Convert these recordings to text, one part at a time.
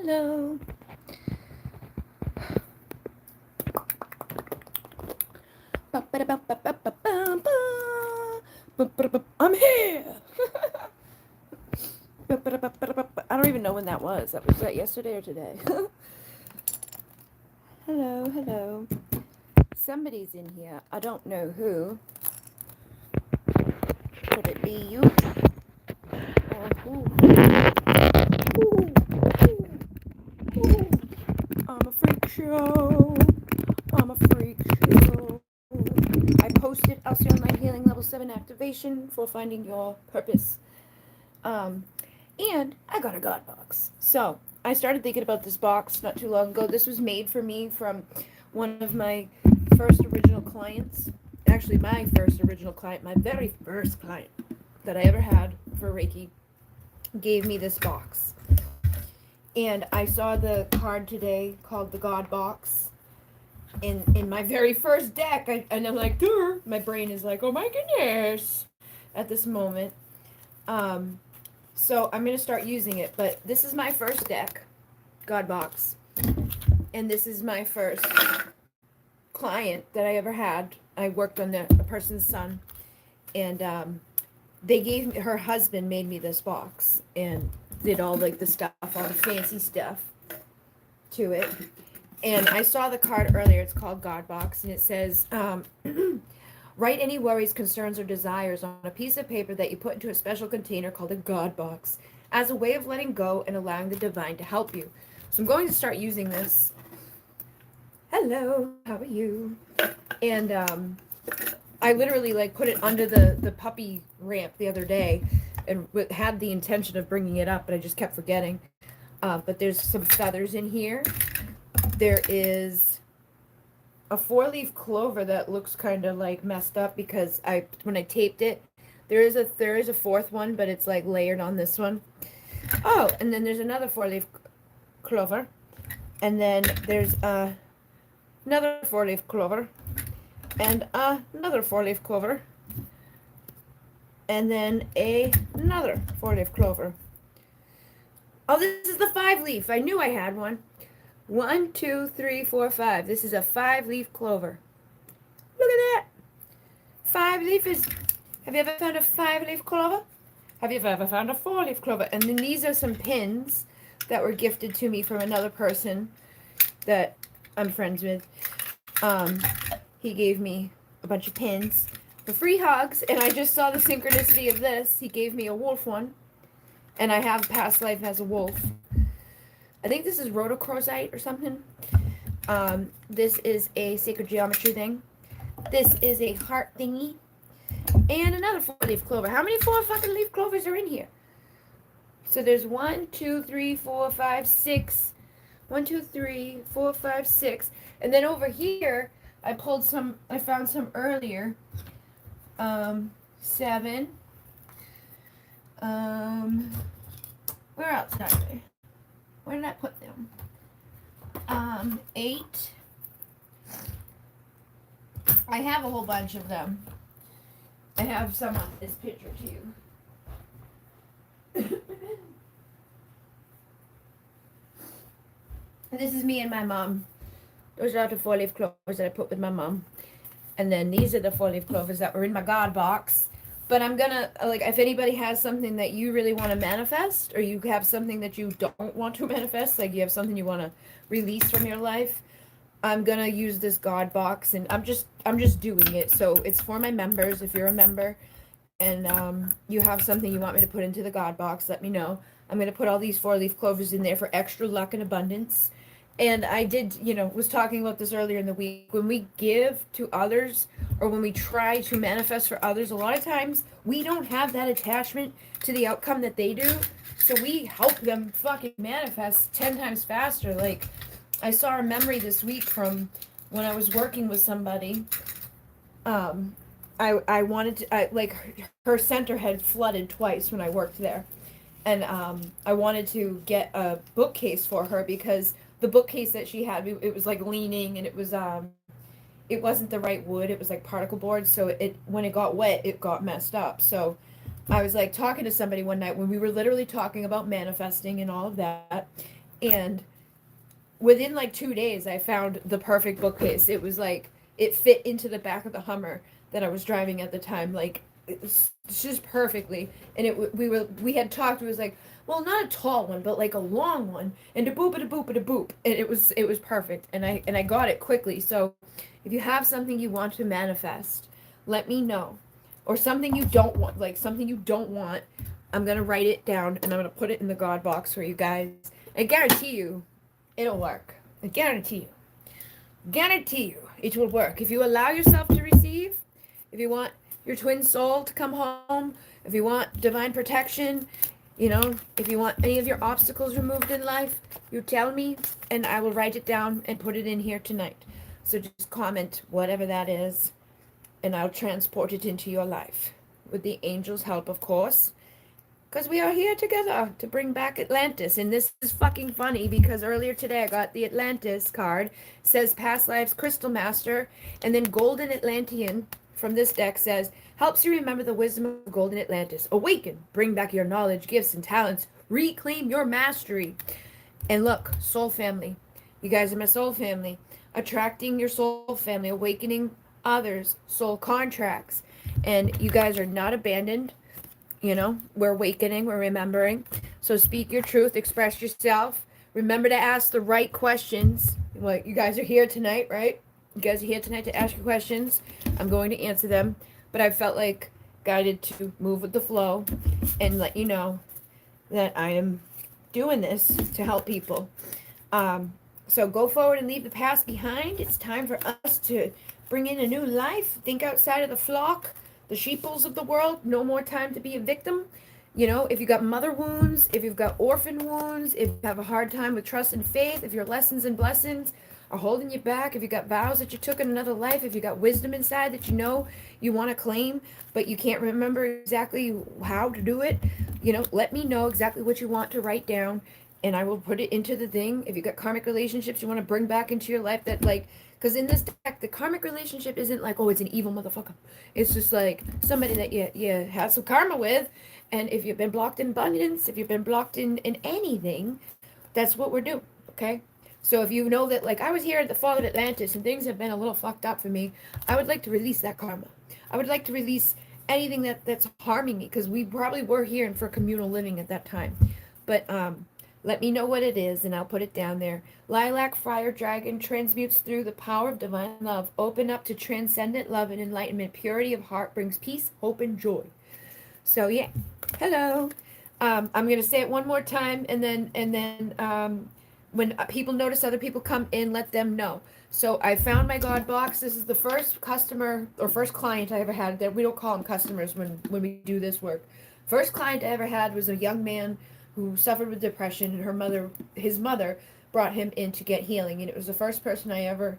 Hello. I'm here. I don't even know when that was. Was that yesterday or today? Hello, hello. Somebody's in here. I don't know who. Could it be you? Or who? Ooh, ooh, ooh. I'm a freak show. I'm a freak show. I posted also on my Healing Level 7 activation for finding your purpose. And I got a God box. So I started thinking about this box not too long ago. This was made for me from one of my first original clients. Actually, my first original client, my very first client that I ever had for Reiki, gave me this box. And I saw the card today called the God box in my very first deck. And I'm like, Durr! My brain is like, oh my goodness, at this moment. So I'm going to start using it. But this is my first deck, God box. And this is my first client that I ever had. I worked on a person's son. And they gave me, her husband made me this box. And did all like the stuff, all the fancy stuff to it. And I saw the card earlier. It's called God Box. And it says, write any worries, concerns, or desires on a piece of paper that you put into a special container called a God Box as a way of letting go and allowing the divine to help you. So I'm going to start using this. Hello, how are you? And I literally like put it under the puppy ramp the other day and had the intention of bringing it up, but I just kept forgetting. But there's some feathers in here. There is a 4-leaf clover that looks kind of like messed up because when I taped it, there is a fourth one, but it's like layered on this one. Oh, and then there's another 4-leaf clover, and then there's another 4-leaf clover, and another 4-leaf clover, and then another 4-leaf clover. Oh, this is the 5-leaf. I knew I had one. 1, 2, 3, 4, 5. This is a 5-leaf clover. Look at that. 5-leaf is... Have you ever found a 5-leaf clover? Have you ever found a 4-leaf clover? And then these are some pins that were gifted to me from another person that I'm friends with. He gave me a bunch of pins for free hugs, and I just saw the synchronicity of this. He gave me a wolf one, and I have past life as a wolf. I think this is rhodochrosite or something. This is a sacred geometry thing. This is a heart thingy. And another 4-leaf clover. How many 4 fucking leaf clovers are in here? So there's 1, 2, 3, 4, 5, 6. 1, 2, 3, 4, 5, 6. And then over here, I found some earlier. 7. Where else are they? Where did I put them? 8. I have a whole bunch of them. I have some on this picture too. This is me and my mom. Those are the 4-leaf clovers that I put with my mom. And then these are the 4-leaf clovers that were in my God box. But I'm gonna, like, if anybody has something that you really want to manifest, or you have something that you don't want to manifest, like you have something you want to release from your life, I'm gonna use this God box, and I'm just doing it. So it's for my members. If you're a member, and you have something you want me to put into the God box, let me know. I'm gonna put all these 4-leaf clovers in there for extra luck and abundance. And I did, was talking about this earlier in the week. When we give to others, or when we try to manifest for others, a lot of times we don't have that attachment to the outcome that they do. So we help them fucking manifest 10 times faster. Like, I saw a memory this week from when I was working with somebody. I wanted to, like, her center had flooded twice when I worked there. And I wanted to get a bookcase for her because the bookcase that she had, it was like leaning, and it wasn't the right wood. It was like particle board, so when it got wet, it got messed up. So I was like talking to somebody one night when we were literally talking about manifesting and all of that, And within like 2 days, I found the perfect bookcase. It was like, it fit into the back of the Hummer that I was driving at the time. Like, it was just perfectly. And we had talked, it was like, well, not a tall one, but like a long one, and a boop and a boop and a boop. And it was perfect. And I got it quickly. So if you have something you want to manifest, let me know. Or something you don't want, like something you don't want, I'm gonna write it down and I'm gonna put it in the God box for you guys. I guarantee you it'll work. I guarantee you. Guarantee you it will work. If you allow yourself to receive, if you want your twin soul to come home, if you want divine protection, if you want any of your obstacles removed in life, you tell me and I will write it down and put it in here tonight. So just comment whatever that is and I'll transport it into your life. With the angels' help, of course. Because we are here together to bring back Atlantis. And this is fucking funny because earlier today I got the Atlantis card. It says Past Lives Crystal Master. And then Golden Atlantean from this deck says, helps you remember the wisdom of Golden Atlantis. Awaken, bring back your knowledge, gifts, and talents. Reclaim your mastery. And look, soul family. You guys are my soul family. Attracting your soul family. Awakening others. Soul contracts. And you guys are not abandoned. We're awakening, we're remembering. So speak your truth, express yourself. Remember to ask the right questions. Like, you guys are here tonight, right? You guys are here tonight to ask your questions. I'm going to answer them. But I felt like guided to move with the flow and let you know that I am doing this to help people. So go forward and leave the past behind. It's time for us to bring in a new life. Think outside of the flock. The sheeples of the world, no more time to be a victim. If you got mother wounds, if you've got orphan wounds, if you have a hard time with trust and faith, if your lessons and blessings are holding you back, if you got vows that you took in another life, if you got wisdom inside that you want to claim, but you can't remember exactly how to do it, let me know exactly what you want to write down and I will put it into the thing. If you got karmic relationships you want to bring back into your life that because in this deck, the karmic relationship isn't like, oh, it's an evil motherfucker. It's just like somebody that you have some karma with. And if you've been blocked in abundance, if you've been blocked in anything, that's what we're doing, okay? So if you know that, like, I was here at the fall of Atlantis and things have been a little fucked up for me, I would like to release that karma. I would like to release anything that's harming me because we probably were here for communal living at that time. But let me know what it is, and I'll put it down there. Lilac Fire Dragon transmutes through the power of divine love. Open up to transcendent love and enlightenment. Purity of heart brings peace, hope, and joy. So, yeah. Hello. I'm going to say it one more time, and then when people notice other people come in, let them know. So, I found my God box. This is the first customer or first client I ever had. That we don't call them customers when we do this work. First client I ever had was a young man who suffered with depression, and his mother brought him in to get healing, and it was the first person I ever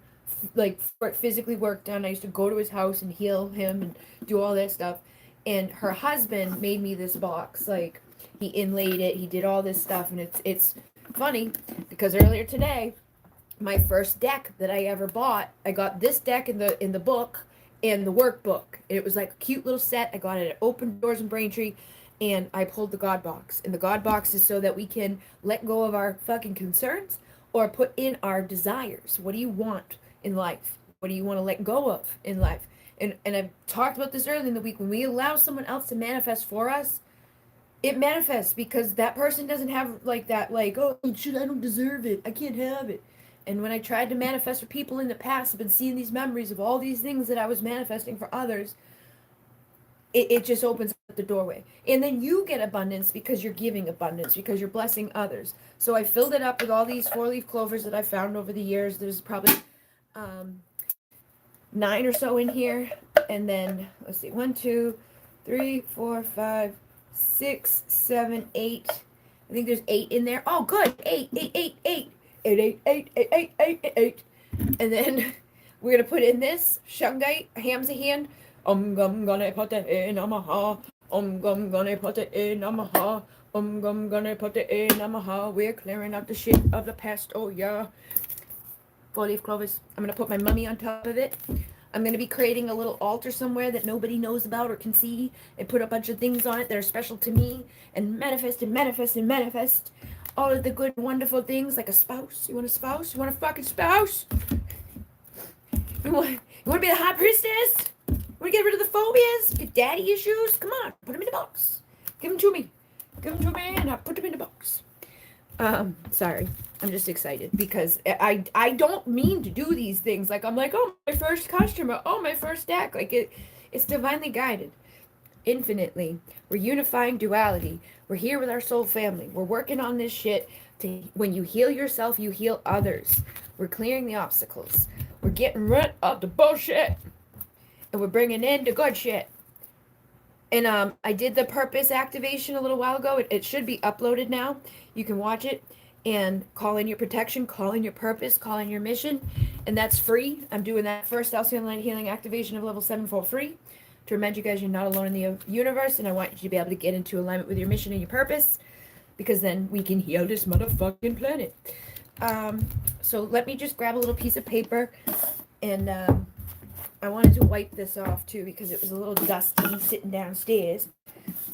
physically worked on. I used to go to his house and heal him and do all that stuff. And her husband made me this box. Like, he inlaid it, he did all this stuff, and it's funny because earlier today, my first deck that I ever bought, I got this deck in the book and the workbook. It was like a cute little set. I got it at Open Doors in Braintree. And I pulled the God box. And the God box is so that we can let go of our fucking concerns or put in our desires. What do you want in life? What do you want to let go of in life? And I've talked about this earlier in the week. When we allow someone else to manifest for us, it manifests because that person doesn't have oh, shit, I don't deserve it. I can't have it. And when I tried to manifest for people in the past, I've been seeing these memories of all these things that I was manifesting for others. It just opens up the doorway. And then you get abundance because you're giving abundance, because you're blessing others. So I filled it up with all these 4-leaf clovers that I found over the years. There's probably 9 or so in here. And then, let's see, 1, 2, 3, 4, 5, 6, 7, 8. I think there's 8 in there. Oh, good. 8, 8, 8, 8. 8, 8, 8, 8, 8, 8, 8, 8. And then we're going to put in this shungite, ham's a hand. Gum gonna put it in Omaha. Gum gonna put it in Omaha. Gum gonna put it in Omaha. We're clearing out the shit of the past. Oh yeah. 4-leaf clovers. I'm gonna put my mummy on top of it. I'm gonna be creating a little altar somewhere that nobody knows about or can see, and put a bunch of things on it that are special to me, and manifest and manifest and manifest. all of the good, wonderful things like a spouse. You want a spouse? You want a fucking spouse? You want to be the high priestess? You want to get rid of the phobias? Your daddy issues? Come on, put them in the box. Give them to me. Give them to me, and I'll put them in the box. Sorry. I'm just excited because I don't mean to do these things. Like, I'm like, oh, my first customer. Oh, my first deck. Like, it's divinely guided. Infinitely. We're unifying duality. We're here with our soul family. We're working on this shit. When you heal yourself, you heal others. We're clearing the obstacles. We're getting rid of the bullshit. And we're bringing in the good shit. And I did the purpose activation a little while ago. It should be uploaded now. You can watch it and call in your protection, call in your purpose, call in your mission. And that's free. I'm doing that first Alcyon Light Healing activation of level 7 for free. To remind you guys you're not alone in the universe. And I want you to be able to get into alignment with your mission and your purpose. Because then we can heal this motherfucking planet. So let me just grab a little piece of paper. And I wanted to wipe this off too because it was a little dusty sitting downstairs.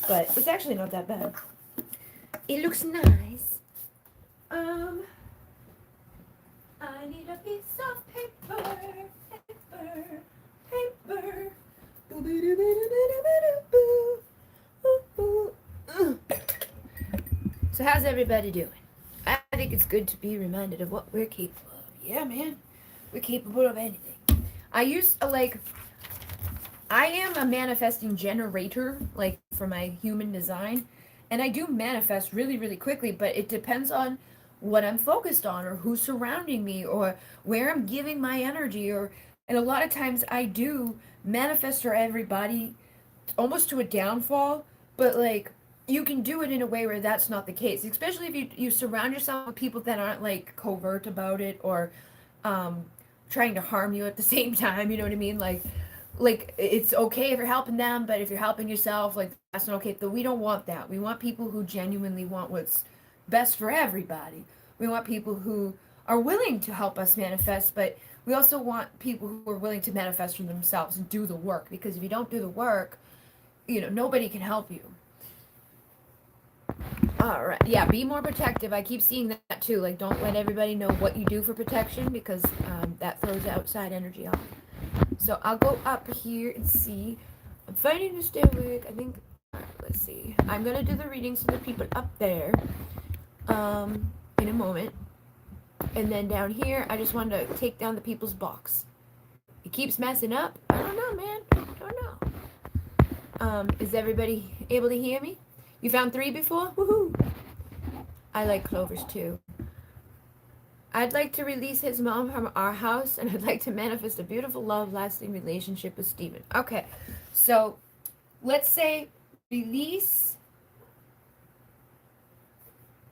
But it's actually not that bad. It looks nice. I need a piece of paper. So how's everybody doing? I think it's good to be reminded of what we're capable of. Yeah, man. We're capable of anything. I am a manifesting generator, like, for my human design. And I do manifest really, really quickly, but it depends on what I'm focused on or who's surrounding me or where I'm giving my energy. And a lot of times I do manifest for everybody almost to a downfall, but, like, you can do it in a way where that's not the case, especially if you surround yourself with people that aren't, like, covert about it or trying to harm you at the same time, you know what I mean? Like it's okay if you're helping them, but if you're helping yourself, like, that's not okay. But we don't want that. We want people who genuinely want what's best for everybody. We want people who are willing to help us manifest, but we also want people who are willing to manifest for themselves and do the work, because if you don't do the work, nobody can help you. All right. Yeah, be more protective. I keep seeing that too. Like, don't let everybody know what you do for protection, because that throws outside energy off. So I'll go up here and see. I'm finding the stairway. I think, let's see. I'm going to do the readings for the people up there in a moment. And then down here, I just wanted to take down the people's box. It keeps messing up. I don't know, man. I don't know. Is everybody able to hear me? You found 3 before? Woohoo! I like clovers too. I'd like to release his mom from our house, and I'd like to manifest a beautiful, love-lasting relationship with Steven. Okay, so let's say release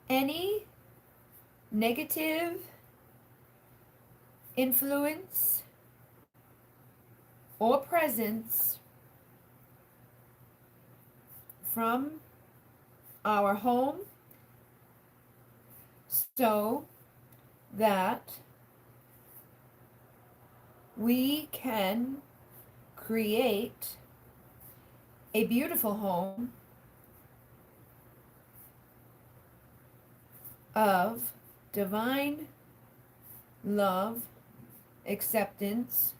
any negative influence or presence from our home, so that we can create a beautiful home of divine love, acceptance,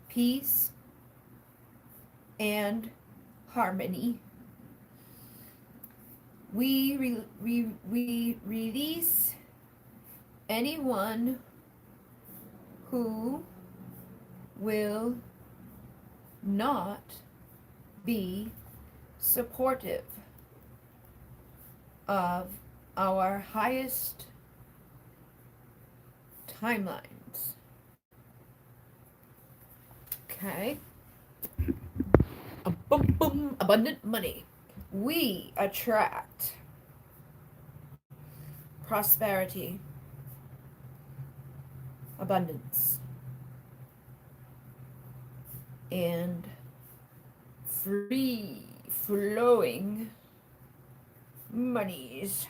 peace, and harmony. We release anyone who will not be supportive of our highest timelines. Okay. Abundant money. We attract prosperity, abundance, and free flowing monies.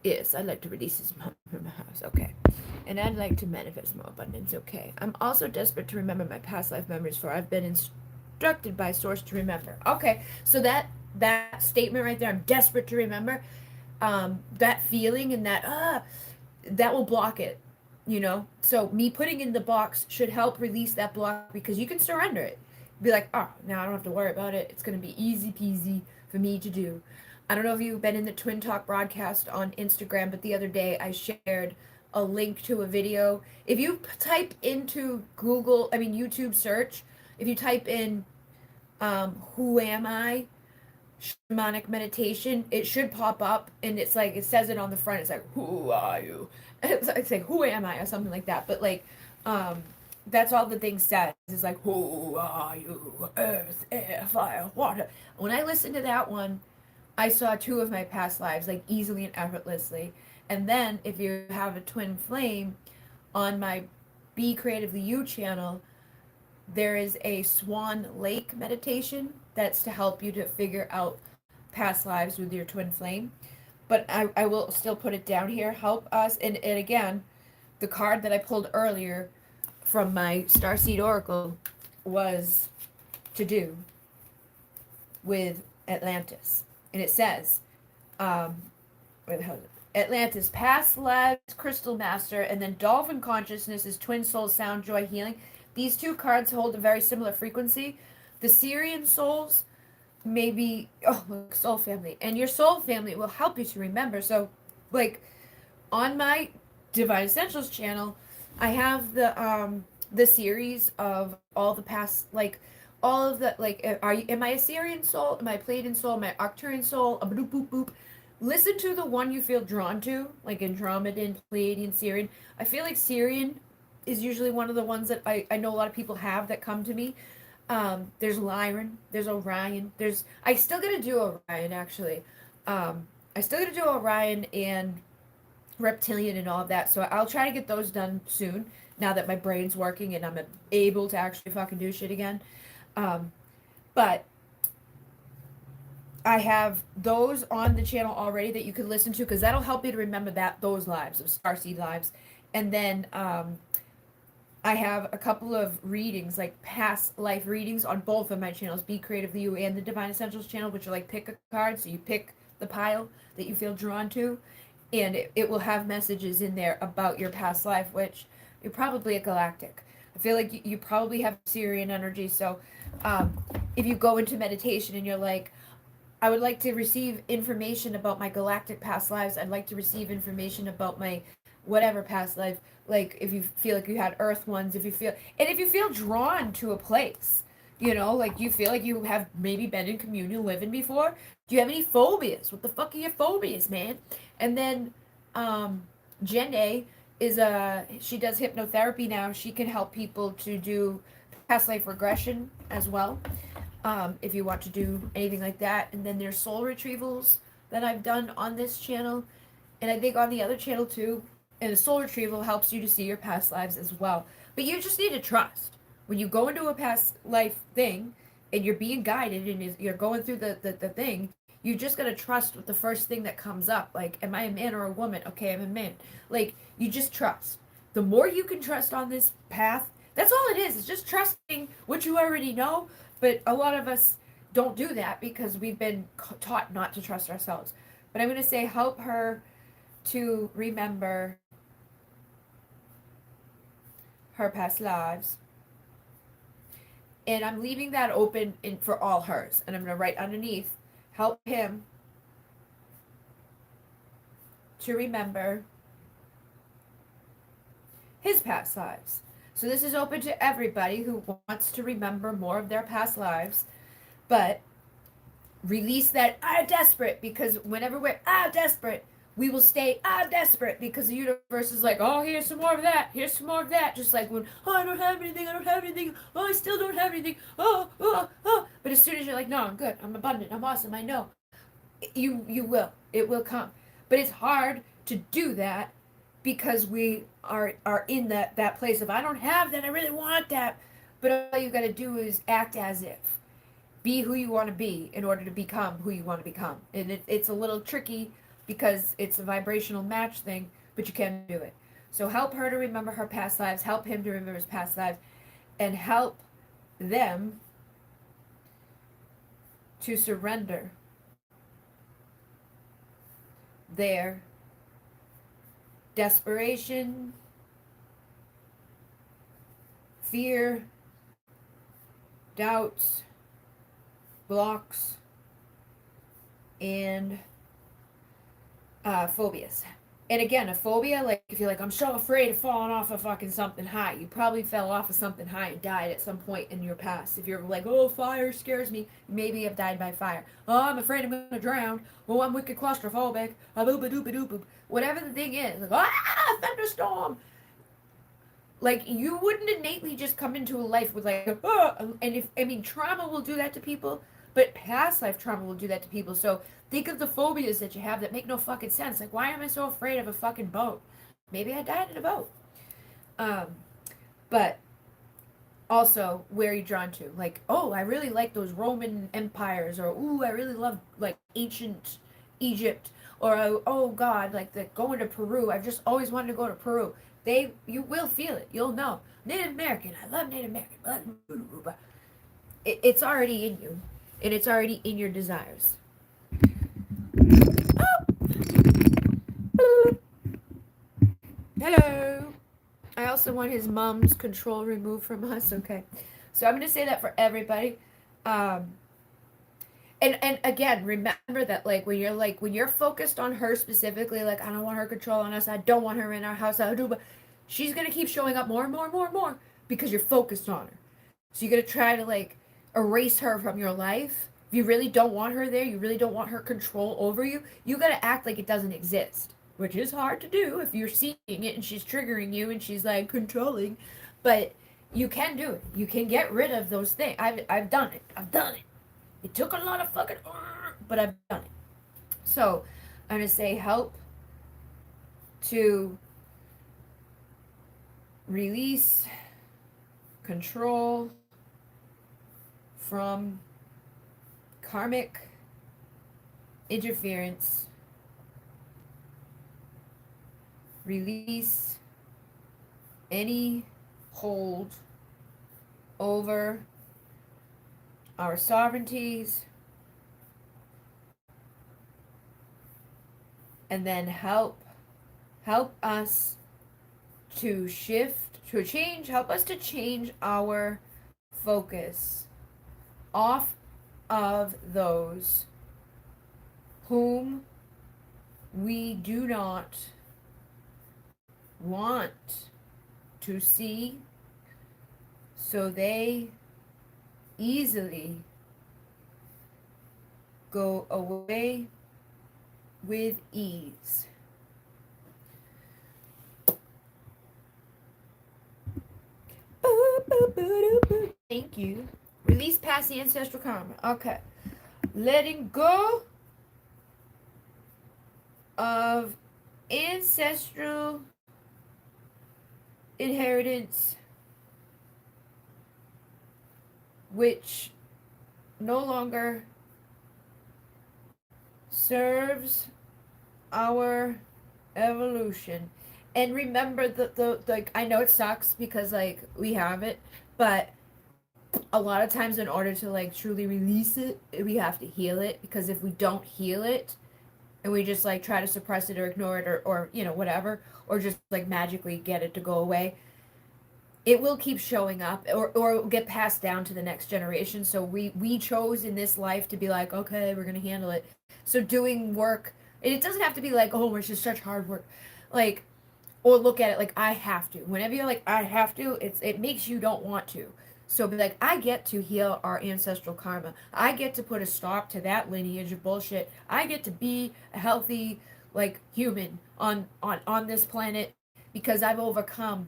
Yes, I'd like to release his mom from the house. Okay. And I'd like to manifest more abundance. Okay. I'm also desperate to remember my past life memories, for I've been in instructed by source to remember. Okay, so that statement right there, I'm desperate to remember, that feeling and that will block it, you know. So me putting in the box should help release that block, because you can surrender it. Be like, oh, now I don't have to worry about it. It's gonna be easy peasy for me to do. I don't know if you've been in the Twin Talk broadcast on Instagram, but the other day I shared a link to a video. If you type into YouTube search, if you type in who am I, shamanic meditation, it should pop up, and it's like, it says it on the front. It's like, who are you? It's like, who am I, or something like that. But like, that's all the thing says. It's like, who are you? Earth, air, fire, water. When I listened to that one, I saw two of my past lives, like, easily and effortlessly. And then if you have a twin flame on my Be Creatively You channel, there is a Swan Lake meditation that's to help you to figure out past lives with your twin flame. But I will still put it down here. Help us. And again, the card that I pulled earlier from my Starseed Oracle was to do with Atlantis. And it says, where the hell is it? Atlantis, past lives, crystal master, and then dolphin consciousness is twin soul, sound, joy, healing. These two cards hold a very similar frequency. The Syrian souls may be, oh, look, soul family. And your soul family will help you to remember. So, like, on my Divine Essentials channel, I have the series of all the past, like, all of the, like, am I a Syrian soul? Am I a Pleiadian soul? Am I Arcturian soul? A boop, boop, boop. Listen to the one you feel drawn to, like Andromedan, Pleiadian, Syrian. I feel like Syrian is usually one of the ones that I know a lot of people have that come to me. There's Lyran, there's Orion, I still gotta do Orion, actually. I still gotta do Orion and Reptilian and all of that, so I'll try to get those done soon, now that my brain's working and I'm able to actually fucking do shit again. But I have those on the channel already that you can listen to, because that'll help you to remember those lives, of Starseed lives. And then I have a couple of readings, like past life readings, on both of my channels, Be Creatively You and the Divine Essentials channel, which are like pick a card. So you pick the pile that you feel drawn to, and it will have messages in there about your past life, which you're probably a galactic. I feel like you probably have Syrian energy. So if you go into meditation and you're like, I would like to receive information about my galactic past lives, I'd like to receive information about my whatever past life, like, if you feel like you had earth ones, if you feel drawn to a place, like, you feel like you have maybe been in communal living before. Do you have any phobias? What the fuck are your phobias, man? And then Jen she does hypnotherapy now. She can help people to do past life regression as well, if you want to do anything like that. And then there's soul retrievals that I've done on this channel, and I think on the other channel too. And a soul retrieval helps you to see your past lives as well. But you just need to trust. When you go into a past life thing and you're being guided and you're going through the thing, you just got to trust with the first thing that comes up. Like, am I a man or a woman? Okay, I'm a man. Like, you just trust. The more you can trust on this path, that's all it is. It's just trusting what you already know. But a lot of us don't do that because we've been taught not to trust ourselves. But I'm going to say, help her to remember her past lives. And I'm leaving that open for all hers. And I'm going to write underneath, help him to remember his past lives. So this is open to everybody who wants to remember more of their past lives. But release that desperate, because whenever we're desperate, we will stay desperate, because the universe is like, oh, here's some more of that, here's some more of that. Just like when, oh, I don't have anything, oh, I still don't have anything, oh. But as soon as you're like, no, I'm good, I'm abundant, I'm awesome, I know, you will, it will come. But it's hard to do that because we are in that place of, I don't have that, I really want that. But all you got to do is act as if. Be who you want to be in order to become who you want to become. And it's a little tricky because it's a vibrational match thing, but you can do it. So help her to remember her past lives, help him to remember his past lives, and help them to surrender their desperation, fear, doubts, blocks, and phobias. And again, a phobia, like if you're like, I'm so afraid of falling off of fucking something high, you probably fell off of something high and died at some point in your past. If you're like, oh, fire scares me, you maybe have died by fire. Oh, I'm afraid I'm gonna drown. Oh, I'm wicked claustrophobic. Ah, boop a doop a doop. Whatever the thing is, like, ah, thunderstorm. Like you wouldn't innately just come into a life with like, oh, and if I mean trauma will do that to people, but past life trauma will do that to people. So think of the phobias that you have that make no fucking sense. Like, why am I so afraid of a fucking boat? Maybe I died in a boat. Um, but also, where are you drawn to? Like, oh, I really like those Roman empires, or ooh, I really love like ancient Egypt, or oh God, like the going to Peru. I've just always wanted to go to Peru. You will feel it. You'll know. Native American. I love Native American. It's already in you, and it's already in your desires. Oh. Hello. I also want his mom's control removed from us. Okay, so I'm gonna say that for everybody. Um, and again, remember that when you're focused on her specifically, like I don't want her controlling us. I don't want her in our house. I do, but she's gonna keep showing up more and more and more and more because you're focused on her. So you're gonna try to like erase her from your life. If you really don't want her there, you really don't want her control over you. You gotta act like it doesn't exist, which is hard to do if you're seeing it and she's triggering you and she's like controlling. But you can do it. You can get rid of those things. I've done it. I've done it. It took a lot of fucking, but I've done it. So I'm gonna say help to release control from karmic interference, release any hold over our sovereignties, and then help us to help us to change our focus off of those whom we do not want to see, so they easily go away with ease. Thank you. Release past the ancestral karma. Okay. Letting go of ancestral inheritance which no longer serves our evolution. And remember the like I know it sucks because like we have it, but a lot of times in order to like truly release it, we have to heal it, because if we don't heal it and we just like try to suppress it or ignore it or you know whatever, or just like magically get it to go away, it will keep showing up, or get passed down to the next generation. So we chose in this life to be like, okay, we're gonna handle it. So doing work, and it doesn't have to be like, oh, it's just such hard work, like, or look at it like I have to. Whenever you're like I have to, it makes you don't want to. So be like, I get to heal our ancestral karma. I get to put a stop to that lineage of bullshit. I get to be a healthy like human on this planet because I've overcome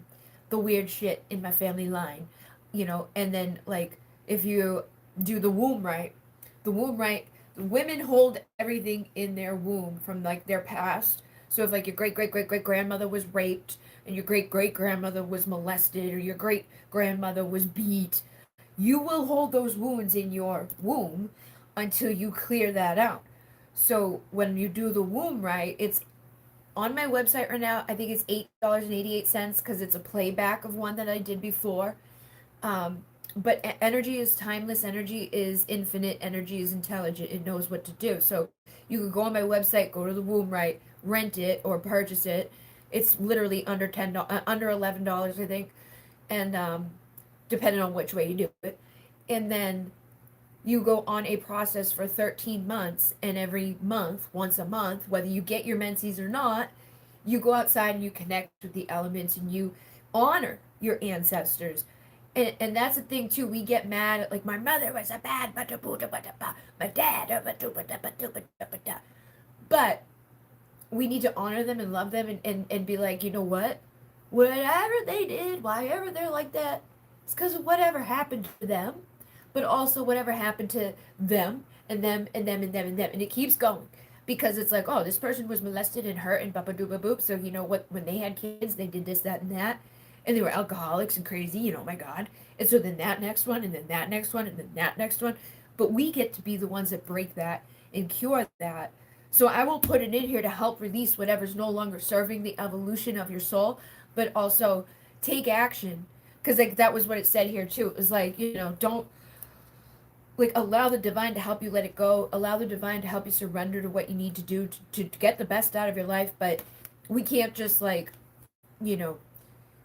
the weird shit in my family line, you know. And then like if you do the womb right, women hold everything in their womb from like their past. So if like your great great great great grandmother was raped, and your great great grandmother was molested, or your great grandmother was beat, you will hold those wounds in your womb until you clear that out. So when you do the womb right, it's on my website right now. I think it's $8.88 because it's a playback of one that I did before. Um, but energy is timeless, energy is infinite, energy is intelligent, it knows what to do. So you could go on my website, go to the womb, right, rent it or purchase it. It's literally under under $11, I think, and depending on which way you do it. And then you go on a process for 13 months, and every month, once a month, whether you get your menses or not, you go outside and you connect with the elements and you honor your ancestors. And that's the thing too. We get mad at, like, my mother was a bad, my dad, but we need to honor them and love them, and be like, you know what? Whatever they did, why ever they're like that, it's because of whatever happened to them, but also whatever happened to them and them and them and them and them. And it keeps going because it's like, oh, this person was molested and hurt and baba dooba boop. So, you know what? When they had kids, they did this, that, and that. And they were alcoholics and crazy, you know, my God. And so then that next one, and then that next one, and then that next one. But we get to be the ones that break that and cure that. So I will put it in here to help release whatever's no longer serving the evolution of your soul, but also take action. Because, like, that was what it said here too. It was like, you know, don't, like, allow the divine to help you let it go. Allow the divine to help you surrender to what you need to do to get the best out of your life. But we can't just, like, you know,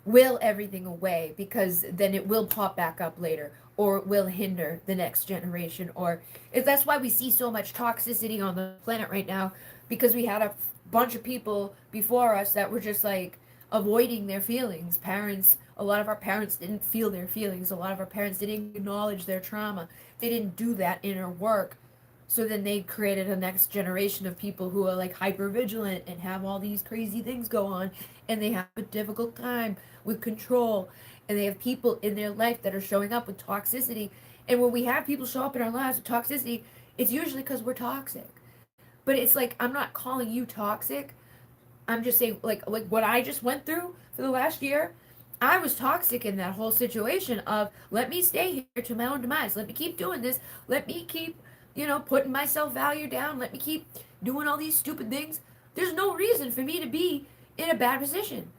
will everything away, because then it will pop back up later, or it will hinder the next generation. Or if that's why we see so much toxicity on the planet right now, because we had a bunch of people before us that were just like avoiding their feelings. Parents, a lot of our parents didn't feel their feelings. A lot of our parents didn't acknowledge their trauma. They didn't do that inner work. So then they created a next generation of people who are like hyper vigilant and have all these crazy things go on, and they have a difficult time with control, and they have people in their life that are showing up with toxicity. And when we have people show up in our lives with toxicity, it's usually because we're toxic. But it's like, I'm not calling you toxic. I'm just saying, like what I just went through for the last year, I was toxic in that whole situation of, let me stay here to my own demise. Let me keep doing this. Let me keep, you know, putting my self value down. Let me keep doing all these stupid things. There's no reason for me to be in a bad position.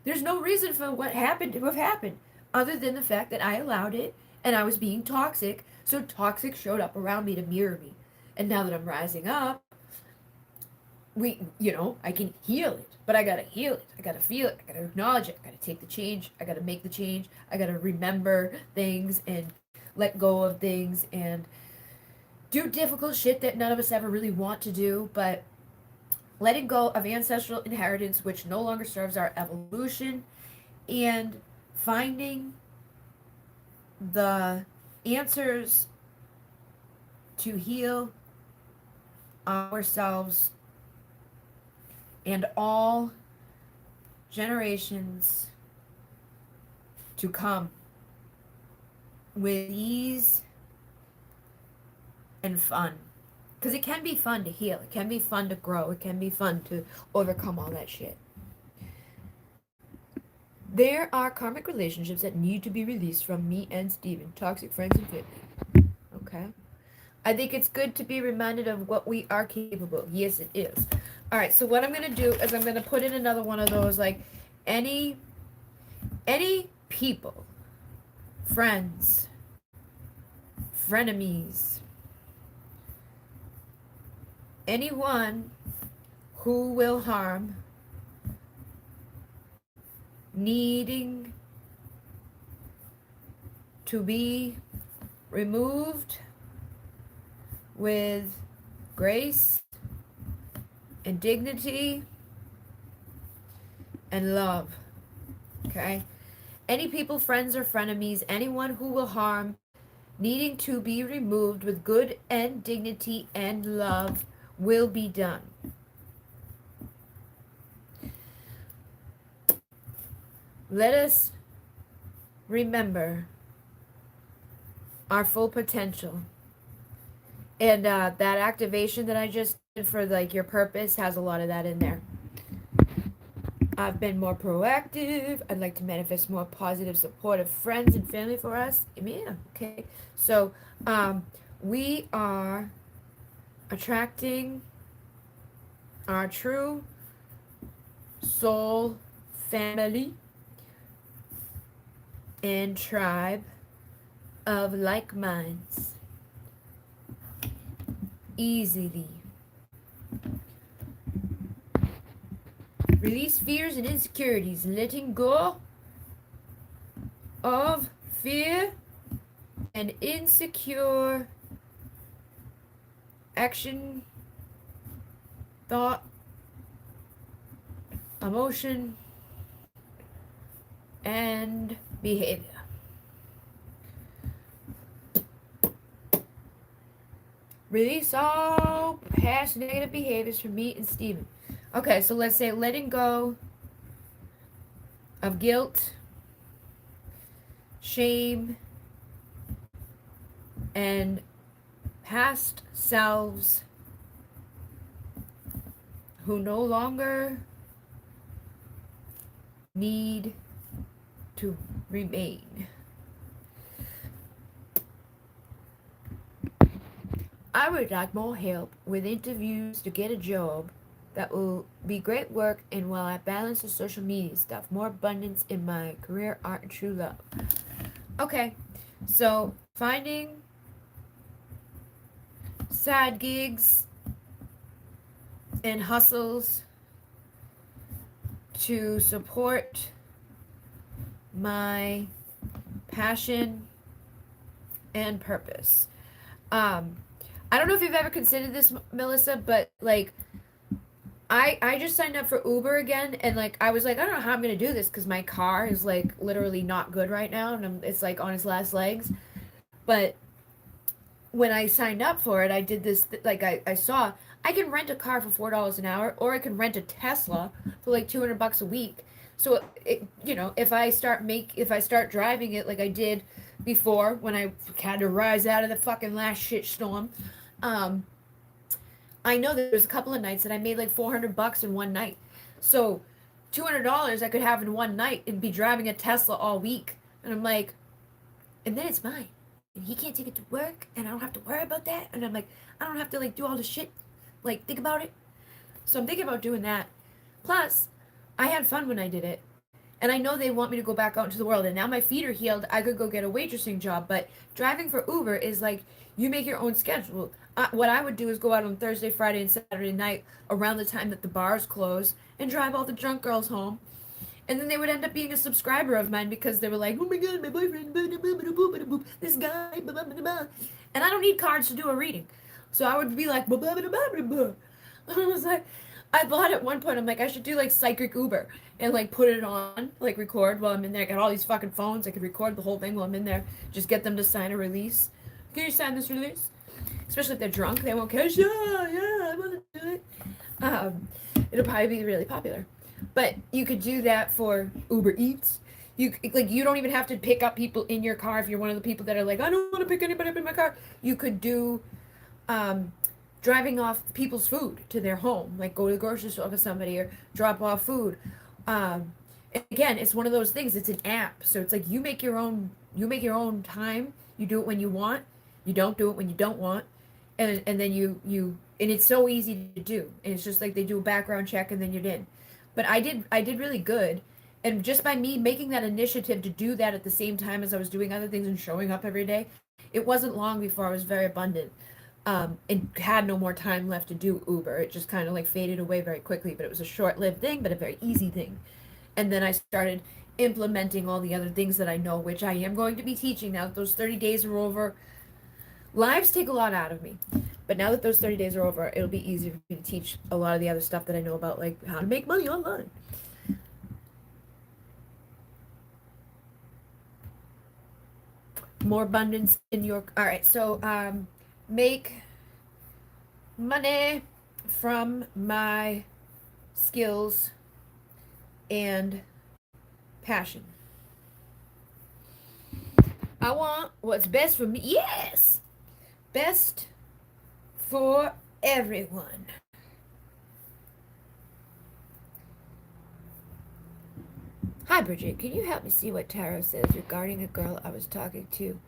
There's no reason for what happened to have happened, other than the fact that I allowed it and I was being toxic. So toxic showed up around me to mirror me. And now that I'm rising up, you know, I can heal it, but I gotta heal it. I gotta feel it. I gotta acknowledge it. I gotta take the change. I gotta make the change. I gotta remember things and let go of things and do difficult shit that none of us ever really want to do, but letting go of ancestral inheritance, which no longer serves our evolution, and finding the answers to heal ourselves and all generations to come with ease and fun. Because it can be fun to heal. It can be fun to grow. It can be fun to overcome all that shit. There are karmic relationships that need to be released from me and Steven. Toxic friends and family. Okay? I think it's good to be reminded of what we are capable of. Yes, it is. All right, so what I'm going to do is I'm going to put in another one of those, like, any people, friends, frenemies, anyone who will harm, needing to be removed with grace and dignity and love. Okay? Any people, friends, or frenemies, anyone who will harm, needing to be removed with good and dignity and love, will be done. Let us remember our full potential. And that activation that I just did for, like, your purpose has a lot of that in there. I've been more proactive. I'd like to manifest more positive, supportive friends and family for us. Yeah, okay. So we are attracting our true soul family and tribe of like minds easily. Release fears and insecurities, letting go of fear and insecure action, thought, emotion, and behavior. Release all past negative behaviors from me and Steven. Okay, so let's say letting go of guilt, shame, and past selves who no longer need to remain. I would like more help with interviews to get a job that will be great work, and while I balance the social media stuff, more abundance in my career, art, and true love. Okay, so finding side gigs and hustles to support my passion and purpose. I don't know if you've ever considered this, Melissa, but like I just signed up for Uber again, and like I was like, I don't know how I'm gonna do this because my car is like literally not good right now, and it's like on its last legs. But when I signed up for it, I did this like I saw I can rent a car for $4 an hour, or I can rent a Tesla for like $200 a week. So if I start driving it like I did before when I had to rise out of the fucking last shit storm, um, I know there was a couple of nights that I made like $400 in one night. So $200 I could have in one night and be driving a Tesla all week. And I'm like, and then it's mine. And he can't take it to work, and I don't have to worry about that. And I'm like, I don't have to like do all the shit, like think about it. So I'm thinking about doing that. Plus, I had fun when I did it. And I know they want me to go back out into the world. And now my feet are healed. I could go get a waitressing job. But driving for Uber is like you make your own schedule. What I would do is go out on Thursday, Friday, and Saturday night around the time that the bars close and drive all the drunk girls home. And then they would end up being a subscriber of mine because they were like, oh my god, my boyfriend, this guy, and I don't need cards to do a reading. So I would be like, and I was like, I thought at one point, I'm like, I should do like psychic Uber and like put it on, like record while I'm in there. I got all these fucking phones. I could record the whole thing while I'm in there. Just get them to sign a release. Can you sign this release? Especially if they're drunk, they won't care. Yeah, I want to do it. It'll probably be really popular. But you could do that for Uber Eats. You don't even have to pick up people in your car if you're one of the people that are like, I don't want to pick anybody up in my car. You could do driving off people's food to their home, like go to the grocery store for somebody or drop off food. Again, it's one of those things. It's an app, so it's like you make your own time. You do it when you want. You don't do it when you don't want, and then you and it's so easy to do. And it's just like they do a background check and then you're in. But I did really good. And just by me making that initiative to do that at the same time as I was doing other things and showing up every day, it wasn't long before I was very abundant. And had no more time left to do Uber. It just kind of like faded away very quickly, but it was a short-lived thing, but a very easy thing. And then I started implementing all the other things that I know, which I am going to be teaching now that those 30 days are over. Lives take a lot out of me. But now that those 30 days are over, it'll be easier for me to teach a lot of the other stuff that I know about, like how to make money online. More abundance in your... All right, so make money from my skills and passion. I want what's best for me. Yes! Best for everyone. Hi, Bridget. Can you help me see what tarot says regarding a girl I was talking to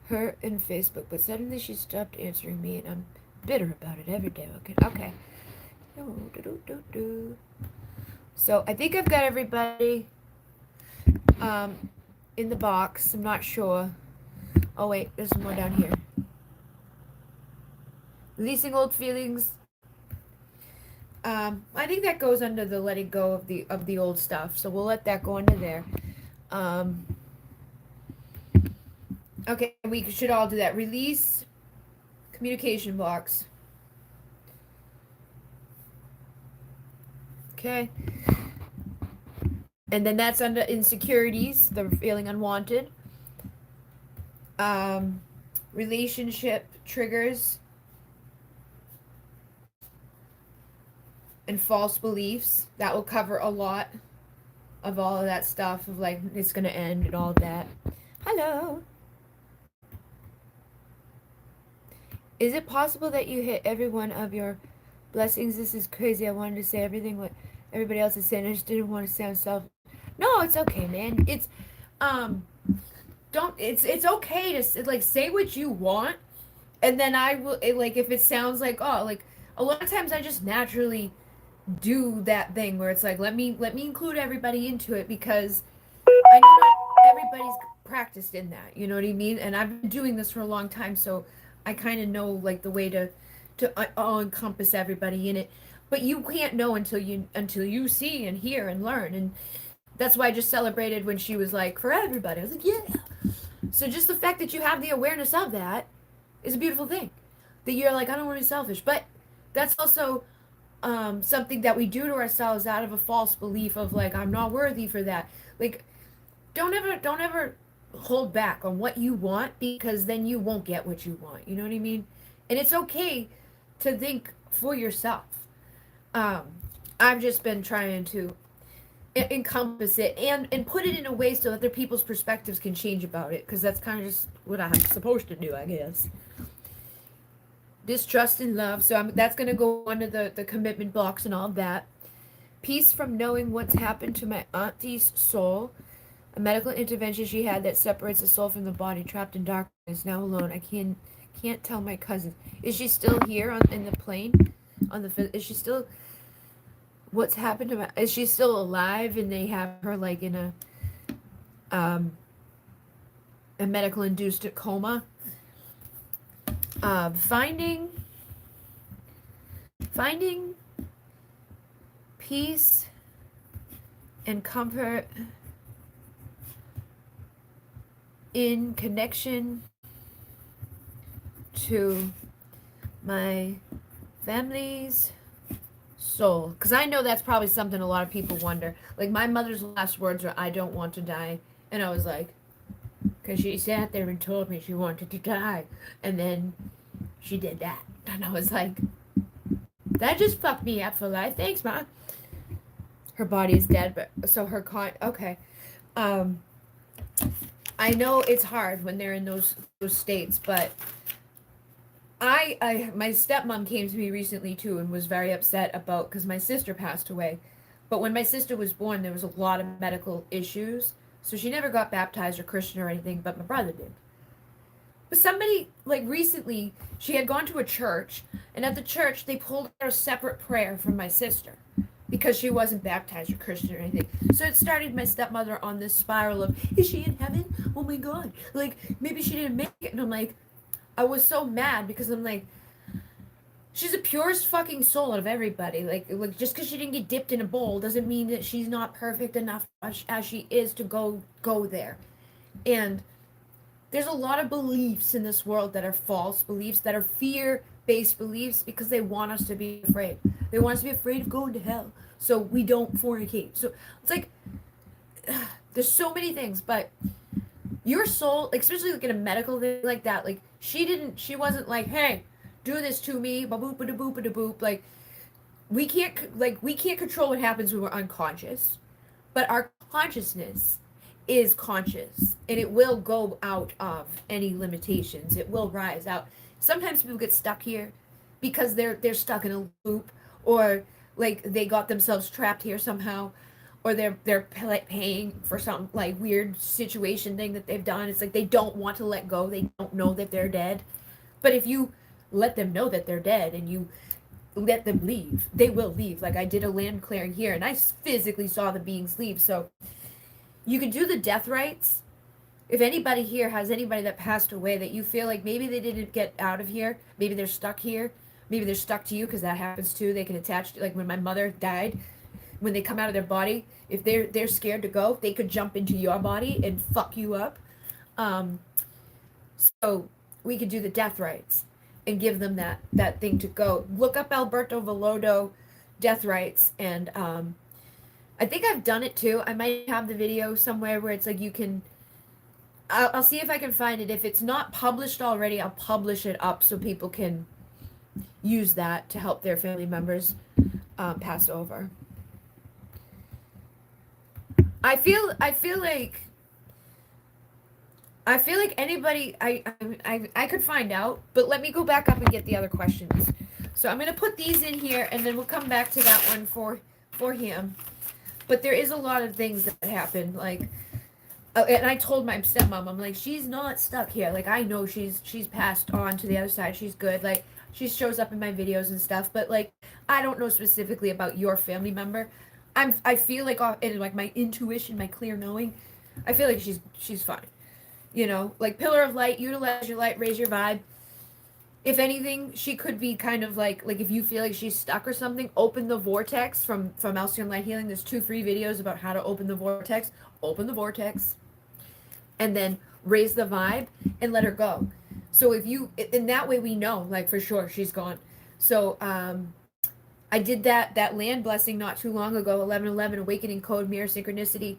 her in Facebook, but suddenly she stopped answering me, and I'm bitter about it every day. Okay. So I think I've got everybody in the box. I'm not sure. Oh wait, there's some more down here. Releasing old feelings. I think that goes under the letting go of the old stuff. So we'll let that go under there. Um, okay, we should all do that. Release communication blocks. Okay. And then that's under insecurities, the feeling unwanted. Um, Relationship triggers and false beliefs. That will cover a lot of all of that stuff of like it's gonna end and all of that. Hello. Is it possible that you hit every one of your blessings? This is crazy. I wanted to say everything what everybody else is saying. I just didn't want to sound self. No, it's okay, man. It's um don't it's okay to like say what you want, and then I will like if it sounds like oh like a lot of times I just naturally do that thing where it's like let me include everybody into it because I know not everybody's practiced in that, you know what I mean? And I've been doing this for a long time, so I kind of know like the way to all encompass everybody in it. But you can't know until you see and hear and learn, and that's why I just celebrated when she was like for everybody. I was like, yeah. So just the fact that you have the awareness of that is a beautiful thing. That you're like, I don't want to be selfish, but that's also something that we do to ourselves out of a false belief of like I'm not worthy for that. Like don't ever hold back on what you want because then you won't get what you want. You know what I mean? And it's okay to think for yourself. Um, I've just been trying to encompass it and put it in a way so other people's perspectives can change about it because that's kind of just what I'm supposed to do, I guess. Distrust and love. So that's going to go under the commitment blocks and all that. Peace from knowing what's happened to my auntie's soul. A medical intervention she had that separates the soul from the body, trapped in darkness, now alone. I can't tell my cousin. Is she still here in the plane? Is she still? What's happened to my? Is she still alive? And they have her like in um a medical induced coma. Finding peace and comfort in connection to my family's soul. Because I know that's probably something a lot of people wonder. Like, my mother's last words were, I don't want to die. And I was like, because she sat there and told me she wanted to die. And then she did that. And I was like, that just fucked me up for life. Thanks, Ma. Her body is dead, but so her okay. I know it's hard when they're in those states, but my stepmom came to me recently too and was very upset about because my sister passed away. But when my sister was born, there was a lot of medical issues. So she never got baptized or Christian or anything, but my brother did. But somebody, like recently, she had gone to a church, and at the church, they pulled out a separate prayer from my sister because she wasn't baptized or Christian or anything. So it started my stepmother on this spiral of, is she in heaven? Oh my God. Like, maybe she didn't make it. And I'm like, I was so mad because I'm like, she's the purest fucking soul out of everybody. Like just because she didn't get dipped in a bowl doesn't mean that she's not perfect enough as she is to go there. And there's a lot of beliefs in this world that are false beliefs, that are fear-based beliefs because they want us to be afraid. They want us to be afraid of going to hell so we don't fornicate. So it's like, there's so many things, but your soul, especially like in a medical thing like that, like she wasn't like, hey, do this to me, ba boop ba da boop ba da boop. Like we can't control what happens when we're unconscious, but our consciousness is conscious and it will go out of any limitations. It will rise out. Sometimes people get stuck here because they're stuck in a loop, or like they got themselves trapped here somehow, or they're paying for some like weird situation thing that they've done. It's like they don't want to let go. They don't know that they're dead. But if you let them know that they're dead and you let them leave, they will leave. Like I did a land clearing here and I physically saw the beings leave. So you can do the death rites if anybody here has anybody that passed away that you feel like maybe they didn't get out of here, maybe they're stuck here, maybe they're stuck to you because that happens too. They can attach to, like when my mother died, when they come out of their body, if they're scared to go, they could jump into your body and fuck you up. Um, so we could do the death rites and give them that thing to go. Look up Alberto Velodo death rites, and I think I've done it too. I might have the video somewhere where it's like you can. I'll see if I can find it. If it's not published already, I'll publish it up so people can use that to help their family members pass over. I feel like anybody I could find out, but let me go back up and get the other questions. So I'm gonna put these in here, and then we'll come back to that one for him. But there is a lot of things that happen, like, and I told my stepmom, I'm like, she's not stuck here. Like, I know she's passed on to the other side. She's good. Like, she shows up in my videos and stuff. But like, I don't know specifically about your family member. I feel like, and like my intuition, my clear knowing, I feel like she's fine. You know, like pillar of light, utilize your light, raise your vibe. If anything, she could be kind of like if you feel like she's stuck or something, open the vortex from Alcyon Light Healing. There's 2 free videos about how to open the vortex. Open the vortex, and then raise the vibe and let her go. So if you, in that way, we know like for sure she's gone. So I did that land blessing not too long ago. 1111 Awakening Code Mirror Synchronicity.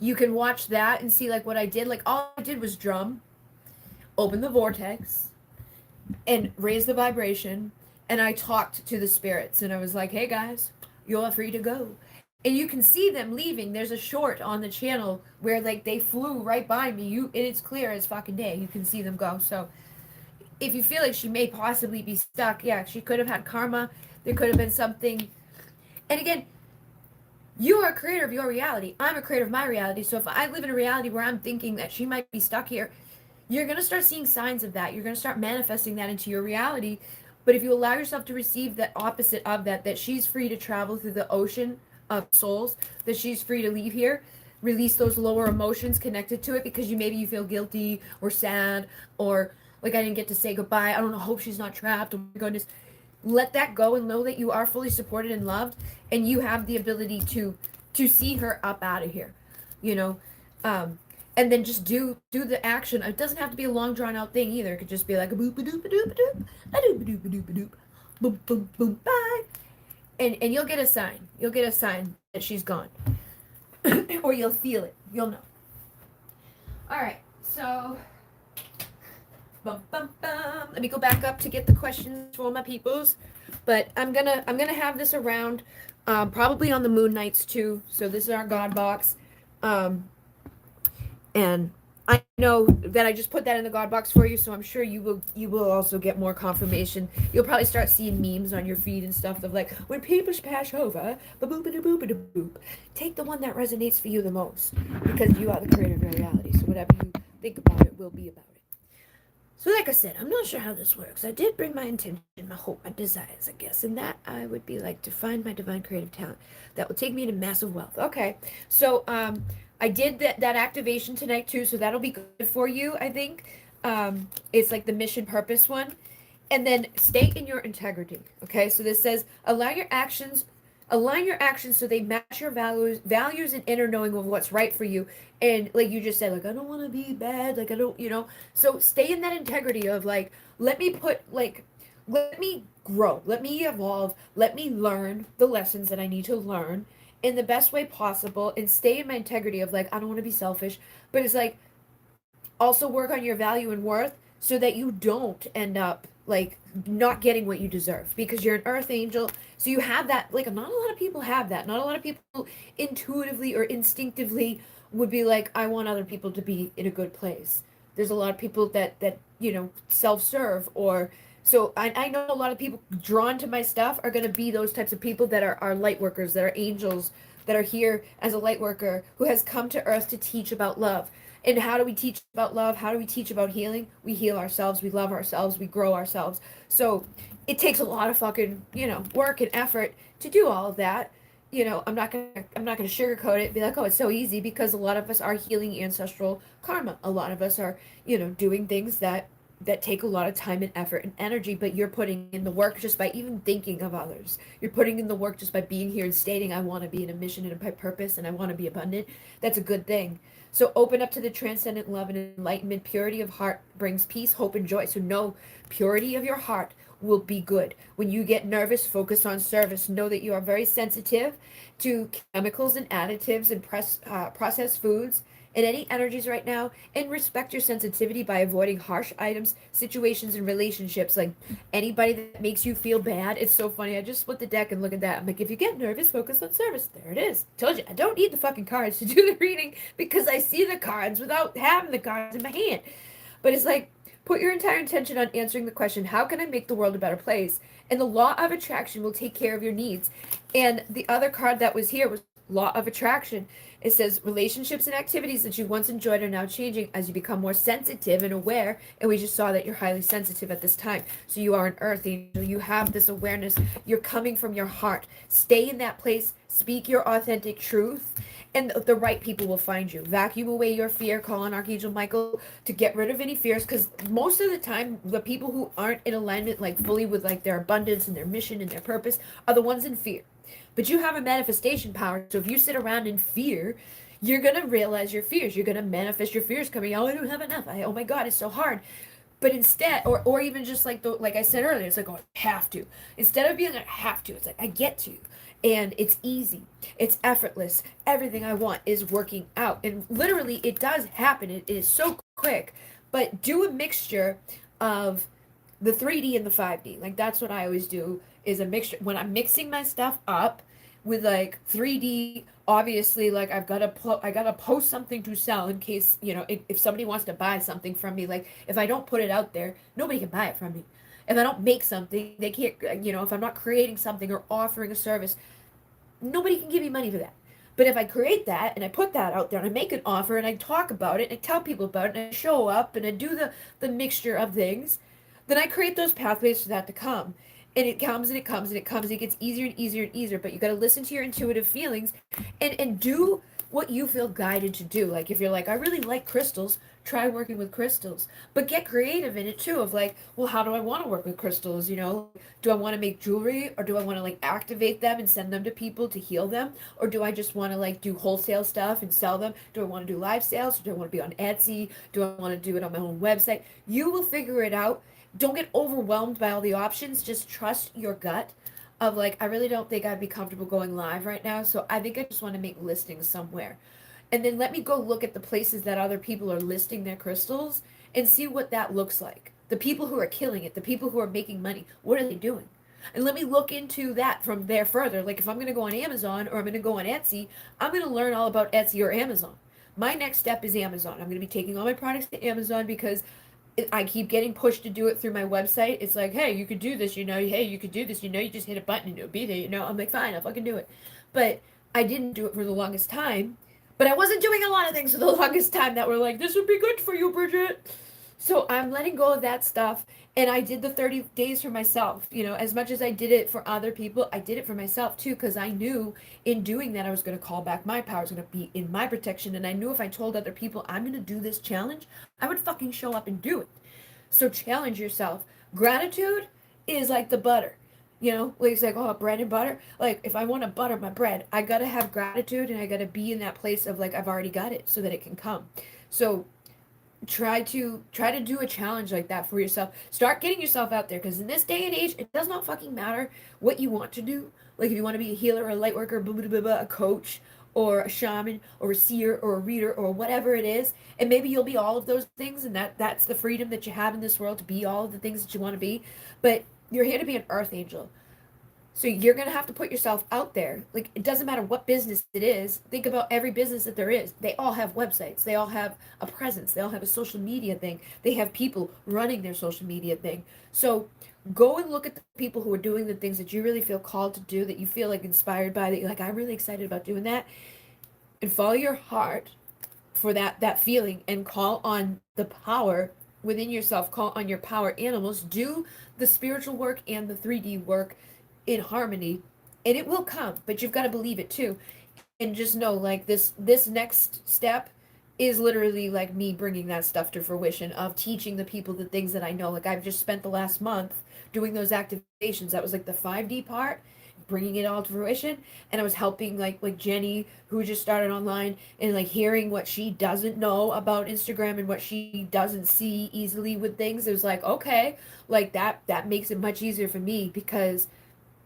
You can watch that and see like what I did. Like all I did was drum, open the vortex, and raise the vibration. And I talked to the spirits, and I was like, "Hey guys, you're free to go." And you can see them leaving. There's a short on the channel where like they flew right by me. And it's clear as fucking day. You can see them go. So if you feel like she may possibly be stuck, yeah, she could have had karma. There could have been something. And again, you are a creator of your reality. I'm a creator of my reality. So if I live in a reality where I'm thinking that she might be stuck here, you're going to start seeing signs of that. You're going to start manifesting that into your reality. But if you allow yourself to receive the opposite of that she's free to travel through the ocean of souls, that she's free to leave here, release those lower emotions connected to it, because maybe you feel guilty or sad, or like I didn't get to say goodbye. I don't know, hope she's not trapped. Oh my goodness. Let that go and know that you are fully supported and loved, and you have the ability to see her up out of here, you know. And then just do the action. It doesn't have to be a long drawn out thing either. It could just be like a boop a doop a doop a doop a doop a doop a doop a doop, boom boom boom, bye. And you'll get a sign. You'll get a sign that she's gone. Or you'll feel it. You'll know. Alright, so bum, bum, bum. Let me go back up to get the questions for all my peoples. But I'm gonna have this around, probably on the moon nights too. So this is our God box. And I know that I just put that in the God box for you, so I'm sure you will also get more confirmation. You'll probably start seeing memes on your feed and stuff of like, when people pass over, ba-boop-a-da-boop-a-da-boop. Take the one that resonates for you the most, because you are the creator of your reality. So whatever you think about it will be about it. So like I said, I'm not sure how this works. I did bring my intention, my hope, my desires, I guess, and that I would be like to find my divine creative talent that will take me into massive wealth. Okay, so I did that activation tonight too, so that'll be good for you, I think. It's like the mission purpose one. And then stay in your integrity. Okay, so this says align your actions so they match your values and inner knowing of what's right for you. And like you just said, like, I don't want to be bad, like I don't, you know. So stay in that integrity of like, let me grow, let me evolve, let me learn the lessons that I need to learn in the best way possible, and stay in my integrity of like, I don't want to be selfish, but it's like also work on your value and worth so that you don't end up like not getting what you deserve, because you're an earth angel. So you have that, like not a lot of people have that. Not a lot of people intuitively or instinctively would be like, I want other people to be in a good place. There's a lot of people that you know, self-serve, or so I know a lot of people drawn to my stuff are going to be those types of people that are light workers, that are angels, that are here as a light worker who has come to earth to teach about love. And how do we teach about love? How do we teach about healing? We heal ourselves, we love ourselves, we grow ourselves. So it takes a lot of fucking, you know, work and effort to do all of that. I'm not gonna sugarcoat it, be like, oh, it's so easy, because a lot of us are healing ancestral karma. A lot of us are, doing things that take a lot of time and effort and energy, but you're putting in the work just by even thinking of others. You're putting in the work just by being here and stating, I want to be in a mission and a purpose, and I want to be abundant. That's a good thing. So open up to the transcendent love and enlightenment. Purity of heart brings peace, hope, and joy. So know purity of your heart will be good. When you get nervous, focus on service. Know that you are very sensitive to chemicals and additives and processed foods and any energies right now, and respect your sensitivity by avoiding harsh items, situations, and relationships. Like anybody that makes you feel bad. It's so funny. I just split the deck and look at that. I'm like, if you get nervous, focus on service. There it is. Told you. I don't need the fucking cards to do the reading, because I see the cards without having the cards in my hand. But it's like, put your entire intention on answering the question, how can I make the world a better place? And the law of attraction will take care of your needs. And the other card that was here was law of attraction. It says relationships and activities that you once enjoyed are now changing as you become more sensitive and aware. And we just saw that you're highly sensitive at this time. So you are an earth angel. You have this awareness. You're coming from your heart. Stay in that place. Speak your authentic truth, and the right people will find you. Vacuum away your fear. Call on Archangel Michael to get rid of any fears, because most of the time the people who aren't in alignment, like fully with like their abundance and their mission and their purpose, are the ones in fear. But you have a manifestation power, so if you sit around in fear, you're gonna realize your fears. You're gonna manifest your fears coming. Oh, I don't have enough. Oh my God, it's so hard. But instead, or even just like like I said earlier, it's like, oh, I have to. Instead of being like, I have to, it's like, I get to. And it's easy. It's effortless. Everything I want is working out. And literally, it does happen. It is so quick. But do a mixture of the 3D and the 5D. Like that's what I always do, is a mixture. When I'm mixing my stuff up with like 3D, obviously, like I gotta post something to sell in case, if somebody wants to buy something from me. Like if I don't put it out there, nobody can buy it from me. If I don't make something, they can't, if I'm not creating something or offering a service, nobody can give me money for that. But if I create that and I put that out there and I make an offer and I talk about it and I tell people about it and I show up and I do the mixture of things, then I create those pathways for that to come. And it comes and it comes and it comes. And it gets easier and easier and easier. But you got to listen to your intuitive feelings and do what you feel guided to do. Like if you're like, I really like crystals, try working with crystals. But get creative in it too, of like, well, how do I want to work with crystals? Do I want to make jewelry, or do I want to like activate them and send them to people to heal them? Or do I just want to like do wholesale stuff and sell them? Do I want to do live sales? Or do I want to be on Etsy? Do I want to do it on my own website? You will figure it out. Don't get overwhelmed by all the options. Just trust your gut of like, I really don't think I'd be comfortable going live right now, so I think I just want to make listings somewhere. And then let me go look at the places that other people are listing their crystals and see what that looks like. The people who are killing it, the people who are making money, what are they doing? And let me look into that from there further. Like if I'm going to go on Amazon or I'm going to go on Etsy, I'm going to learn all about Etsy or Amazon. My next step is Amazon. I'm going to be taking all my products to Amazon, because I keep getting pushed to do it through my website. It's like, hey, you could do this, hey, you could do this, you just hit a button and it'll be there. I'm like, fine, I'll fucking do it. But I didn't do it for the longest time. But I wasn't doing a lot of things for the longest time that were like, this would be good for you, Bridget. So I'm letting go of that stuff. And I did the 30 days for myself. As much as I did it for other people, I did it for myself too, because I knew in doing that I was going to call back my power. I was going to be in my protection. And I knew if I told other people I'm going to do this challenge, I would fucking show up and do it. So challenge yourself. Gratitude is like the butter. Like it's like, oh, bread and butter. Like if I want to butter my bread, I gotta have gratitude and I gotta be in that place of like, I've already got it so that it can come. So try to do a challenge like that for yourself. Start getting yourself out there, because in this day and age, it does not fucking matter what you want to do. Like if you want to be a healer or a light worker, blah, blah, blah, blah, a coach or a shaman or a seer or a reader or whatever it is, and maybe you'll be all of those things, and that's the freedom that you have in this world, to be all of the things that you want to be. But you're here to be an earth angel. So you're going to have to put yourself out there. Like, it doesn't matter what business it is. Think about every business that there is. They all have websites. They all have a presence. They all have a social media thing. They have people running their social media thing. So go and look at the people who are doing the things that you really feel called to do, that you feel like inspired by, that you're like, I'm really excited about doing that. And follow your heart for that feeling, and call on the power within yourself. Call on your power animals. Do the spiritual work and the 3D work in harmony, and it will come, but you've got to believe it too. And just know, like, this next step is literally like me bringing that stuff to fruition, of teaching the people the things that I know. Like, I've just spent the last month doing those activations. That was like the 5D part, bringing it all to fruition. And I was helping like Jenny, who just started online, and like hearing what she doesn't know about Instagram and what she doesn't see easily with things. It was like, okay, like that makes it much easier for me, because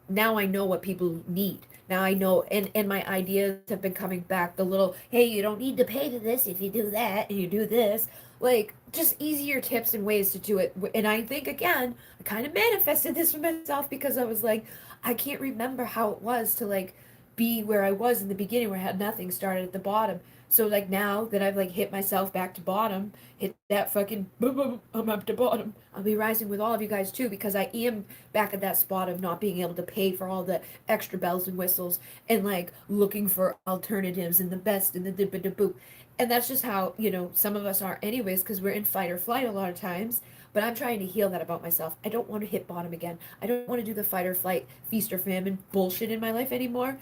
now I know what people need. Now I know, and my ideas have been coming back. The little, hey, you don't need to pay for this if you do that and you do this. Like, just easier tips and ways to do it. And I think, again, I kind of manifested this for myself, because I was like, I can't remember how it was to like be where I was in the beginning, where I had nothing, started at the bottom. So like now that I've like hit myself back to bottom, hit that fucking boom, boom, I'm up to bottom. I'll be rising with all of you guys too, because I am back at that spot of not being able to pay for all the extra bells and whistles, and like looking for alternatives and the best and the dip and the boop. And that's just how, some of us are anyways, because we're in fight or flight a lot of times. But I'm trying to heal that about myself. I don't want to hit bottom again. I don't want to do the fight or flight, feast or famine bullshit in my life anymore.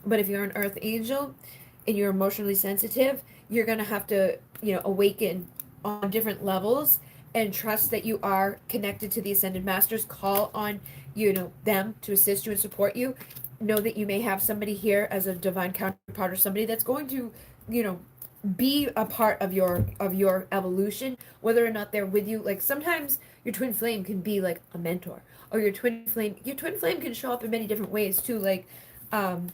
But if you're an earth angel and you're emotionally sensitive, you're going to have to, awaken on different levels, and trust that you are connected to the ascended masters. Call on, them to assist you and support you. Know that you may have somebody here as a divine counterpart, or somebody that's going to, you know, be a part of your evolution, whether or not they're with you. Like, sometimes your twin flame can be like a mentor, or your twin flame can show up in many different ways too, like, um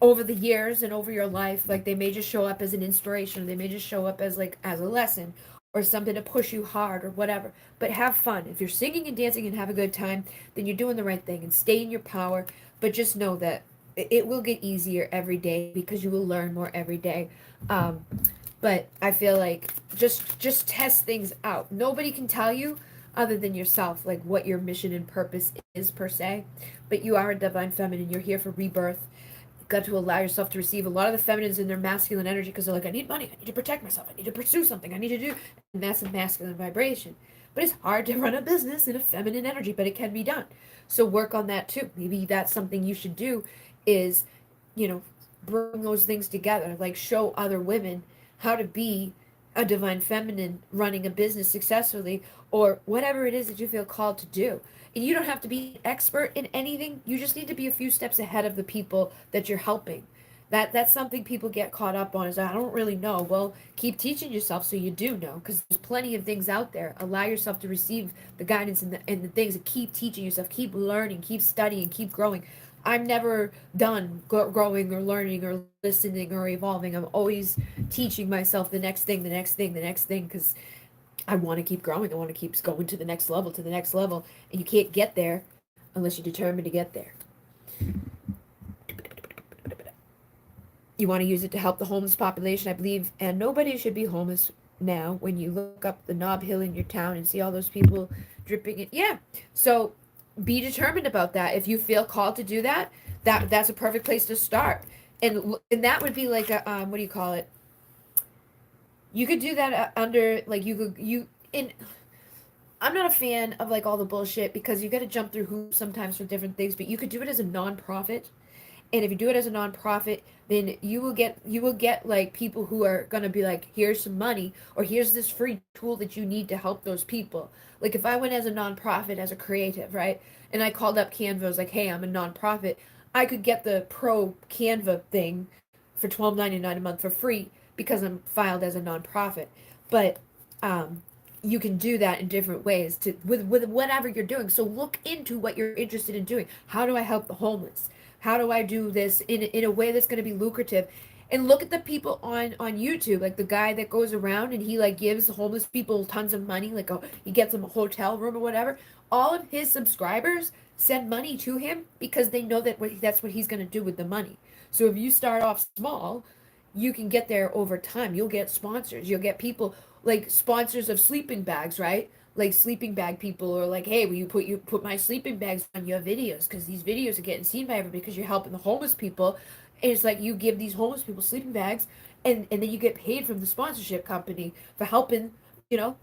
over the years and over your life. Like, they may just show up as an inspiration, they may just show up as like as a lesson, or something to push you hard, or whatever. But have fun. If you're singing and dancing and have a good time, then you're doing the right thing, and stay in your power. But just know that it will get easier every day, because you will learn more every day. um but I feel like just test things out. Nobody can tell you, other than yourself, like what your mission and purpose is per se. But you are a divine feminine. You're here for rebirth. Got to allow yourself to receive. A lot of the feminines in their masculine energy, because they're like, I need money, I need to protect myself, I need to pursue something, I need to do, and that's a masculine vibration. But it's hard to run a business in a feminine energy, but it can be done. So work on that too. Maybe that's something you should do, is, you know, bring those things together, like show other women how to be a divine feminine running a business successfully, or whatever it is that you feel called to do. And you don't have to be an expert in anything. You just need to be a few steps ahead of the people that you're helping. That's something people get caught up on, is I don't really know. Well, keep teaching yourself so you do know, because there's plenty of things out there. Allow yourself to receive the guidance and the things, and keep teaching yourself, keep learning, keep studying, keep growing. I'm never done growing or learning or listening or evolving. I'm always teaching myself the next thing, the next thing, the next thing, because I want to keep growing. I want to keep going to the next level, to the next level. And you can't get there unless you're determined to get there. You want to use it to help the homeless population, I believe. And nobody should be homeless now. When you look up the Knob Hill in your town and see all those people dripping in. Yeah. So be determined about that. If you feel called to do that, that's a perfect place to start. And that would be like a, what do you call it? You could do that under, like, in I'm not a fan of like all the bullshit, because you got to jump through hoops sometimes for different things. But you could do it as a nonprofit, and if you do it as a nonprofit, then you will get like people who are gonna be like, here's some money, or here's this free tool that you need to help those people. Like, if I went as a nonprofit, as a creative, right, and I called up Canva, I was like, hey, I'm a nonprofit, I could get the pro Canva thing for $12.99 a month for free, because I'm filed as a nonprofit. But you can do that in different ways to with whatever you're doing. So look into what you're interested in doing. How do I help the homeless? How do I do this in a way that's going to be lucrative? And look at the people on YouTube, like the guy that goes around and he like gives homeless people tons of money, like, oh, he gets them a hotel room or whatever. All of his subscribers send money to him, because they know that's what he's going to do with the money. So if you start off small, you can get there over time. You'll get sponsors. You'll get people, like sponsors of sleeping bags, right? Like sleeping bag people, or like, hey, will you put my sleeping bags on your videos, because these videos are getting seen by everybody, because you're helping the homeless people. And it's like, you give these homeless people sleeping bags, and then you get paid from the sponsorship company for helping.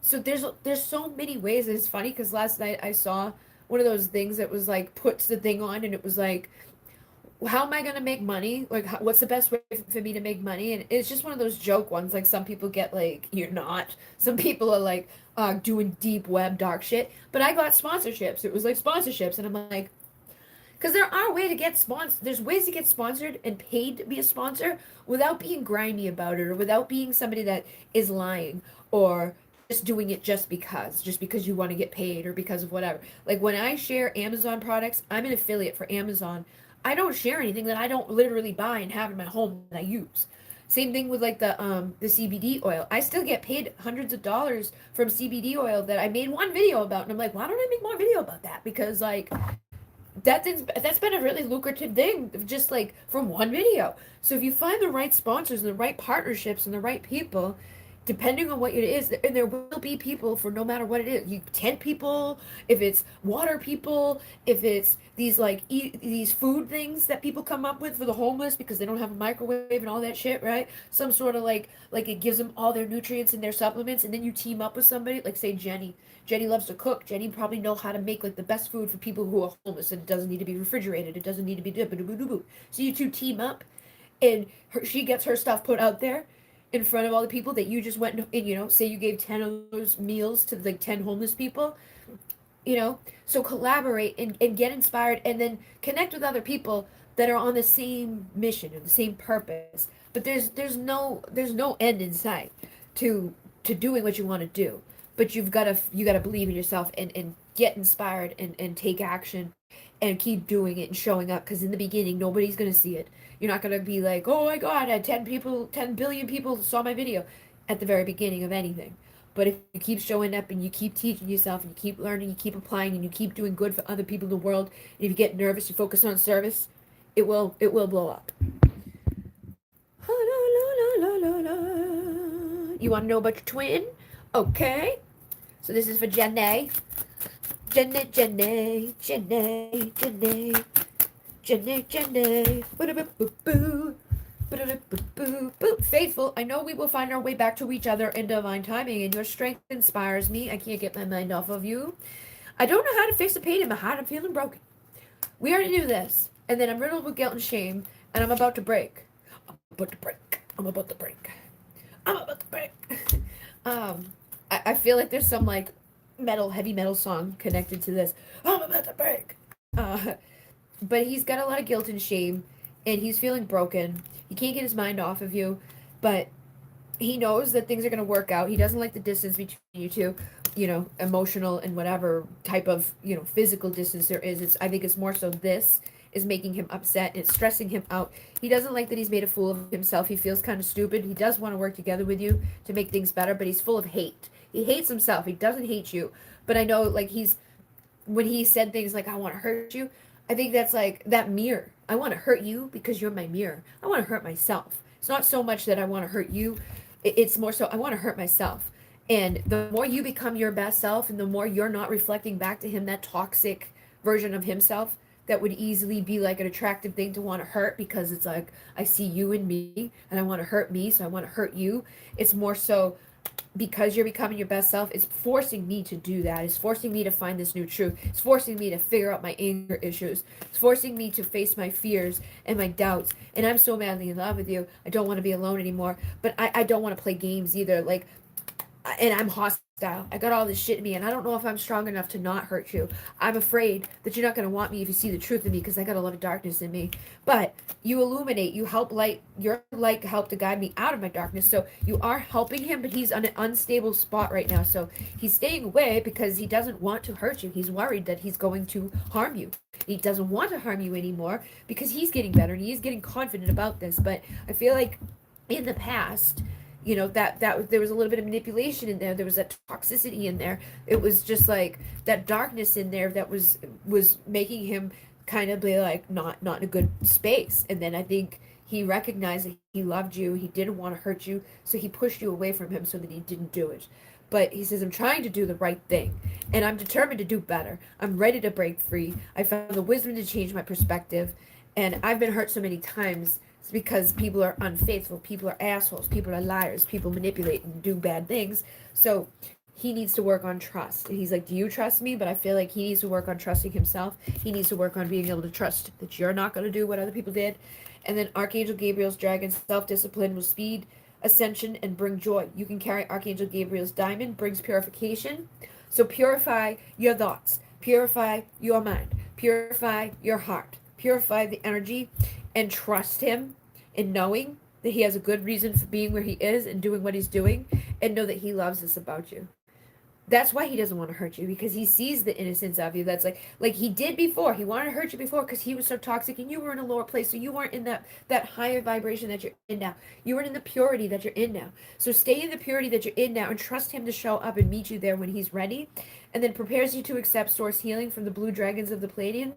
So there's so many ways. And it's funny, because last night I saw one of those things that was like, puts the thing on, and it was like, how am I going to make money? Like, what's the best way for me to make money? And it's just one of those joke ones. Like, some people get like, you're not. Some people are like, doing deep web dark shit. But I got sponsorships. It was like sponsorships. And I'm like, because there are way to get sponsored. There's ways to get sponsored and paid to be a sponsor without being grimy about it or without being somebody that is lying or just doing it just because you want to get paid or because of whatever. Like when I share Amazon products, I'm an affiliate for Amazon. I don't share anything that I don't literally buy and have in my home that I use. Same thing with like the CBD oil. I still get paid hundreds of dollars from CBD oil that I made one video about, and I'm like, why don't I make more video about that? Because like that's been a really lucrative thing just like from one video. So if you find the right sponsors and the right partnerships and the right people, depending on what it is, and there will be people for no matter what it is. You tent people, if it's water people, if it's these like these food things that people come up with for the homeless because they don't have a microwave and all that shit, right? Some sort of like it gives them all their nutrients and their supplements, and then you team up with somebody like say Jenny. Jenny loves to cook. Jenny probably know how to make like the best food for people who are homeless, and it doesn't need to be refrigerated. It doesn't need to be so you two team up, and she gets her stuff put out there in front of all the people that you just went and say you gave 10 of those meals to like 10 homeless people, so collaborate and get inspired and then connect with other people that are on the same mission and the same purpose. But there's no end in sight to doing what you want to do. But you gotta believe in yourself and get inspired and take action and keep doing it and showing up, because in the beginning nobody's gonna see it. You're not gonna be like, oh my god, I had 10 billion people saw my video at the very beginning of anything. But if you keep showing up and you keep teaching yourself and you keep learning, you keep applying and you keep doing good for other people in the world, and if you get nervous, you focus on service, it will blow up. You want to know about your twin? Okay. So this is for Jenny. Jenny, Jenny, Jenny, Jenny, Jenny, Jenny. Boo. Faithful, I know we will find our way back to each other in divine timing, and your strength inspires me. I can't get my mind off of you. I don't know how to fix the pain in my heart. I'm feeling broken. We already knew this. And then I'm riddled with guilt and shame, and I'm about to break. I'm about to break. I'm about to break. I'm about to break. I feel like there's some like heavy metal song connected to this. I'm about to break. But he's got a lot of guilt and shame, and he's feeling broken. He can't get his mind off of you, but he knows that things are going to work out. He doesn't like the distance between you two, emotional and whatever type of, physical distance there is. I think it's more so this is making him upset. It's stressing him out. He doesn't like that he's made a fool of himself. He feels kind of stupid. He does want to work together with you to make things better, but he's full of hate. He hates himself. He doesn't hate you. But I know, like, when he said things like, I want to hurt you, I think that's like that mirror. I want to hurt you because you're my mirror. I want to hurt myself. It's not so much that I want to hurt you. It's more so I want to hurt myself. And the more you become your best self and the more you're not reflecting back to him that toxic version of himself that would easily be like an attractive thing to want to hurt, because it's like, I see you in me and I want to hurt me, so I want to hurt you. It's more so because you're becoming your best self, it's forcing me to do that. It's forcing me to find this new truth. It's forcing me to figure out my anger issues. It's forcing me to face my fears and my doubts. And I'm so madly in love with you. I don't want to be alone anymore. But I don't want to play games either. Like, and I'm hostile. I got all this shit in me, and I don't know if I'm strong enough to not hurt you. I'm afraid that you're not going to want me if you see the truth in me, because I got a lot of darkness in me. But you illuminate, you help light, your light help to guide me out of my darkness. So you are helping him, but he's on an unstable spot right now. So he's staying away because he doesn't want to hurt you. He's worried that he's going to harm you. He doesn't want to harm you anymore because he's getting better and he's getting confident about this. But I feel like in the past, that there was a little bit of manipulation in there. There was that toxicity in there. It was just like that darkness in there that was making him kind of be like not in a good space. And then I think he recognized that he loved you. He didn't want to hurt you, so he pushed you away from him so that he didn't do it. But he says, I'm trying to do the right thing, and I'm determined to do better. I'm ready to break free. I found the wisdom to change my perspective, and I've been hurt so many times. It's because people are unfaithful, people are assholes, people are liars, people manipulate and do bad things. So he needs to work on trust. And he's like, do you trust me? But I feel like he needs to work on trusting himself. He needs to work on being able to trust that you're not going to do what other people did. And then Archangel Gabriel's dragon, self-discipline, will speed ascension and bring joy. You can carry Archangel Gabriel's diamond, brings purification. So purify your thoughts, purify your mind, purify your heart, purify the energy, and trust him in knowing that he has a good reason for being where he is and doing what he's doing, and know that he loves this about you. That's why he doesn't want to hurt you, because he sees the innocence of you. That's like he did before. He wanted to hurt you before because he was so toxic and you were in a lower place, so you weren't in that higher vibration that you're in now. You weren't in the purity that you're in now. So stay in the purity that you're in now and trust him to show up and meet you there when he's ready, and then prepares you to accept source healing from the blue dragons of the Palladians.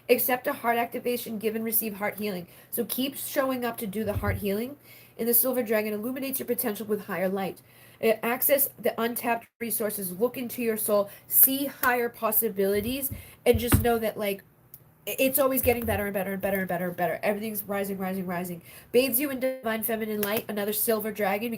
Accept a heart activation, give and receive heart healing. So keep showing up to do the heart healing. And the silver dragon illuminates your potential with higher light. Access the untapped resources, look into your soul, see higher possibilities, and just know that like it's always getting better and better and better and better and better. Everything's rising, rising, rising. Bathes you in divine feminine light. Another silver dragon.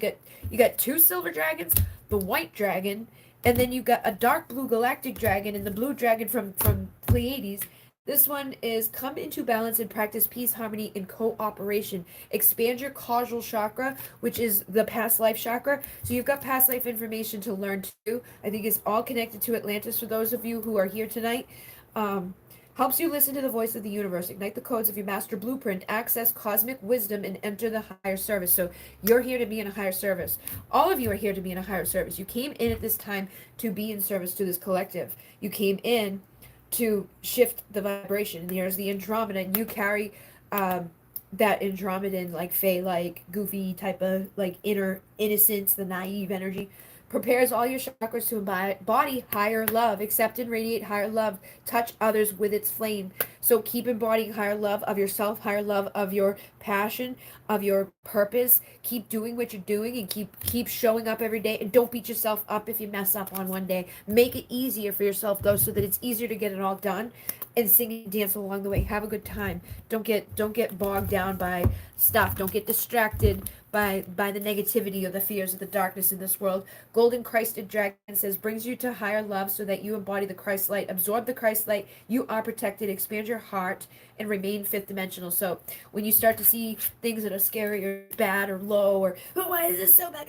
You got two silver dragons, the white dragon, and then you got a dark blue galactic dragon and the blue dragon from Pleiades. This one is come into balance and practice peace, harmony, and cooperation. Expand your causal chakra, which is the past life chakra. So you've got past life information to learn too. I think it's all connected to Atlantis for those of you who are here tonight. Helps you listen to the voice of the universe, ignite the codes of your master blueprint, access cosmic wisdom, and enter the higher service. So you're here to be in a higher service. All of you are here to be in a higher service. You came in at this time to be in service to this collective. You came in to shift the vibration. And here's the Andromeda, and you carry that Andromedan, like Fae, like goofy type of like inner innocence, the naive energy. Prepares all your chakras to embody higher love, accept and radiate higher love, touch others with its flame. So keep embodying higher love of yourself, higher love of your passion, of your purpose. Keep doing what you're doing and keep showing up every day. And don't beat yourself up if you mess up on one day. Make it easier for yourself though, so that it's easier to get it all done, and sing and dance along the way. Have a good time. Don't get bogged down by stuff. Don't get distracted by the negativity or the fears of the darkness in this world. Golden Christed Dragon says brings you to higher love so that you embody the Christ light. Absorb the Christ light. You are protected. Expand your heart and remain fifth dimensional. So when you start to see things that are scary or bad or low or why is this so bad?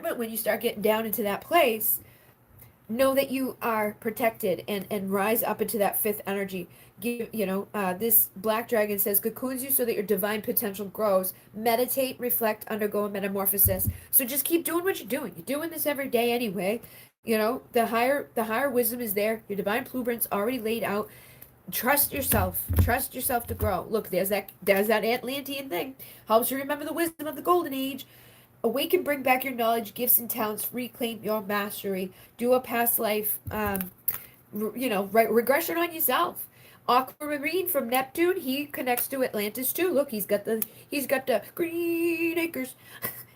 But when you start getting down into that place, know that you are protected and rise up into that fifth energy. This black dragon says cocoons you so that your divine potential grows. Meditate, reflect, undergo a metamorphosis. So just keep doing what you're doing. You're doing this every day anyway. The higher wisdom is there. Your divine blueprint's already laid out. Trust yourself to grow. Look, there's that Atlantean thing. Helps you remember the wisdom of the golden age. Awaken, bring back your knowledge, gifts, and talents. Reclaim your mastery. Do a past life, regression on yourself. Aquamarine from Neptune, he connects to Atlantis too. Look, he's got the green acres.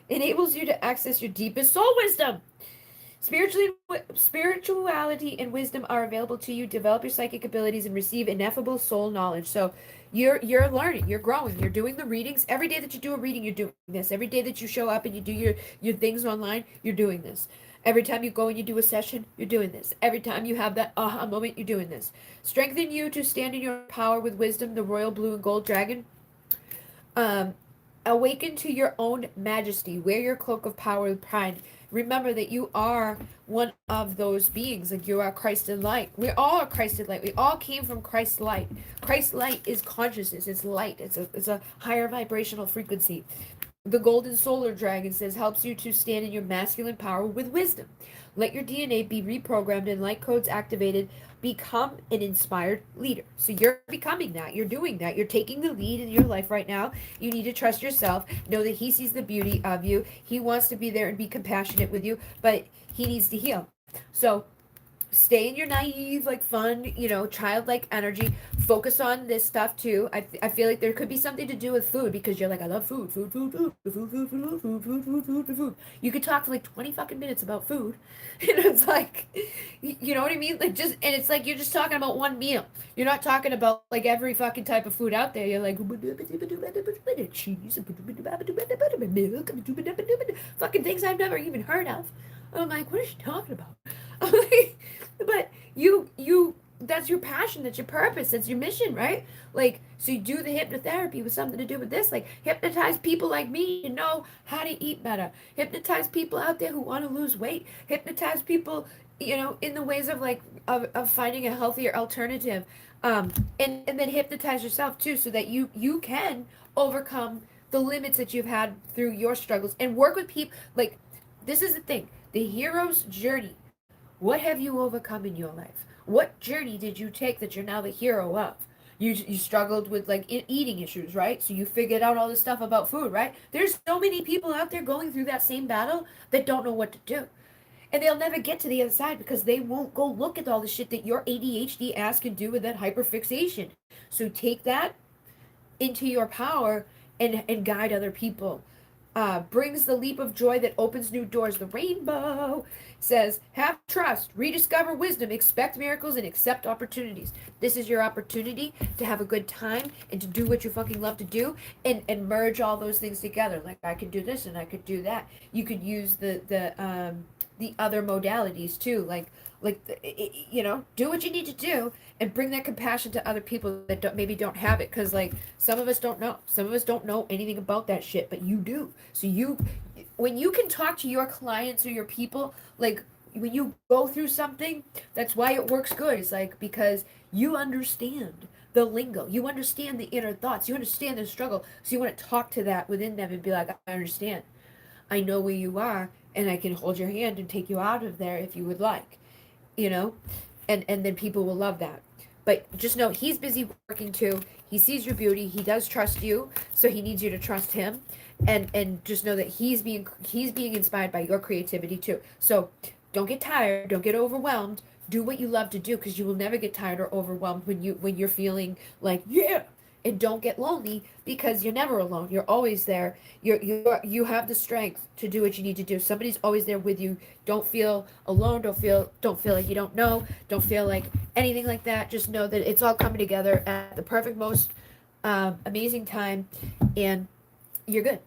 Enables you to access your deepest soul wisdom. Spirituality and wisdom are available to you. Develop your psychic abilities and receive ineffable soul knowledge. So you're learning, you're growing, you're doing the readings. Every day that you do a reading, you're doing this. Every day that you show up and you do your things online, you're doing this. Every time you go and you do a session, you're doing this. Every time you have that aha moment, you're doing this. Strengthen you to stand in your power with wisdom, the royal blue and gold dragon. Awaken to your own majesty. Wear your cloak of power with pride. Remember that you are one of those beings. Like you are Christ in light. We all are Christ in light. We all came from Christ's light. Christ's light is consciousness. It's light. It's a higher vibrational frequency. The golden solar dragon says helps you to stand in your masculine power with wisdom. Let your DNA be reprogrammed and light codes activated. Become an inspired leader. So you're becoming that. You're doing that. You're taking the lead in your life right now. You need to trust yourself. Know that he sees the beauty of you. He wants to be there and be compassionate with you, but he needs to heal. So stay in your naive, like fun, childlike energy. Focus on this stuff too. I feel like there could be something to do with food, because you're like, I love food. You could talk for like 20 fucking minutes about food. It's like, you know what I mean? Like and it's like you're just talking about one meal. You're not talking about like every fucking type of food out there. You're like cheese, milk, fucking things I've never even heard of. I'm like, what is she talking about? I'm like, but you that's your passion, that's your purpose, that's your mission, right? Like, so you do the hypnotherapy with something to do with this. Like, hypnotize people like me to know how to eat better. Hypnotize people out there who want to lose weight. Hypnotize people, in the ways of like of finding a healthier alternative. Um, and then hypnotize yourself too, so that you can overcome the limits that you've had through your struggles and work with people. Like, this is the thing, the hero's journey. What have you overcome in your life? What journey did you take that you're now the hero of? You struggled with like eating issues, right? So you figured out all this stuff about food, right? There's so many people out there going through that same battle that don't know what to do. And they'll never get to the other side because they won't go look at all the shit that your ADHD ass can do with that hyperfixation. So take that into your power and guide other people. Brings the leap of joy that opens new doors. The rainbow says, have trust, rediscover wisdom, expect miracles, and accept opportunities. This is your opportunity to have a good time and to do what you fucking love to do, and merge all those things together. Like, I could do this and I could do that. You could use the other modalities too, do what you need to do and bring that compassion to other people that maybe don't have it, because like some of us don't know anything about that shit, but you do. So when you can talk to your clients or your people, like when you go through something, that's why it works good. It's like because you understand the lingo, you understand the inner thoughts, you understand the struggle, so you want to talk to that within them and be like, I understand, I know where you are, and I can hold your hand and take you out of there if you would like, you know? And then people will love that. But just know he's busy working too. He sees your beauty. He does trust you, so he needs you to trust him. And just know that he's being inspired by your creativity too. So don't get tired, don't get overwhelmed. Do what you love to do, because you will never get tired or overwhelmed when you're feeling like, yeah. And don't get lonely, because you're never alone. You're always there. You have the strength to do what you need to do. Somebody's always there with you. Don't feel alone. Don't feel like you don't know. Don't feel like anything like that. Just know that it's all coming together at the perfect, most amazing time, and you're good.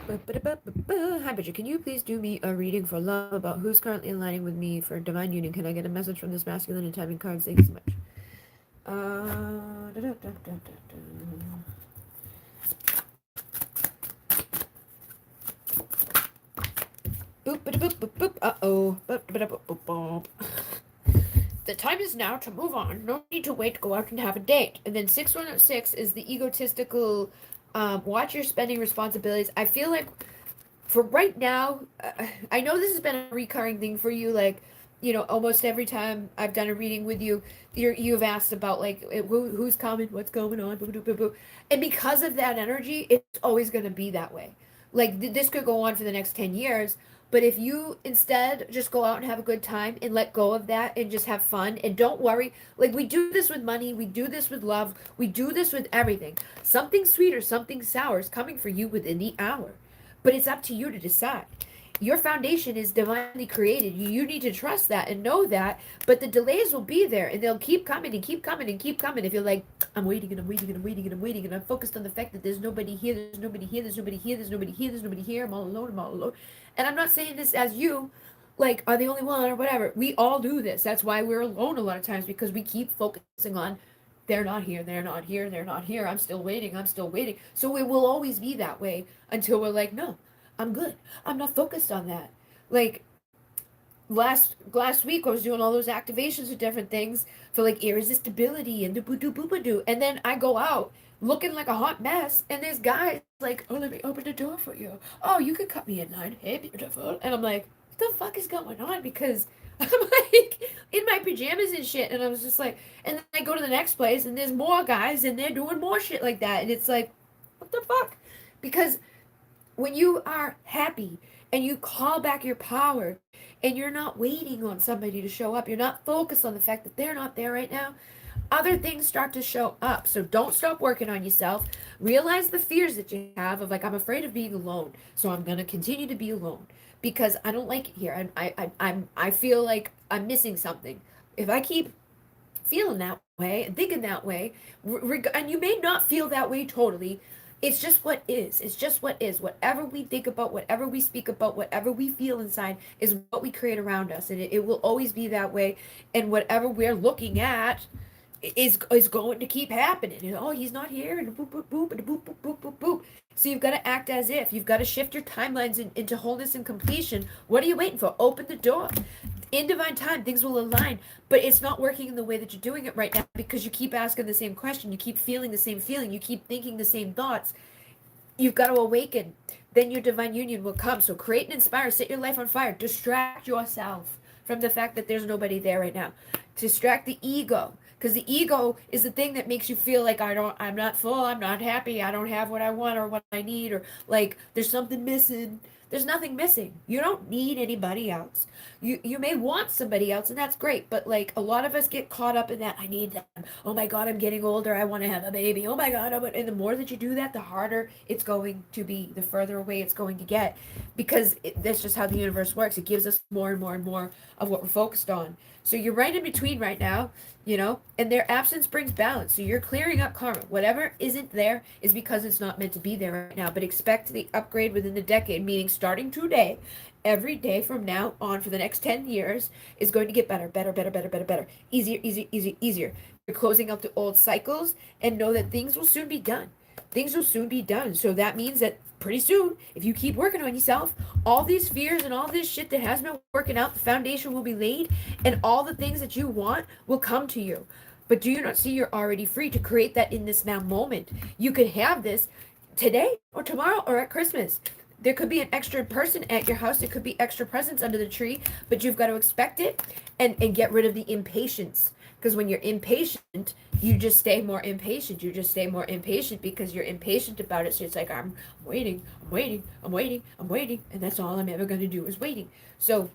Hi, Bridget. Can you please do me a reading for love about who's currently aligning with me for divine union? Can I get a message from this masculine and timing cards? Thank you so much. Da, da, da, da, da. Boop, ba, boop, boop, boop. Uh-oh. Boop, ba, boop, boop, boop. The time is now to move on. No need to wait to go out and have a date. And then 6106 is the egotistical, watch your spending responsibilities. I feel like for right now, I know this has been a recurring thing for you. Like, almost every time I've done a reading with you, you've asked about like who's coming, what's going on, boo, boo, boo, boo. And because of that energy, it's always going to be that way. Like this could go on for the next 10 years. But if you instead just go out and have a good time and let go of that and just have fun and don't worry, like we do this with money, we do this with love, we do this with everything. Something sweet or something sour is coming for you within the hour. But it's up to you to decide. Your foundation is divinely created. You need to trust that and know that. But the delays will be there, and they'll keep coming and keep coming and keep coming. If you're like, I'm waiting and I'm waiting and I'm waiting and I'm waiting, and I'm focused on the fact that there's nobody here, there's nobody here, there's nobody here, there's nobody here, there's nobody here, I'm all alone, I'm all alone. And I'm not saying this as you, like, are the only one or whatever. We all do this. That's why we're alone a lot of times, because we keep focusing on they're not here, they're not here, they're not here, I'm still waiting, I'm still waiting. So it will always be that way until we're like, no, I'm good. I'm not focused on that. Like last week I was doing all those activations with different things for like irresistibility and do, and then I go out looking like a hot mess, and there's guys like, oh, let me open the door for you. Oh, you could cut me at 9. Hey, beautiful. And I'm like, what the fuck is going on? Because I'm like in my pajamas and shit, and I was just like, and then I go to the next place and there's more guys and they're doing more shit like that, and it's like, what the fuck? Because when you are happy and you call back your power and you're not waiting on somebody to show up, you're not focused on the fact that they're not there right now, other things start to show up. So don't stop working on yourself. Realize the fears that you have of like, I'm afraid of being alone, so I'm going to continue to be alone because I don't like it here. I feel like I'm missing something. If I keep feeling that way and thinking that way, and you may not feel that way totally, It's just what is. It's just what is. Whatever we think about, whatever we speak about, whatever we feel inside is what we create around us. And it will always be that way. And whatever we're looking at is going to keep happening. And, oh, he's not here, and boop, boop, boop, and boop, boop, boop, boop, boop. So you've got to act as if. You've got to shift your timelines into wholeness and completion. What are you waiting for? Open the door. In divine time, things will align, but it's not working in the way that you're doing it right now because you keep asking the same question, you keep feeling the same feeling, you keep thinking the same thoughts. You've got to awaken. Then your divine union will come. So create and inspire, set your life on fire, distract yourself from the fact that there's nobody there right now. Distract the ego, because the ego is the thing that makes you feel like I'm not full, I'm not happy, I don't have what I want or what I need, or like there's something missing. There's nothing missing. You don't need anybody else. You may want somebody else, and that's great, but like a lot of us get caught up in that. I need them. Oh my God, I'm getting older. I want to have a baby. Oh my God, and the more that you do that, the harder it's going to be, the further away it's going to get, because that's just how the universe works. It gives us more and more and more of what we're focused on. So you're right in between right now, and their absence brings balance. So you're clearing up karma. Whatever isn't there is because it's not meant to be there right now. But expect the upgrade within the decade, meaning starting today, every day from now on for the next 10 years is going to get better, better, better, better, better, better. Easier, easier, easier, easier. You're closing out the old cycles and know that things will soon be done. Things will soon be done. So that means that pretty soon, if you keep working on yourself, all these fears and all this shit that has been working out, the foundation will be laid, and all the things that you want will come to you. But do you not see you're already free to create that in this now moment? You could have this today or tomorrow or at Christmas. There could be an extra person at your house. There could be extra presents under the tree, but you've got to expect it and get rid of the impatience. Because when you're impatient, you just stay more impatient. You just stay more impatient because you're impatient about it. So it's like, I'm waiting, I'm waiting, I'm waiting, I'm waiting. And that's all I'm ever going to do is waiting. So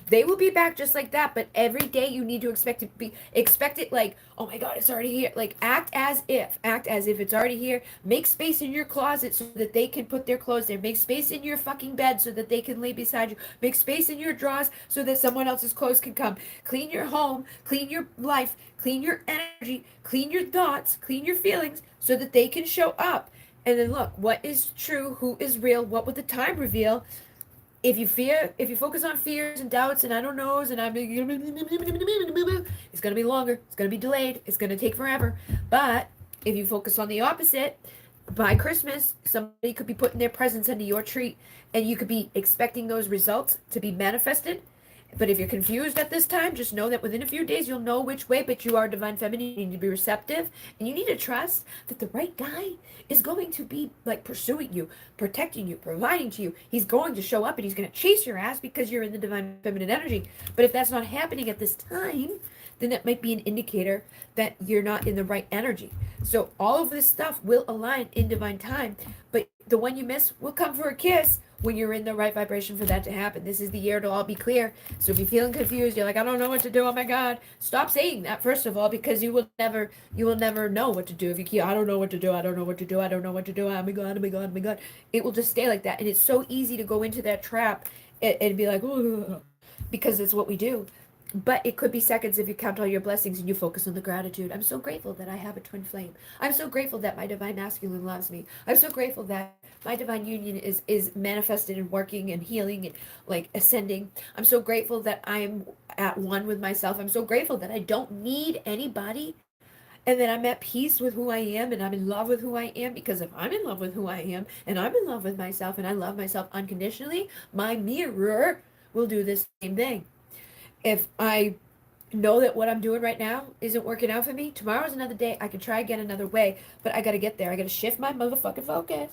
they will be back just like that, but every day you need to expect it like, oh my God, it's already here. Like act as if it's already here. Make space in your closet so that they can put their clothes there. Make space in your fucking bed so that they can lay beside you. Make space in your drawers so that someone else's clothes can come. Clean your home, clean your life, clean your energy, clean your thoughts, clean your feelings so that they can show up. And then look, what is true, who is real, what would the time reveal? If you focus on fears and doubts and I don't knows and it's gonna be longer, it's gonna be delayed, it's gonna take forever. But if you focus on the opposite, by Christmas, somebody could be putting their presents under your tree and you could be expecting those results to be manifested. But if you're confused at this time, just know that within a few days you'll know which way, but you are divine feminine. You need to be receptive and you need to trust that the right guy is going to be like pursuing you, protecting you, providing to you. He's going to show up and he's going to chase your ass because you're in the divine feminine energy. But if that's not happening at this time, then that might be an indicator that you're not in the right energy. So all of this stuff will align in divine time, but the one you miss will come for a kiss when you're in the right vibration for that to happen. This is the year to all be clear. So if you're feeling confused, you're like, I don't know what to do. Oh my God. Stop saying that, first of all, because you will never know what to do. If you keep, I don't know what to do. I don't know what to do. I don't know what to do. Oh my God. Oh my God. Oh my God. It will just stay like that. And it's so easy to go into that trap and be like, oh, because it's what we do. But it could be seconds if you count all your blessings and you focus on the gratitude. I'm so grateful that I have a twin flame. I'm so grateful that my divine masculine loves me. I'm so grateful that my divine union is manifested and working and healing and like ascending. I'm so grateful that I'm at one with myself. I'm so grateful that I don't need anybody and that I'm at peace with who I am and I'm in love with who I am, because if I'm in love with who I am and I'm in love with myself and I love myself unconditionally, my mirror will do the same thing. If I know that what I'm doing right now isn't working out for me, tomorrow's another day. I can try again another way, but I got to get there. I got to shift my motherfucking focus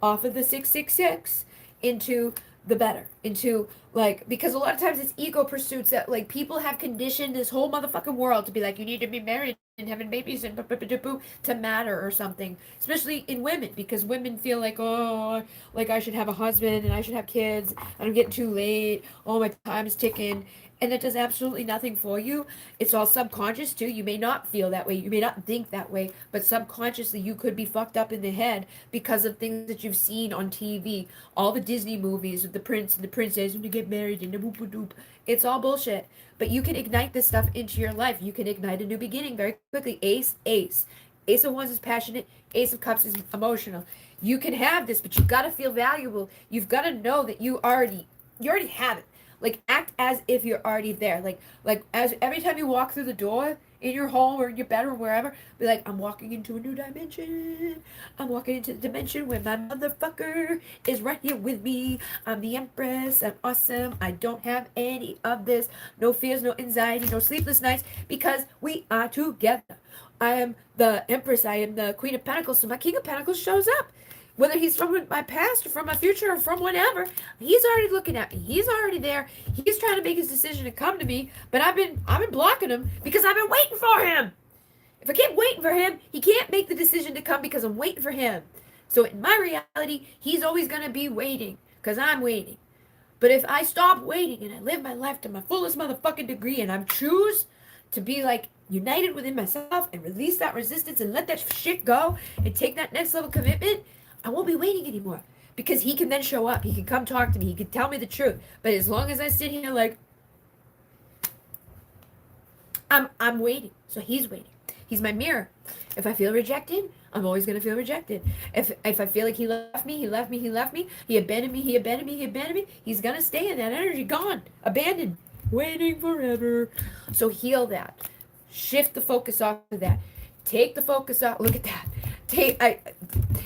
off of the 666 into the better, into like, because a lot of times it's ego pursuits that like people have conditioned this whole motherfucking world to be like, you need to be married and having babies and to matter or something, especially in women, because women feel like, oh, like I should have a husband and I should have kids and I'm getting too late, oh, my time is ticking. And it does absolutely nothing for you. It's all subconscious too. You may not feel that way, you may not think that way, but subconsciously you could be fucked up in the head because of things that you've seen on TV, all the Disney movies with the prince and the princess when you get married and the boop boop doop. It's all bullshit. But you can ignite this stuff into your life. You can ignite a new beginning very quickly. Ace, ace. Ace of Wands is passionate. Ace of Cups is emotional. You can have this, but you've got to feel valuable. You've got to know that you already have it. Like act as if you're already there. Like as every time you walk through the door in your home or in your bedroom, wherever, be like, I'm walking into a new dimension. I'm walking into the dimension where my motherfucker is right here with me. I'm the Empress. I'm awesome. I don't have any of this. No fears, no anxiety, no sleepless nights because we are together. I am the Empress. I am the Queen of Pentacles. So my King of Pentacles shows up. Whether he's from my past or from my future or from whatever, he's already looking at me. He's already there. He's trying to make his decision to come to me, but I've been blocking him because I've been waiting for him. If I keep waiting for him, he can't make the decision to come because I'm waiting for him. So in my reality, he's always going to be waiting because I'm waiting. But if I stop waiting and I live my life to my fullest motherfucking degree and I choose to be like united within myself and release that resistance and let that shit go and take that next level commitment, I won't be waiting anymore because he can then show up. He can come talk to me. He can tell me the truth. But as long as I sit here like I'm waiting, so he's waiting. He's my mirror. If I feel rejected, I'm always gonna feel rejected. If I feel like he left me, he left me, he left me, he abandoned me, he abandoned me, he abandoned me, he's gonna stay in that energy, gone, abandoned, waiting forever. So heal that. Shift the focus off of that. Take the focus off. Look at that.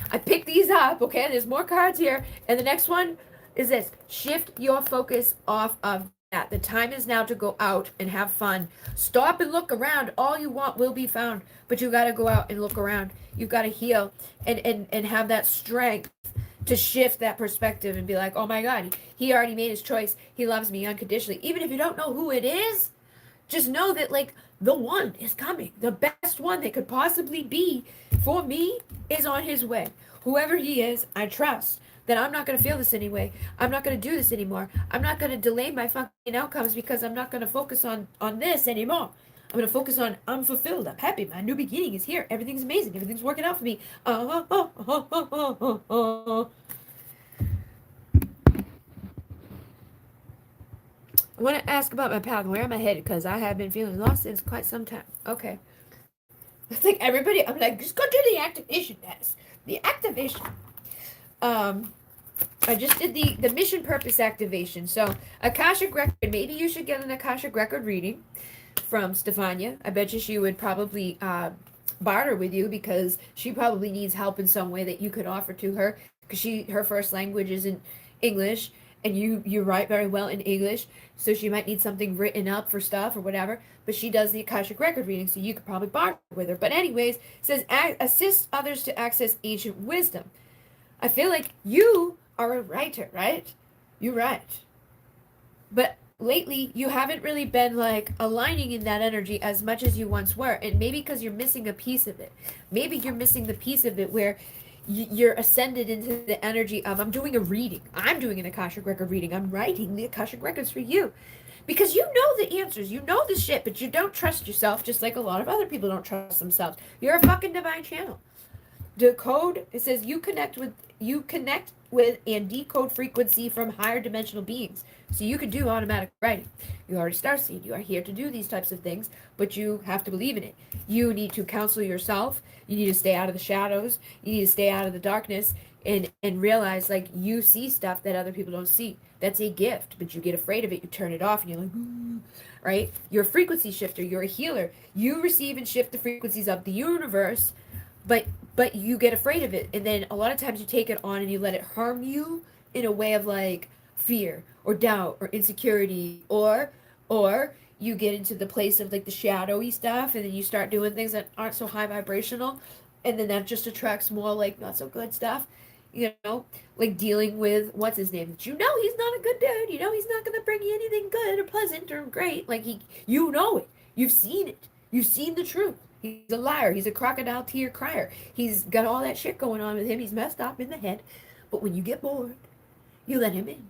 I picked these up, okay? There's more cards here. And the next one is this. Shift your focus off of that. The time is now to go out and have fun. Stop and look around. All you want will be found. But you got to go out and look around. You've got to heal and have that strength to shift that perspective and be like, oh my God, he already made his choice. He loves me unconditionally. Even if you don't know who it is, just know that like the one is coming. The best one that could possibly be for me is on his way. Whoever he is, I trust that I'm not going to feel this anyway. I'm not going to do this anymore. I'm not going to delay my fucking outcomes because I'm not going to focus on this anymore. I'm going to focus on I'm fulfilled. I'm happy. My new beginning is here. Everything's amazing. Everything's working out for me. I want to ask about my path. Where am I headed? Because I have been feeling lost since quite some time. Okay. It's like everybody, I'm like, just go do the activation, guys. The activation. I just did the mission purpose activation. So, Akashic Record. Maybe you should get an Akashic Record reading from Stefania. I bet you she would probably barter with you because she probably needs help in some way that you could offer to her because her first language isn't English and you write very well in English, so she might need something written up for stuff or whatever, but she does the Akashic Record reading, so you could probably barter with her. But anyways, it says assist others to access ancient wisdom. I feel like you are a writer, right? You write. But lately, you haven't really been like aligning in that energy as much as you once were. And maybe because you're missing a piece of it. Maybe you're missing the piece of it where you're ascended into the energy of, I'm doing a reading. I'm doing an Akashic Record reading. I'm writing the Akashic Records for you. Because you know the answers. You know the shit, but you don't trust yourself just like a lot of other people don't trust themselves. You're a fucking divine channel. The code, it says you connect with and decode frequency from higher dimensional beings. So you can do automatic writing. You are a starseed. You are here to do these types of things, but you have to believe in it. You need to counsel yourself. You need to stay out of the shadows. You need to stay out of the darkness and realize like you see stuff that other people don't see. That's a gift, but you get afraid of it. You turn it off and you're like, ooh, right? You're a frequency shifter. You're a healer. You receive and shift the frequencies of the universe, but you get afraid of it, and then a lot of times you take it on and you let it harm you in a way of like fear or doubt or insecurity, or you get into the place of like the shadowy stuff, and then you start doing things that aren't so high vibrational, and then that just attracts more like not so good stuff, you know, like dealing with what's his name, you know, he's not a good dude, you know, he's not gonna bring you anything good or pleasant or great, like you know it, you've seen it, you've seen the truth. He's a liar. He's a crocodile tear crier. He's got all that shit going on with him. He's messed up in the head. But when you get bored, you let him in.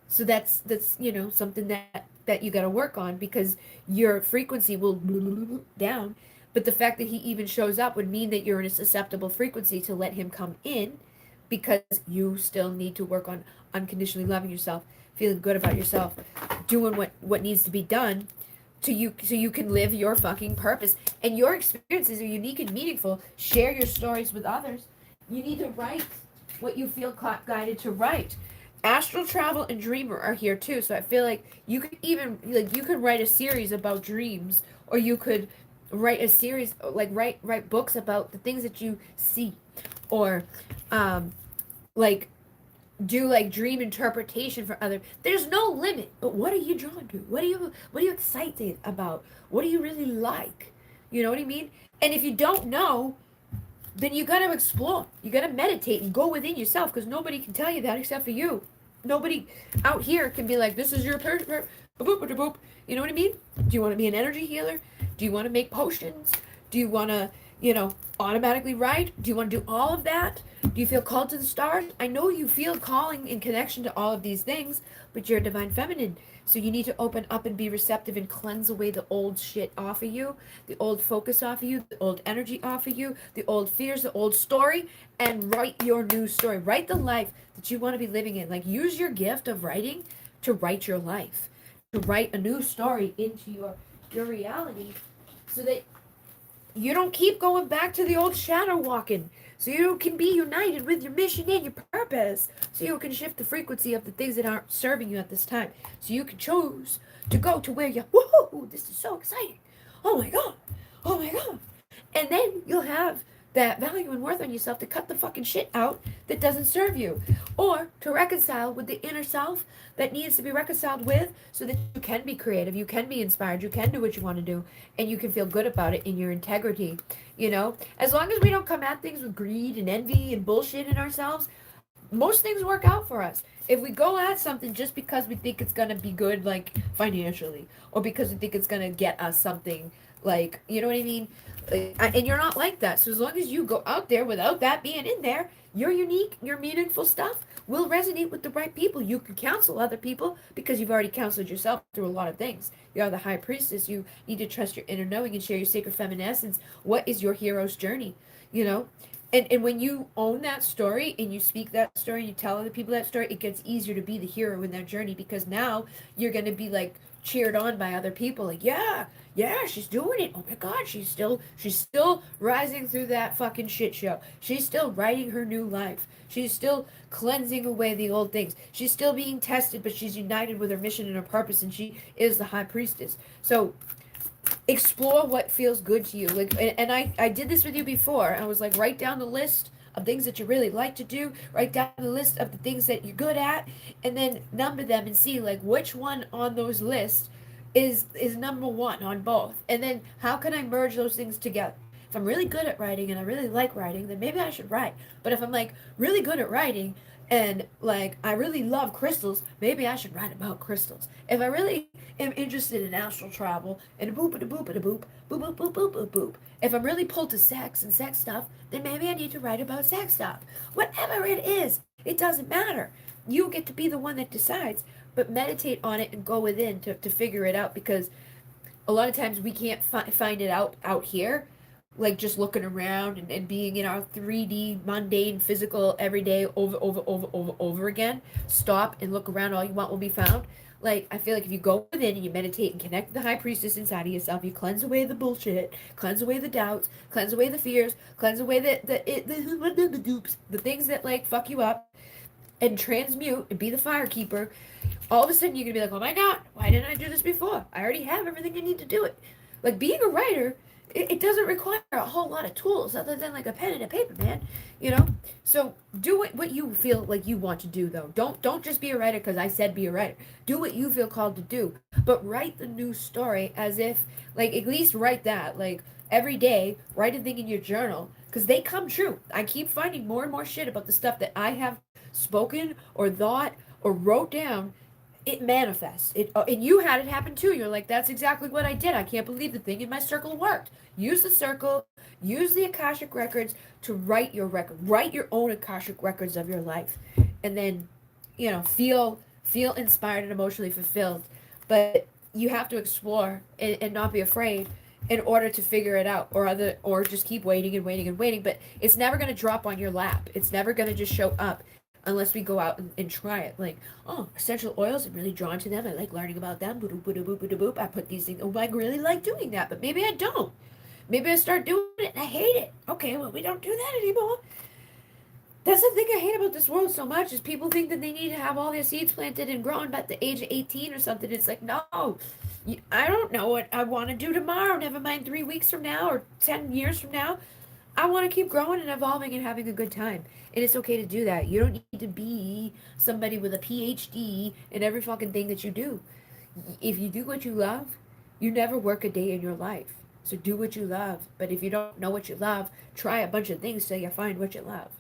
So that's you know, something that you got to work on, because your frequency will down. But the fact that he even shows up would mean that you're in a susceptible frequency to let him come in, because you still need to work on unconditionally loving yourself, feeling good about yourself, doing what needs to be done so you can live your fucking purpose. And your experiences are unique and meaningful. Share your stories with others. You need to write what you feel guided to write. Astral travel and dreamer are here too, so I feel like you could even like you could write a series about dreams, or you could write a series like write books about the things that you see, or um like do like dream interpretation for other. There's no limit. But what are you drawn to? What are you excited about? What do you really like? You know what I mean? And if you don't know, then you gotta explore. You gotta meditate and go within yourself, because nobody can tell you that except for you. Nobody out here can be like, this is your boop, boop, boop. You know what I mean? Do you want to be an energy healer? Do you want to make potions? Do you want to, automatically write? Do you want to do all of that? Do you feel called to the stars? I know you feel calling in connection to all of these things, but you're a divine feminine. So you need to open up and be receptive and cleanse away the old shit off of you, the old focus off of you, the old energy off of you, the old fears, the old story, and write your new story. Write the life that you want to be living in. Like, use your gift of writing to write your life, to write a new story into your reality, so that you don't keep going back to the old shadow walking. So you can be united with your mission and your purpose. So you can shift the frequency of the things that aren't serving you at this time. So you can choose to go to where you're, woohoo, this is so exciting. Oh my God. Oh my God. And then you'll have that value and worth on yourself to cut the fucking shit out that doesn't serve you. Or to reconcile with the inner self that needs to be reconciled with, so that you can be creative, you can be inspired, you can do what you want to do, and you can feel good about it in your integrity. As long as we don't come at things with greed and envy and bullshit in ourselves, most things work out for us. If we go at something just because we think it's going to be good, like financially, or because we think it's going to get us something, like, you know what I mean? And you're not like that. So as long as you go out there without that being in there, your unique, your meaningful stuff will resonate with the right people. You can counsel other people because you've already counseled yourself through a lot of things. You are the high priestess. You need to trust your inner knowing and share your sacred feminine essence. What is your hero's journey? You know? And when you own that story and you speak that story and you tell other people that story, it gets easier to be the hero in their journey, because now you're going to be like cheered on by other people. Like, yeah, she's doing it. Oh my God, she's still rising through that fucking shit show. She's still writing her new life. She's still cleansing away the old things. She's still being tested, but she's united with her mission and her purpose, and she is the high priestess. So explore what feels good to you. Like, and I did this with you before. I was like, write down the list of things that you really like to do, write down the list of the things that you're good at, and then number them and see like which one on those lists is number one on both. And then how can I merge those things together? If I'm really good at writing and I really like writing, then maybe I should write. But if I'm like really good at writing and like I really love crystals, maybe I should write about crystals. If I really am interested in astral travel and boop a boop a boop boop boop boop boop boop boop. If I'm really pulled to sex and sex stuff, then maybe I need to write about sex stuff. Whatever it is, it doesn't matter. You get to be the one that decides, but meditate on it and go within to figure it out, because a lot of times we can't find it out here, like just looking around and being in our 3D mundane physical everyday over again. Stop and look around. All you want will be found. Like, I feel like if you go within and you meditate and connect with the high priestess inside of yourself, you cleanse away the bullshit, cleanse away the doubts, cleanse away the fears, cleanse away the dupes, the things that like fuck you up, and transmute and be the fire keeper. All of a sudden you're gonna be like, oh my God, why didn't I do this before? I already have everything I need to do it. Like, being a writer, it doesn't require a whole lot of tools other than like a pen and a paper, man. So do what you feel like you want to do, though. Don't just be a writer because I said be a writer. Do what you feel called to do, but write the new story as if, like, at least write that, like, every day. Write a thing in your journal, because they come true. I keep finding more and more shit about the stuff that I have spoken or thought or wrote down. It manifests. And you had it happen too. You're like, that's exactly what I did. I can't believe the thing in my circle worked. Use the circle, use the Akashic records to write your record. Write your own Akashic records of your life. And then, feel inspired and emotionally fulfilled. But you have to explore and not be afraid in order to figure it out, or just keep waiting and waiting and waiting. But it's never going to drop on your lap. It's never going to just show up. unless we go out and try it. Like, oh, essential oils, I'm really drawn to them. I like learning about them. Boop, boop, boop, boop, boop. I put these things. Oh, I really like doing that, but maybe I don't. Maybe I start doing it and I hate it. Okay, well, we don't do that anymore. That's the thing I hate about this world so much is people think that they need to have all their seeds planted and grown by the age of 18 or something. It's like, no, I don't know what I want to do tomorrow. Never mind 3 weeks from now or 10 years from now. I want to keep growing and evolving and having a good time. And it's okay to do that. You don't need to be somebody with a PhD in every fucking thing that you do. If you do what you love, you never work a day in your life. So do what you love. But if you don't know what you love, try a bunch of things till you find what you love.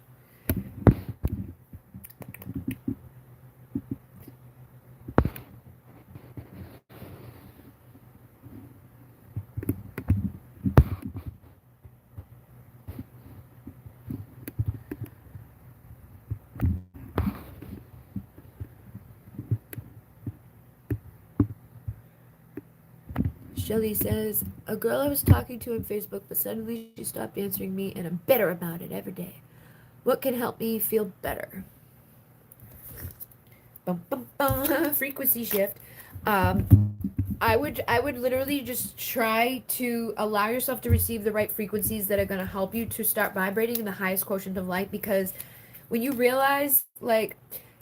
Shelly says, a girl I was talking to on Facebook, but suddenly she stopped answering me, and I'm bitter about it every day. What can help me feel better? Bum, bum, bum. Frequency shift. I would literally just try to allow yourself to receive the right frequencies that are going to help you to start vibrating in the highest quotient of light, because when you realize like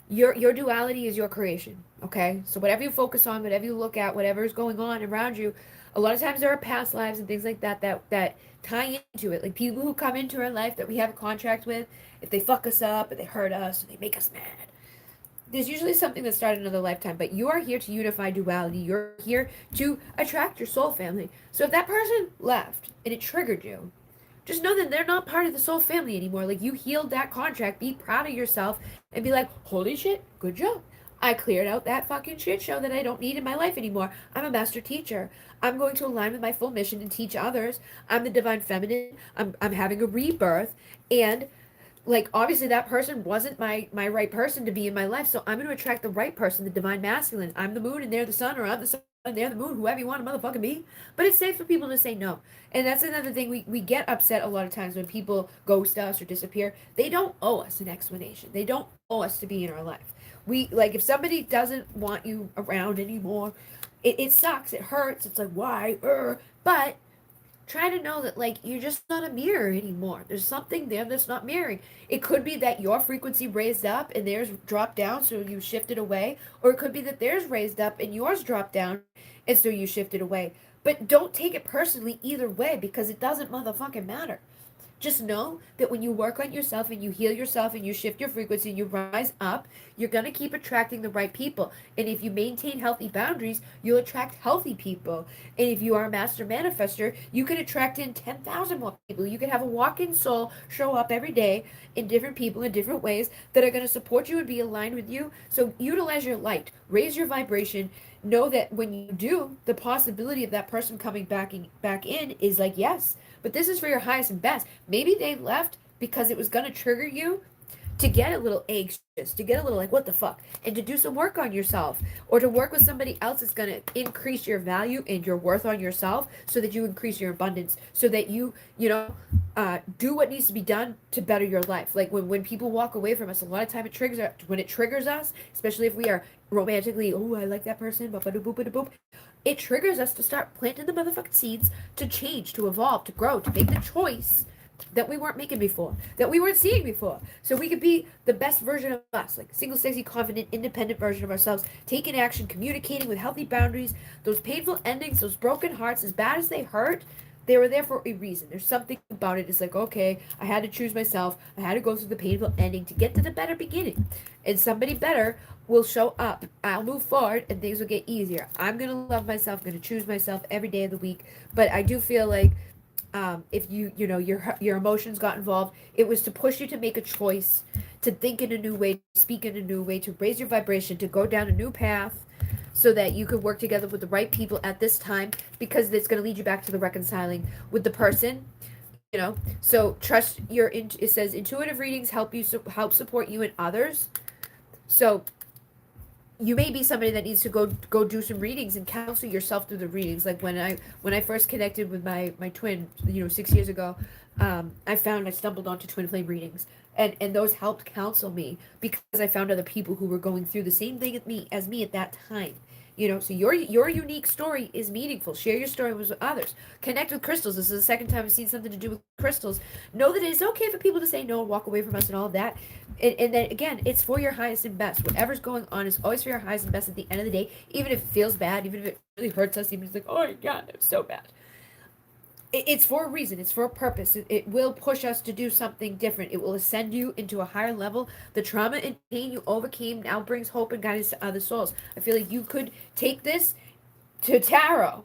your duality is your creation, okay? So whatever you focus on, whatever you look at, whatever is going on around you, a lot of times there are past lives and things like that tie into it. Like people who come into our life that we have a contract with, if they fuck us up or they hurt us or they make us mad, there's usually something that started another lifetime. But you are here to unify duality. You're here to attract your soul family. So if that person left and it triggered you, just know that they're not part of the soul family anymore. Like, you healed that contract. Be proud of yourself and be like, holy shit, good job. I cleared out that fucking shit show that I don't need in my life anymore. I'm a master teacher. I'm going to align with my full mission and teach others. I'm the divine feminine. I'm having a rebirth. And like, obviously that person wasn't my right person to be in my life, so I'm going to attract the right person, the divine masculine. I'm the moon and they're the sun, or I'm the sun and they're the moon, whoever you want to motherfucking be. But it's safe for people to say no. And that's another thing. We get upset a lot of times when people ghost us or disappear. They don't owe us an explanation. They don't owe us to be in our life. We, like, if somebody doesn't want you around anymore, it sucks. It hurts. It's like, why? But try to know that, like, you're just not a mirror anymore. There's something there that's not mirroring. It could be that your frequency raised up and theirs dropped down, so you shifted away, or it could be that theirs raised up and yours dropped down, and so you shifted away. But don't take it personally either way, because it doesn't motherfucking matter. Just know that when you work on yourself and you heal yourself and you shift your frequency and you rise up, you're going to keep attracting the right people. And if you maintain healthy boundaries, you'll attract healthy people. And if you are a master manifester, you can attract in 10,000 more people. You can have a walk-in soul show up every day in different people in different ways that are going to support you and be aligned with you. So utilize your light, raise your vibration. Know that when you do, the possibility of that person coming back in is like, yes. But this is for your highest and best. Maybe they left because it was going to trigger you to get a little anxious, to get a little like, what the fuck? And to do some work on yourself. Or to work with somebody else that's going to increase your value and your worth on yourself, so that you increase your abundance. So that you do what needs to be done to better your life. Like when people walk away from us, a lot of time when it triggers us, especially if we are romantically, oh, I like that person, boop, it triggers us to start planting the motherfucking seeds to change, to evolve, to grow, to make the choice that we weren't making before, that we weren't seeing before. So we could be the best version of us, like single, sexy, confident, independent version of ourselves, taking action, communicating with healthy boundaries. Those painful endings, those broken hearts, as bad as they hurt, they were there for a reason. There's something about it. It's like, okay, I had to choose myself. I had to go through the painful ending to get to the better beginning. And somebody better will show up. I'll move forward and things will get easier. I'm going to love myself. I'm going to choose myself every day of the week. But I do feel like if your emotions got involved, it was to push you to make a choice, to think in a new way, to speak in a new way, to raise your vibration, to go down a new path, so that you could work together with the right people at this time, because it's going to lead you back to the reconciling with the person. So trust it says intuitive readings help support you and others. So you may be somebody that needs to go do some readings and counsel yourself through the readings. Like when I first connected with my twin, 6 years ago, I found I stumbled onto twin flame readings, and those helped counsel me because I found other people who were going through the same thing as me at that time. So your unique story is meaningful. Share your story with others. Connect with crystals. This is the second time I've seen something to do with crystals. Know that it's okay for people to say no, walk away from us, and all of that. And then again, it's for your highest and best. Whatever's going on is always for your highest and best at the end of the day, even if it feels bad, even if it really hurts us, even if it's like, oh my God, it's so bad. It's for a reason. It's for a purpose. It will push us to do something different. It will ascend you into a higher level. The trauma and pain you overcame now brings hope and guidance to other souls. I feel like you could take this to tarot.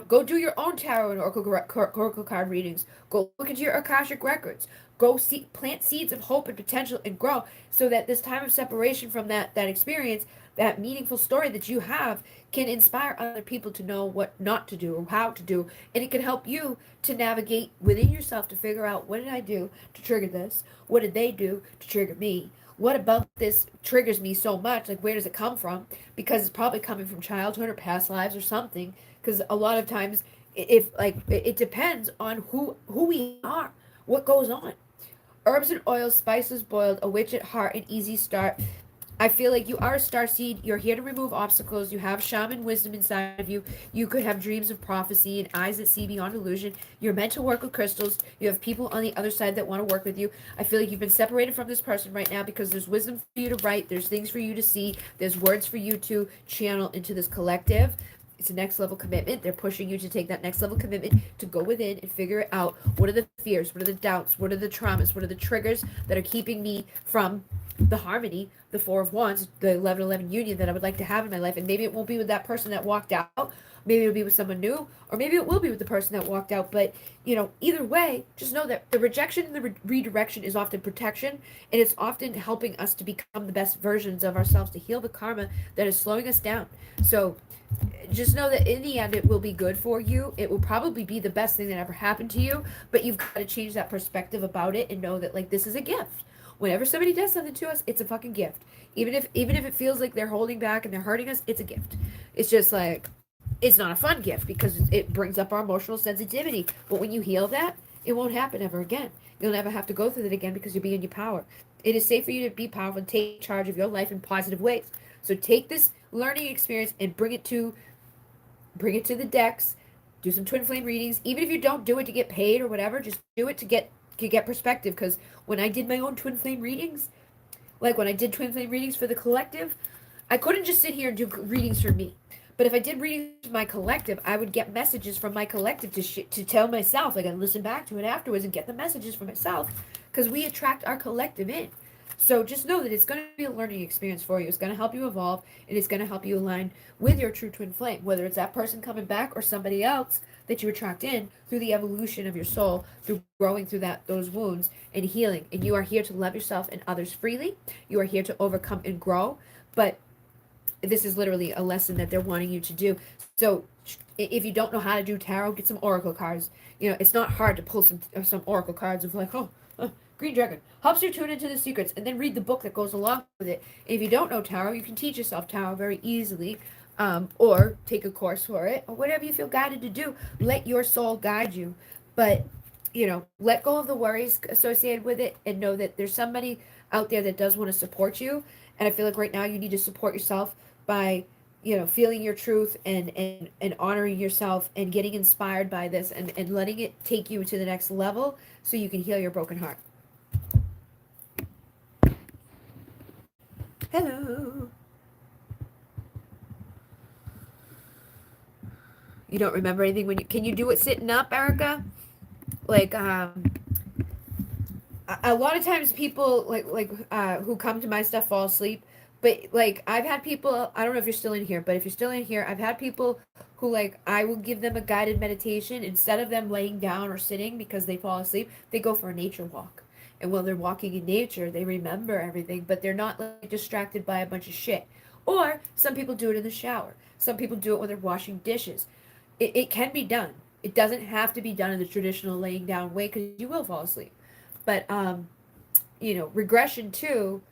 Go do your own tarot and oracle card readings. Go look into your Akashic records. Go plant seeds of hope and potential and grow, so that this time of separation from that experience, that meaningful story that you have, can inspire other people to know what not to do or how to do, and it can help you to navigate within yourself to figure out, what did I do to trigger this? What did they do to trigger me? What about this triggers me so much? Like, where does it come from? Because it's probably coming from childhood or past lives or something. Because a lot of times, if like it depends on who we are, what goes on. Herbs and oils, spices boiled, a witch at heart, an easy start. I feel like you are a star seed. You're here to remove obstacles. You have shaman wisdom inside of you. You could have dreams of prophecy and eyes that see beyond illusion. You're meant to work with crystals. You have people on the other side that want to work with you. I feel like you've been separated from this person right now because there's wisdom for you to write. There's things for you to see. There's words for you to channel into this collective. It's a next level commitment. They're pushing you to take that next level commitment to go within and figure out, what are the fears, what are the doubts, what are the traumas, what are the triggers that are keeping me from the harmony, the Four of Wands, the 11-11 union that I would like to have in my life. And maybe it won't be with that person that walked out. Maybe it'll be with someone new, or maybe it will be with the person that walked out. But, either way, just know that the rejection and the redirection is often protection, and it's often helping us to become the best versions of ourselves, to heal the karma that is slowing us down. So just know that in the end, it will be good for you. It will probably be the best thing that ever happened to you, but you've got to change that perspective about it and know that, like, this is a gift. Whenever somebody does something to us, it's a fucking gift. Even if it feels like they're holding back and they're hurting us, it's a gift. It's just like, it's not a fun gift because it brings up our emotional sensitivity. But when you heal that, it won't happen ever again. You'll never have to go through that again because you'll be in your power. It is safe for you to be powerful and take charge of your life in positive ways. So take this learning experience and bring it to the decks. Do some twin flame readings. Even if you don't do it to get paid or whatever, just do it to get perspective. Because when I did my own twin flame readings, like when I did twin flame readings for the collective, I couldn't just sit here and do readings for me. But if I did readings for my collective, I would get messages from my collective to tell myself. Like, I'd listen back to it afterwards and get the messages for myself, because we attract our collective in. So just know that it's going to be a learning experience for you. It's going to help you evolve, and it's going to help you align with your true twin flame, whether it's that person coming back or somebody else that you attract in through the evolution of your soul, through growing through those wounds and healing. And you are here to love yourself and others freely. You are here to overcome and grow. But this is literally a lesson that they're wanting you to do. So if you don't know how to do tarot, get some oracle cards. It's not hard to pull some oracle cards of like, Green Dragon helps you tune into the secrets, and then read the book that goes along with it. And if you don't know tarot, you can teach yourself tarot very easily, or take a course for it, or whatever you feel guided to do. Let your soul guide you, but let go of the worries associated with it, and know that there's somebody out there that does want to support you. And I feel like right now you need to support yourself by feeling your truth, and honoring yourself, and getting inspired by this, and letting it take you to the next level so you can heal your broken heart. Hello. You don't remember anything can you do it sitting up, Erica? Like, a lot of times people who come to my stuff fall asleep. But like, I've had people, I don't know if you're still in here, but if you're still in here, I've had people who, like, I will give them a guided meditation instead of them laying down or sitting because they fall asleep. They go for a nature walk. And while they're walking in nature, they remember everything, but they're not, like, distracted by a bunch of shit. Or some people do it in the shower. Some people do it when they're washing dishes. It can be done. It doesn't have to be done in the traditional laying down way, because you will fall asleep. But regression too,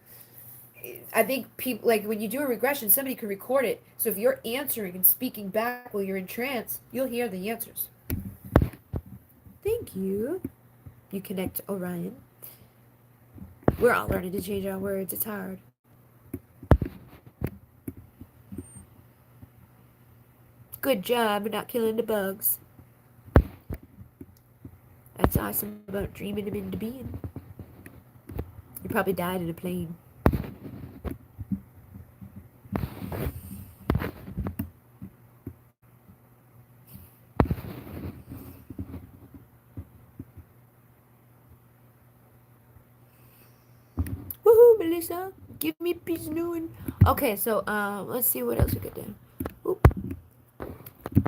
I think people, like when you do a regression, somebody can record it. So if you're answering and speaking back while you're in trance, you'll hear the answers. Thank you. You connect to Orion. We're all learning to change our words. It's hard. Good job not killing the bugs. That's awesome about dreaming them into being. You probably died in a plane. Woohoo, Melissa! Give me a piece of new. Okay, so let's see what else we could do. Oop.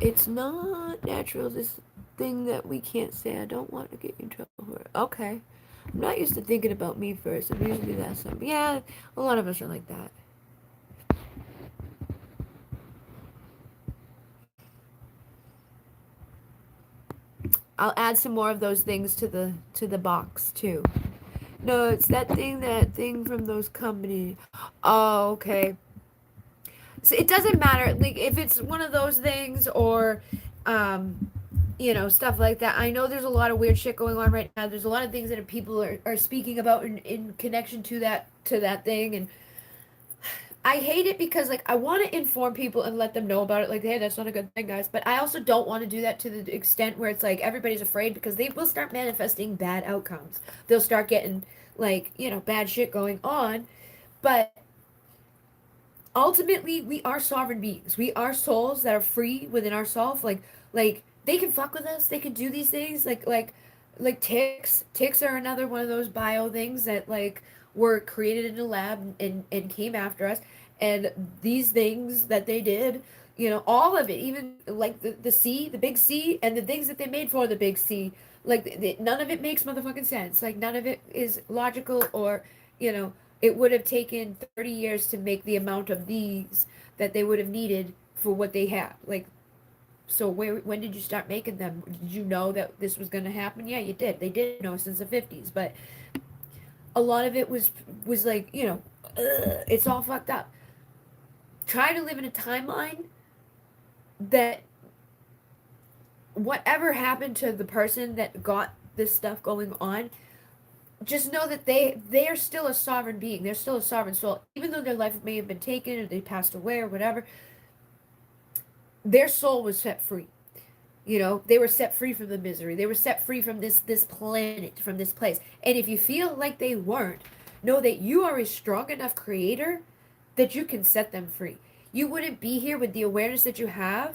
It's not natural. This thing that we can't say. I don't want to get you in trouble for it. Okay. I'm not used to thinking about me first. I'm usually that something. Yeah, a lot of us are like that. I'll add some more of those things to the box too. No, it's that thing from those companies. Oh, okay. So it doesn't matter, like if it's one of those things or stuff like that. I know there's a lot of weird shit going on right now. There's a lot of things that people are speaking about in connection to that thing, and I hate it because like I want to inform people and let them know about it, like, hey, that's not a good thing, guys. But I also don't want to do that to the extent where it's like everybody's afraid, because they will start manifesting bad outcomes. They'll start getting like, bad shit going on. But ultimately, we are sovereign beings. We are souls that are free within ourselves. Like they can fuck with us. They can do these things. Like ticks. Ticks are another one of those bio things that like were created in a lab and came after us. And these things that they did, all of it, even like the C, the big C, and the things that they made for the big C, like none of it makes motherfucking sense. Like none of it is logical, or it would have taken 30 years to make the amount of these that they would have needed for what they have. Like, so when did you start making them? Did you know that this was going to happen? Yeah, you did. They did know since the 50s, but a lot of it was like, it's all fucked up. Try to live in a timeline that whatever happened to the person that got this stuff going on, just know that they are still a sovereign being. They're still a sovereign soul. Even though their life may have been taken or they passed away or whatever, their soul was set free. They were set free from the misery. They were set free from this planet, from this place. And if you feel like they weren't, know that you are a strong enough creator that you can set them free. You wouldn't be here with the awareness that you have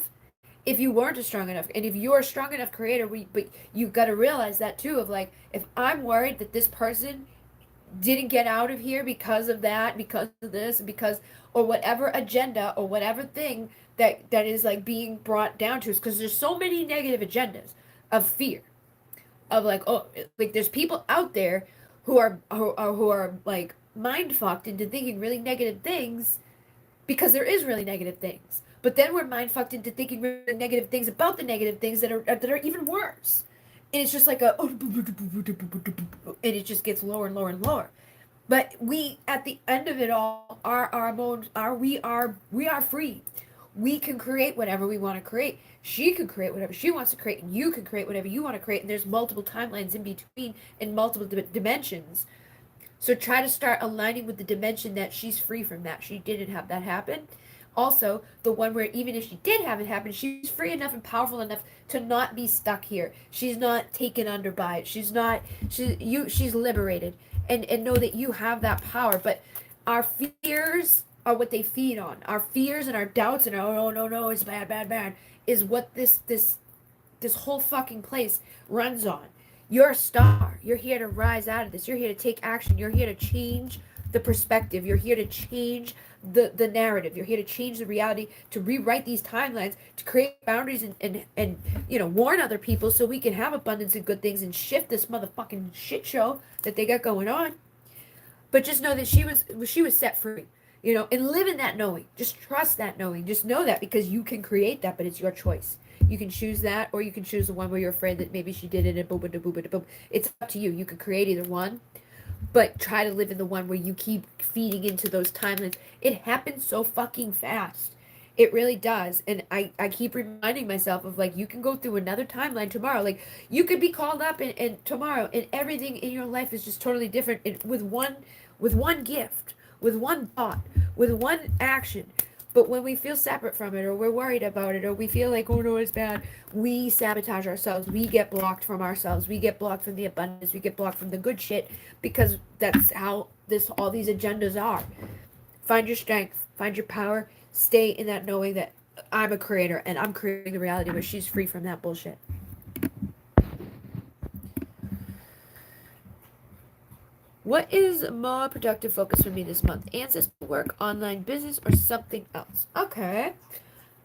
if you weren't a strong enough. And if you're a strong enough creator, but you've got to realize that too, of like, if I'm worried that this person didn't get out of here because of that, because of this, because, or whatever agenda or whatever thing that is like being brought down to us, because there's so many negative agendas of fear, of like, oh, like there's people out there who are like mind fucked into thinking really negative things, because there is really negative things. But then we're mind fucked into thinking really negative things about the negative things that are even worse. And it's just like and it just gets lower and lower and lower. But we, at the end of it all, we are free. We can create whatever we want to create. She can create whatever she wants to create, and you can create whatever you want to create. And there's multiple timelines in between, in multiple dimensions. So try to start aligning with the dimension that she's free from that. She didn't have that happen. Also, the one where even if she did have it happen, she's free enough and powerful enough to not be stuck here. She's not taken under by it. She's liberated. And know that you have that power. But our fears are what they feed on. Our fears and our doubts and our, oh no no, it's bad bad bad, is what this whole fucking place runs on. You're a star. You're here to rise out of this. You're here to take action. You're here to change the perspective. You're here to change the narrative. You're here to change the reality, to rewrite these timelines, to create boundaries and warn other people so we can have abundance and good things and shift this motherfucking shit show that they got going on. But just know that she was set free. And live in that knowing. Just trust that knowing. Just know that, because you can create that, but it's your choice. You can choose that, or you can choose the one where you're afraid that maybe she did it and boom, boom, boom, boom, boom. It's up to you. You can create either one. but try to live in the one where you keep feeding into those timelines. It happens so fucking fast. It really does. And I keep reminding myself of like, you can go through another timeline tomorrow. Like, you could be called up and tomorrow, and everything in your life is just totally different, and with one gift, with one thought, with one action. But when we feel separate from it, or we're worried about it, or we feel like, oh no, it's bad, we sabotage ourselves. We get blocked from ourselves. We get blocked from the abundance. We get blocked from the good shit, because that's how all these agendas are. Find your strength, find your power, stay in that knowing that I'm a creator and I'm creating the reality where she's free from that bullshit. What is more productive focus for me this month? Ancestor work, online business, or something else? Okay.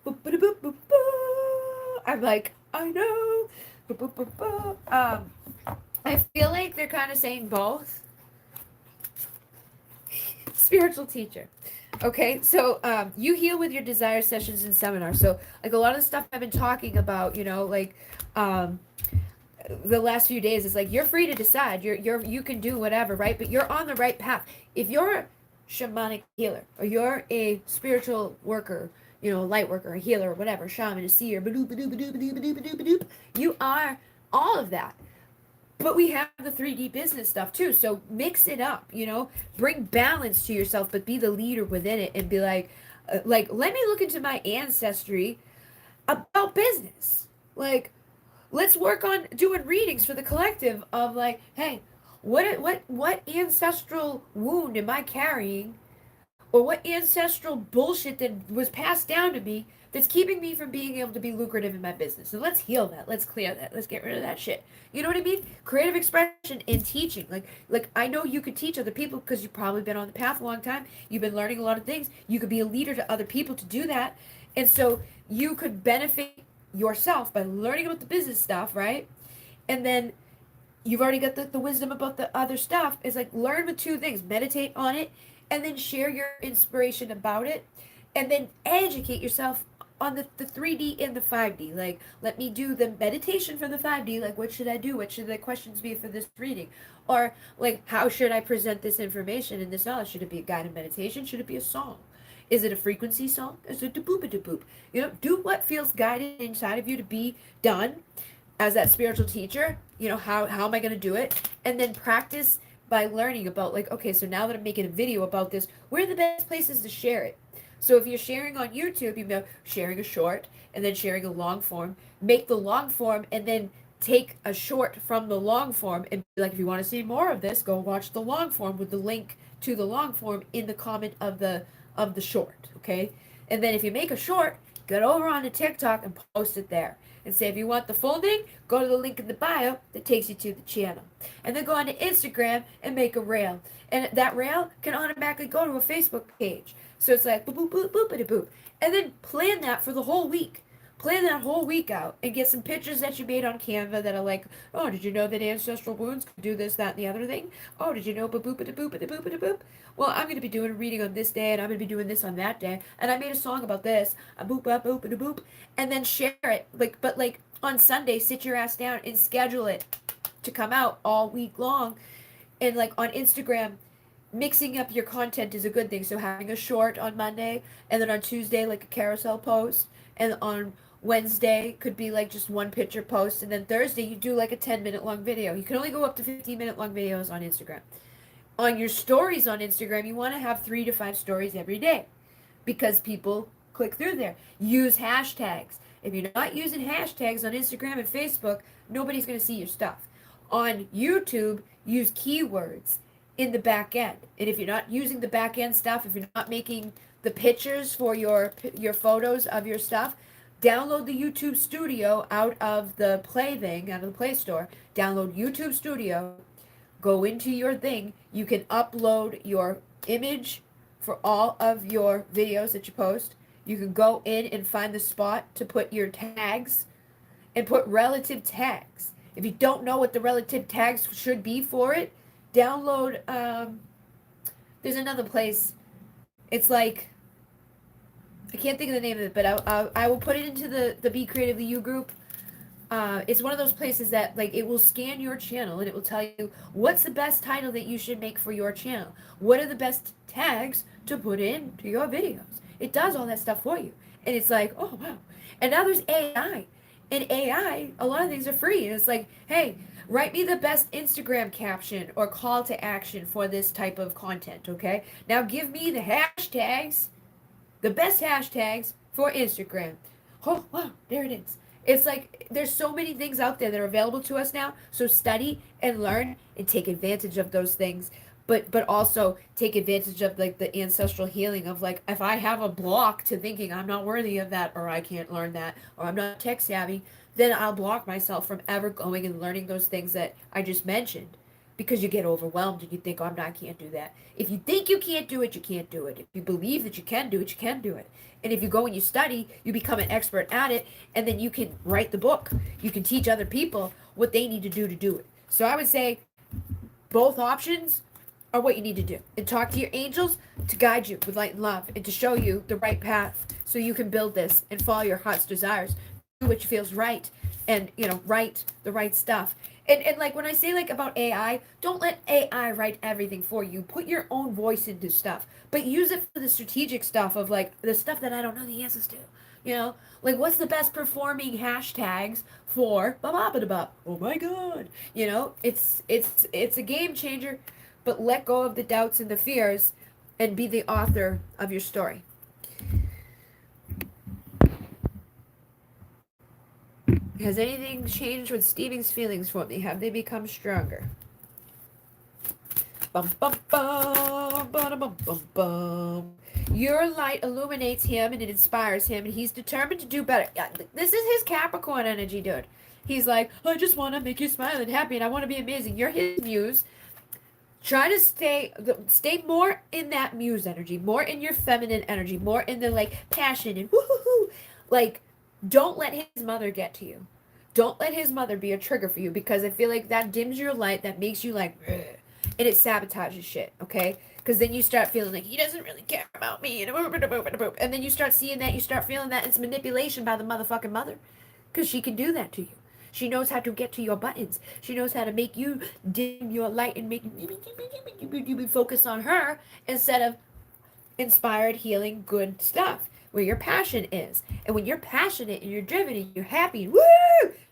Boop, boop, boop, boop, boop. I'm like, I know. Boop, boop, boop, boop. I feel like they're kind of saying both. Spiritual teacher. Okay, so you heal with your desire sessions and seminars. So like a lot of the stuff I've been talking about, like the last few days is like, you're free to decide. You can do whatever, right? But you're on the right path. If you're a shamanic healer, or you're a spiritual worker, light worker, a healer, or whatever, shaman, a seer, you are all of that. But we have the 3D business stuff too. So mix it up, bring balance to yourself, but be the leader within it, and be like, let me look into my ancestry about business. Like, let's work on doing readings for the collective of like, hey, what ancestral wound am I carrying, or what ancestral bullshit that was passed down to me that's keeping me from being able to be lucrative in my business. So let's heal that. Let's clear that. Let's get rid of that shit. You know what I mean? Creative expression in teaching. Like I know you could teach other people because you've probably been on the path a long time. You've been learning a lot of things. You could be a leader to other people to do that. And so you could benefit yourself by learning about the business stuff, right? And then you've already got the wisdom about the other stuff. It's like, learn with two things: meditate on it, and then share your inspiration about it, and then educate yourself on the 3D and the 5D. Like, let me do the meditation for the 5D. Like, what should I do? What should the questions be for this reading? Or like, how should I present this information and this knowledge? Should it be a guided meditation? Should it be a song? Is it a frequency song? Is it a boop a boop? Do what feels guided inside of you to be done as that spiritual teacher. How am I going to do it? And then practice by learning about, like, okay, so now that I'm making a video about this, where are the best places to share it? So if you're sharing on YouTube, sharing a short and then sharing a long form. Make the long form and then take a short from the long form, and be like, if you want to see more of this, go watch the long form with the link to the long form in the comment of the short, okay? And then if you make a short, get over on the TikTok and post it there. And say, if you want the full thing, go to the link in the bio that takes you to the channel. And then go on to Instagram and make a reel. And that reel can automatically go to a Facebook page. So it's like, boop, boop, boop, boop, boop. And then plan that for the whole week. Plan that whole week out and get some pictures that you made on Canva that are like, oh, did you know that ancestral wounds could do this, that, and the other thing? Oh, did you know, boop, boop, boop, boop, boop, boop, boop. Well, I'm going to be doing a reading on this day, and I'm going to be doing this on that day, and I made a song about this, a boop, boop, boop, boop, boop, and then share it. But on Sunday, sit your ass down and schedule it to come out all week long. And like on Instagram, mixing up your content is a good thing. So having a short on Monday, and then on Tuesday, like a carousel post, and on Wednesday could be like just one picture post, and then Thursday you do like a 10-minute long video. You can only go up to 15-minute long videos on Instagram. On your stories on Instagram, you want to have 3 to 5 stories every day, because people click through there. Use hashtags. If you're not using hashtags on Instagram and Facebook, nobody's going to see your stuff. On YouTube, use keywords in the back end. And if you're not using the back end stuff, if you're not making the pictures for your photos of your stuff, download the YouTube Studio out of the Play Store. Download YouTube Studio. Go into your thing. You can upload your image for all of your videos that you post. You can go in and find the spot to put your tags and put relative tags. If you don't know what the relative tags should be for it, download, there's another place. It's like, I can't think of the name of it, but I will put it into the Be Creatively You group. It's one of those places that like it will scan your channel and it will tell you what's the best title that you should make for your channel. What are the best tags to put into your videos? It does all that stuff for you. And it's like, oh wow. And now there's AI. And AI, a lot of things are free. And it's like, hey, write me the best Instagram caption or call to action for this type of content, okay? Now give me the hashtags, the best hashtags for Instagram. Oh wow, there it is. It's like there's so many things out there that are available to us now. So study and learn and take advantage of those things. But also take advantage of like the ancestral healing of like if I have a block to thinking I'm not worthy of that or I can't learn that or I'm not tech savvy, then I'll block myself from ever going and learning those things that I just mentioned because you get overwhelmed and you think, oh, I can't do that. If you think you can't do it, you can't do it. If you believe that you can do it, you can do it. And if you go and you study, you become an expert at it, and then you can write the book. You can teach other people what they need to do it. So I would say both options are what you need to do. And talk to your angels to guide you with light and love and to show you the right path so you can build this and follow your heart's desires. Do what feels right and, write the right stuff. And like when I say like about AI, don't let AI write everything for you. Put your own voice into stuff, but use it for the strategic stuff of like the stuff that I don't know the answers to. Like what's the best performing hashtags for blah blah blah blah. Oh my god. It's a game changer, but let go of the doubts and the fears and be the author of your story. Has anything changed with Stevie's feelings for me? Have they become stronger? Bum, bum, bum, bum, bum, bum. Your light illuminates him and it inspires him, and he's determined to do better. This is his Capricorn energy, dude. He's like, I just want to make you smile and happy, and I want to be amazing. You're his muse. Try to stay more in that muse energy, more in your feminine energy, more in the like passion and woohoo. Like, don't let his mother get to you. Don't let his mother be a trigger for you because I feel like that dims your light, that makes you like, ugh, and it sabotages shit, okay? Because then you start feeling like he doesn't really care about me, and then you start seeing that, you start feeling that it's manipulation by the motherfucking mother, because she can do that to you. She knows how to get to your buttons. She knows how to make you dim your light and make you focus on her instead of inspired, healing, good stuff where your passion is. And when you're passionate and you're driven and you're happy, woo,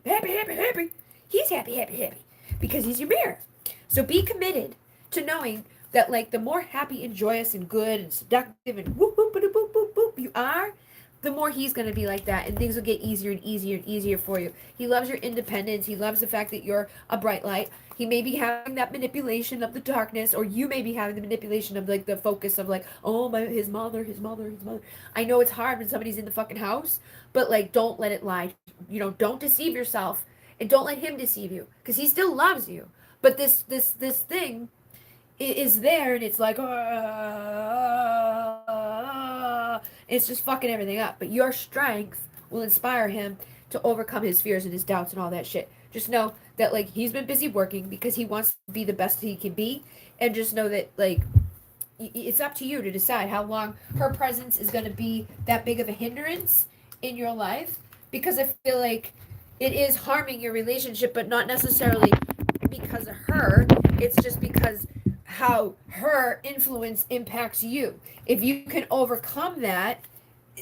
happy, happy, happy, he's happy, happy, happy because he's your mirror. So be committed to knowing that like the more happy and joyous and good and seductive and whoop, whoop, whoop, whoop, whoop, whoop you are, the more he's going to be like that and things will get easier and easier and easier for you. He loves your independence. He loves the fact that you're a bright light. He may be having that manipulation of the darkness, or you may be having the manipulation of like the focus of like, oh my, his mother. I know it's hard when somebody's in the fucking house, but like don't let it lie. Don't deceive yourself and don't let him deceive you because he still loves you. But this thing is there and it's like, it's just fucking everything up. But your strength will inspire him to overcome his fears and his doubts and all that shit. Just know that like he's been busy working because he wants to be the best he can be, and just know that like it's up to you to decide how long her presence is going to be that big of a hindrance in your life, because I feel like it is harming your relationship, but not necessarily because of her. It's just because how her influence impacts you. If you can overcome that,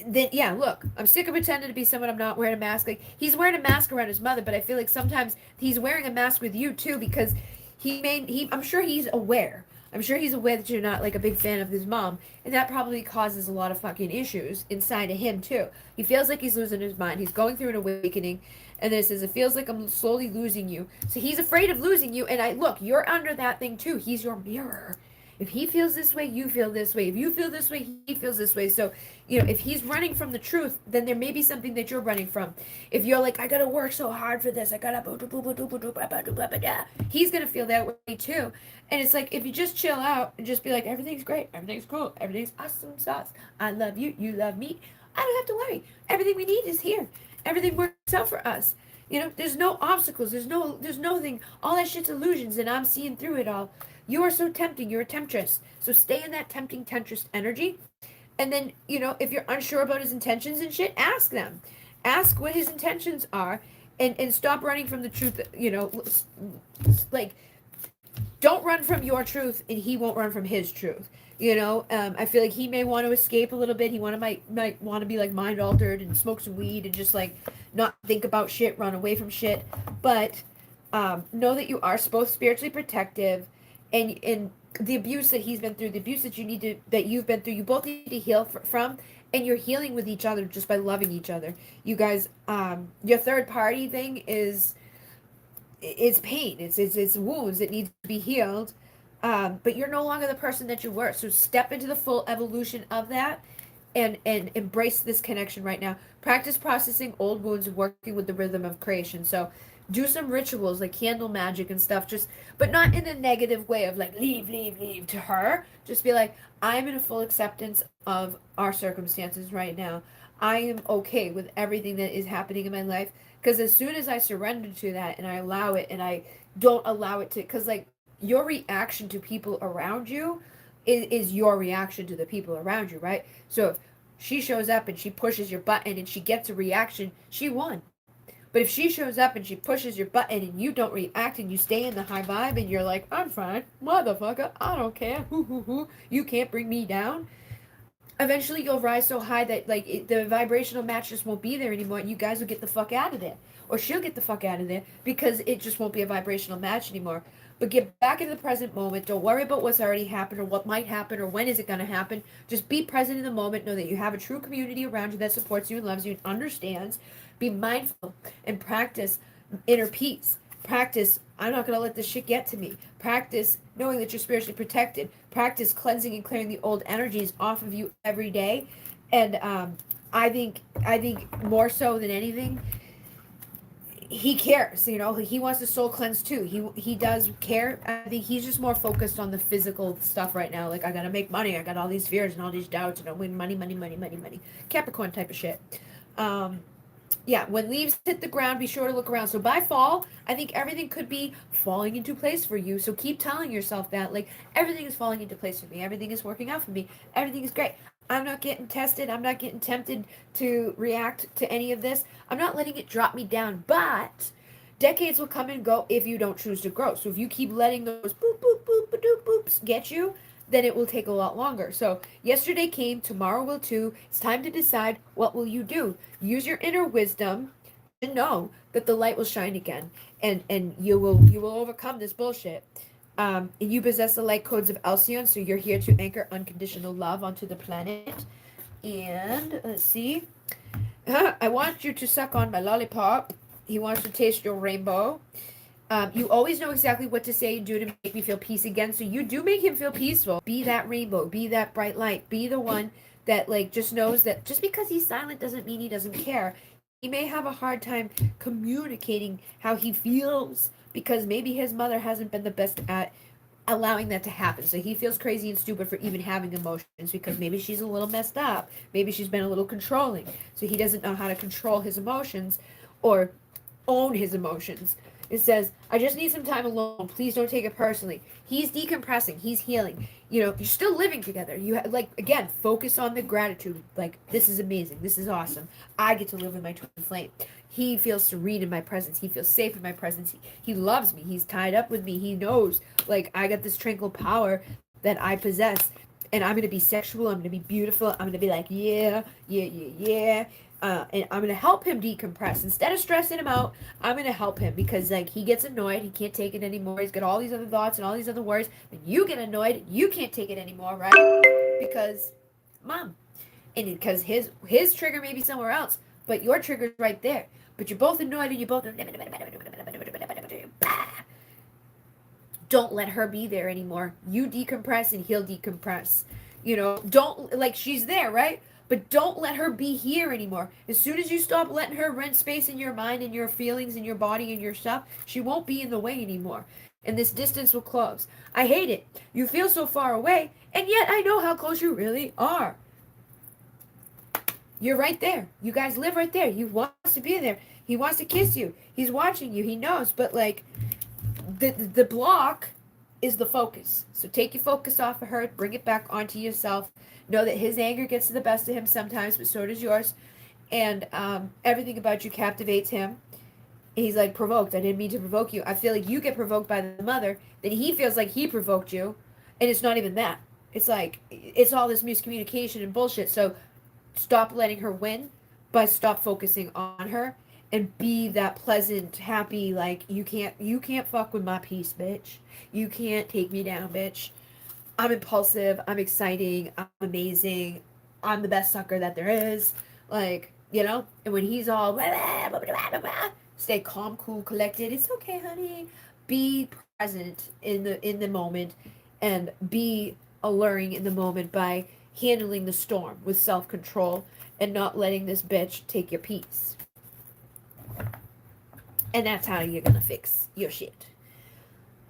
then yeah, look, I'm sick of pretending to be someone I'm not, wearing a mask. Like he's wearing a mask around his mother, but I feel like sometimes he's wearing a mask with you too because I'm sure he's aware. I'm sure he's aware that you're not like a big fan of his mom, and that probably causes a lot of fucking issues inside of him too. He feels like he's losing his mind. He's going through an awakening, and this is, it feels like I'm slowly losing you. So he's afraid of losing you, and look, you're under that thing too. He's your mirror. If he feels this way, you feel this way. If you feel this way, he feels this way. So, if he's running from the truth, then there may be something that you're running from. If you're like, I gotta work so hard for this, I gotta, he's gonna feel that way too. And it's like, if you just chill out and just be like, everything's great, everything's cool, everything's awesome sauce. I love you, you love me. I don't have to worry. Everything we need is here. Everything works out for us. There's no obstacles. There's nothing. All that shit's illusions, and I'm seeing through it all. You are so tempting. You're a temptress. So stay in that tempting temptress energy. And then, if you're unsure about his intentions and shit, ask them. Ask what his intentions are and stop running from the truth. Like, don't run from your truth, and he won't run from his truth. I feel like he may want to escape a little bit. He might want to be like mind altered and smoke some weed and just like not think about shit, run away from shit. But know that you are both spiritually protective, and the abuse that he's been through, the abuse that you've been through, you both need to heal from, and you're healing with each other just by loving each other. You guys, your third party thing is it's pain, it's wounds that need to be healed. But you're no longer the person that you were. So step into the full evolution of that, and embrace this connection right now. Practice processing old wounds and working with the rhythm of creation. So do some rituals like candle magic and stuff, just but not in a negative way of like leave to her. Just be like, I'm in a full acceptance of our circumstances right now. I am okay with everything that is happening in my life, because as soon as I surrender to that and I allow it, and I don't allow it to, because like your reaction to people around you is your reaction to the people around you, right? So if she shows up and she pushes your button and she gets a reaction, she won. But if she shows up and she pushes your button and you don't react and you stay in the high vibe and you're like, I'm fine, motherfucker, I don't care, you can't bring me down. Eventually you'll rise so high that like the vibrational match just won't be there anymore, and you guys will get the fuck out of there, or she'll get the fuck out of there, because it just won't be a vibrational match anymore. But get back in the present moment. Don't worry about what's already happened or what might happen or when is it going to happen. Just be present in the moment. Know that you have a true community around you that supports you and loves you and understands. Be mindful and practice inner peace. Practice, I'm not going to let this shit get to me. Practice knowing that you're spiritually protected. Practice cleansing and clearing the old energies off of you every day. And I think more so than anything, he cares. He wants to soul cleanse too. He does care. I think he's just more focused on the physical stuff right now. Like, I gotta make money. I got all these fears and all these doubts, and I win money. Capricorn type of shit. Yeah, when leaves hit the ground, be sure to look around. So by fall, I think everything could be falling into place for you. So keep telling yourself that, like, everything is falling into place for me. Everything is working out for me. Everything is great. I'm not getting tested. I'm not getting tempted to react to any of this. I'm not letting it drop me down. But decades will come and go if you don't choose to grow. So if you keep letting those boop, boop, boop, boop, boops get you, then it will take a lot longer. So yesterday came, tomorrow will too. It's time to decide, what will you do? Use your inner wisdom to know that the light will shine again, and you will overcome this bullshit. And you possess the light codes of Alcyon, so you're here to anchor unconditional love onto the planet. And let's see. I want you to suck on my lollipop. He wants to taste your rainbow. You always know exactly what to say and do to make me feel peace again. So you do make him feel peaceful. Be that rainbow. Be that bright light. Be the one that like just knows that just because he's silent doesn't mean he doesn't care. He may have a hard time communicating how he feels because maybe his mother hasn't been the best at allowing that to happen. So he feels crazy and stupid for even having emotions because maybe she's a little messed up. Maybe she's been a little controlling. So he doesn't know how to control his emotions or own his emotions. It says, I just need some time alone. Please don't take it personally. He's decompressing. He's healing. You're still living together. Again, focus on the gratitude. Like, this is amazing. This is awesome. I get to live with my twin flame. He feels serene in my presence. He feels safe in my presence. He loves me. He's tied up with me. He knows, like, I got this tranquil power that I possess. And I'm going to be sexual. I'm going to be beautiful. I'm going to be like, yeah. And I'm going to help him decompress. Instead of stressing him out, I'm going to help him because, like, he gets annoyed. He can't take it anymore. He's got all these other thoughts and all these other worries. And you get annoyed. You can't take it anymore, right? Because, mom. And because his trigger may be somewhere else, but your trigger's right there. But you're both annoyed and you both... Don't let her be there anymore. You decompress and he'll decompress. Don't... Like, she's there, right? But don't let her be here anymore. As soon as you stop letting her rent space in your mind and your feelings and your body and your stuff, she won't be in the way anymore. And this distance will close. I hate it. You feel so far away, and yet I know how close you really are. You're right there. You guys live right there. He wants to be there. He wants to kiss you. He's watching you. He knows. But, like, the block is the focus. So take your focus off of her. Bring it back onto yourself. Know that his anger gets to the best of him sometimes, but so does yours. And everything about you captivates him. And he's like, provoked. I didn't mean to provoke you. I feel like you get provoked by the mother. Then he feels like he provoked you. And it's not even that. It's like, it's all this miscommunication and bullshit. So stop letting her win, but stop focusing on her and be that pleasant, happy, like, you can't fuck with my peace, bitch. You can't take me down, bitch. I'm impulsive, I'm exciting, I'm amazing, I'm the best sucker that there is. Like, and when he's all stay calm, cool, collected. It's okay, honey. Be present in the moment and be alluring in the moment by handling the storm with self-control and not letting this bitch take your peace. And that's how you're gonna fix your shit.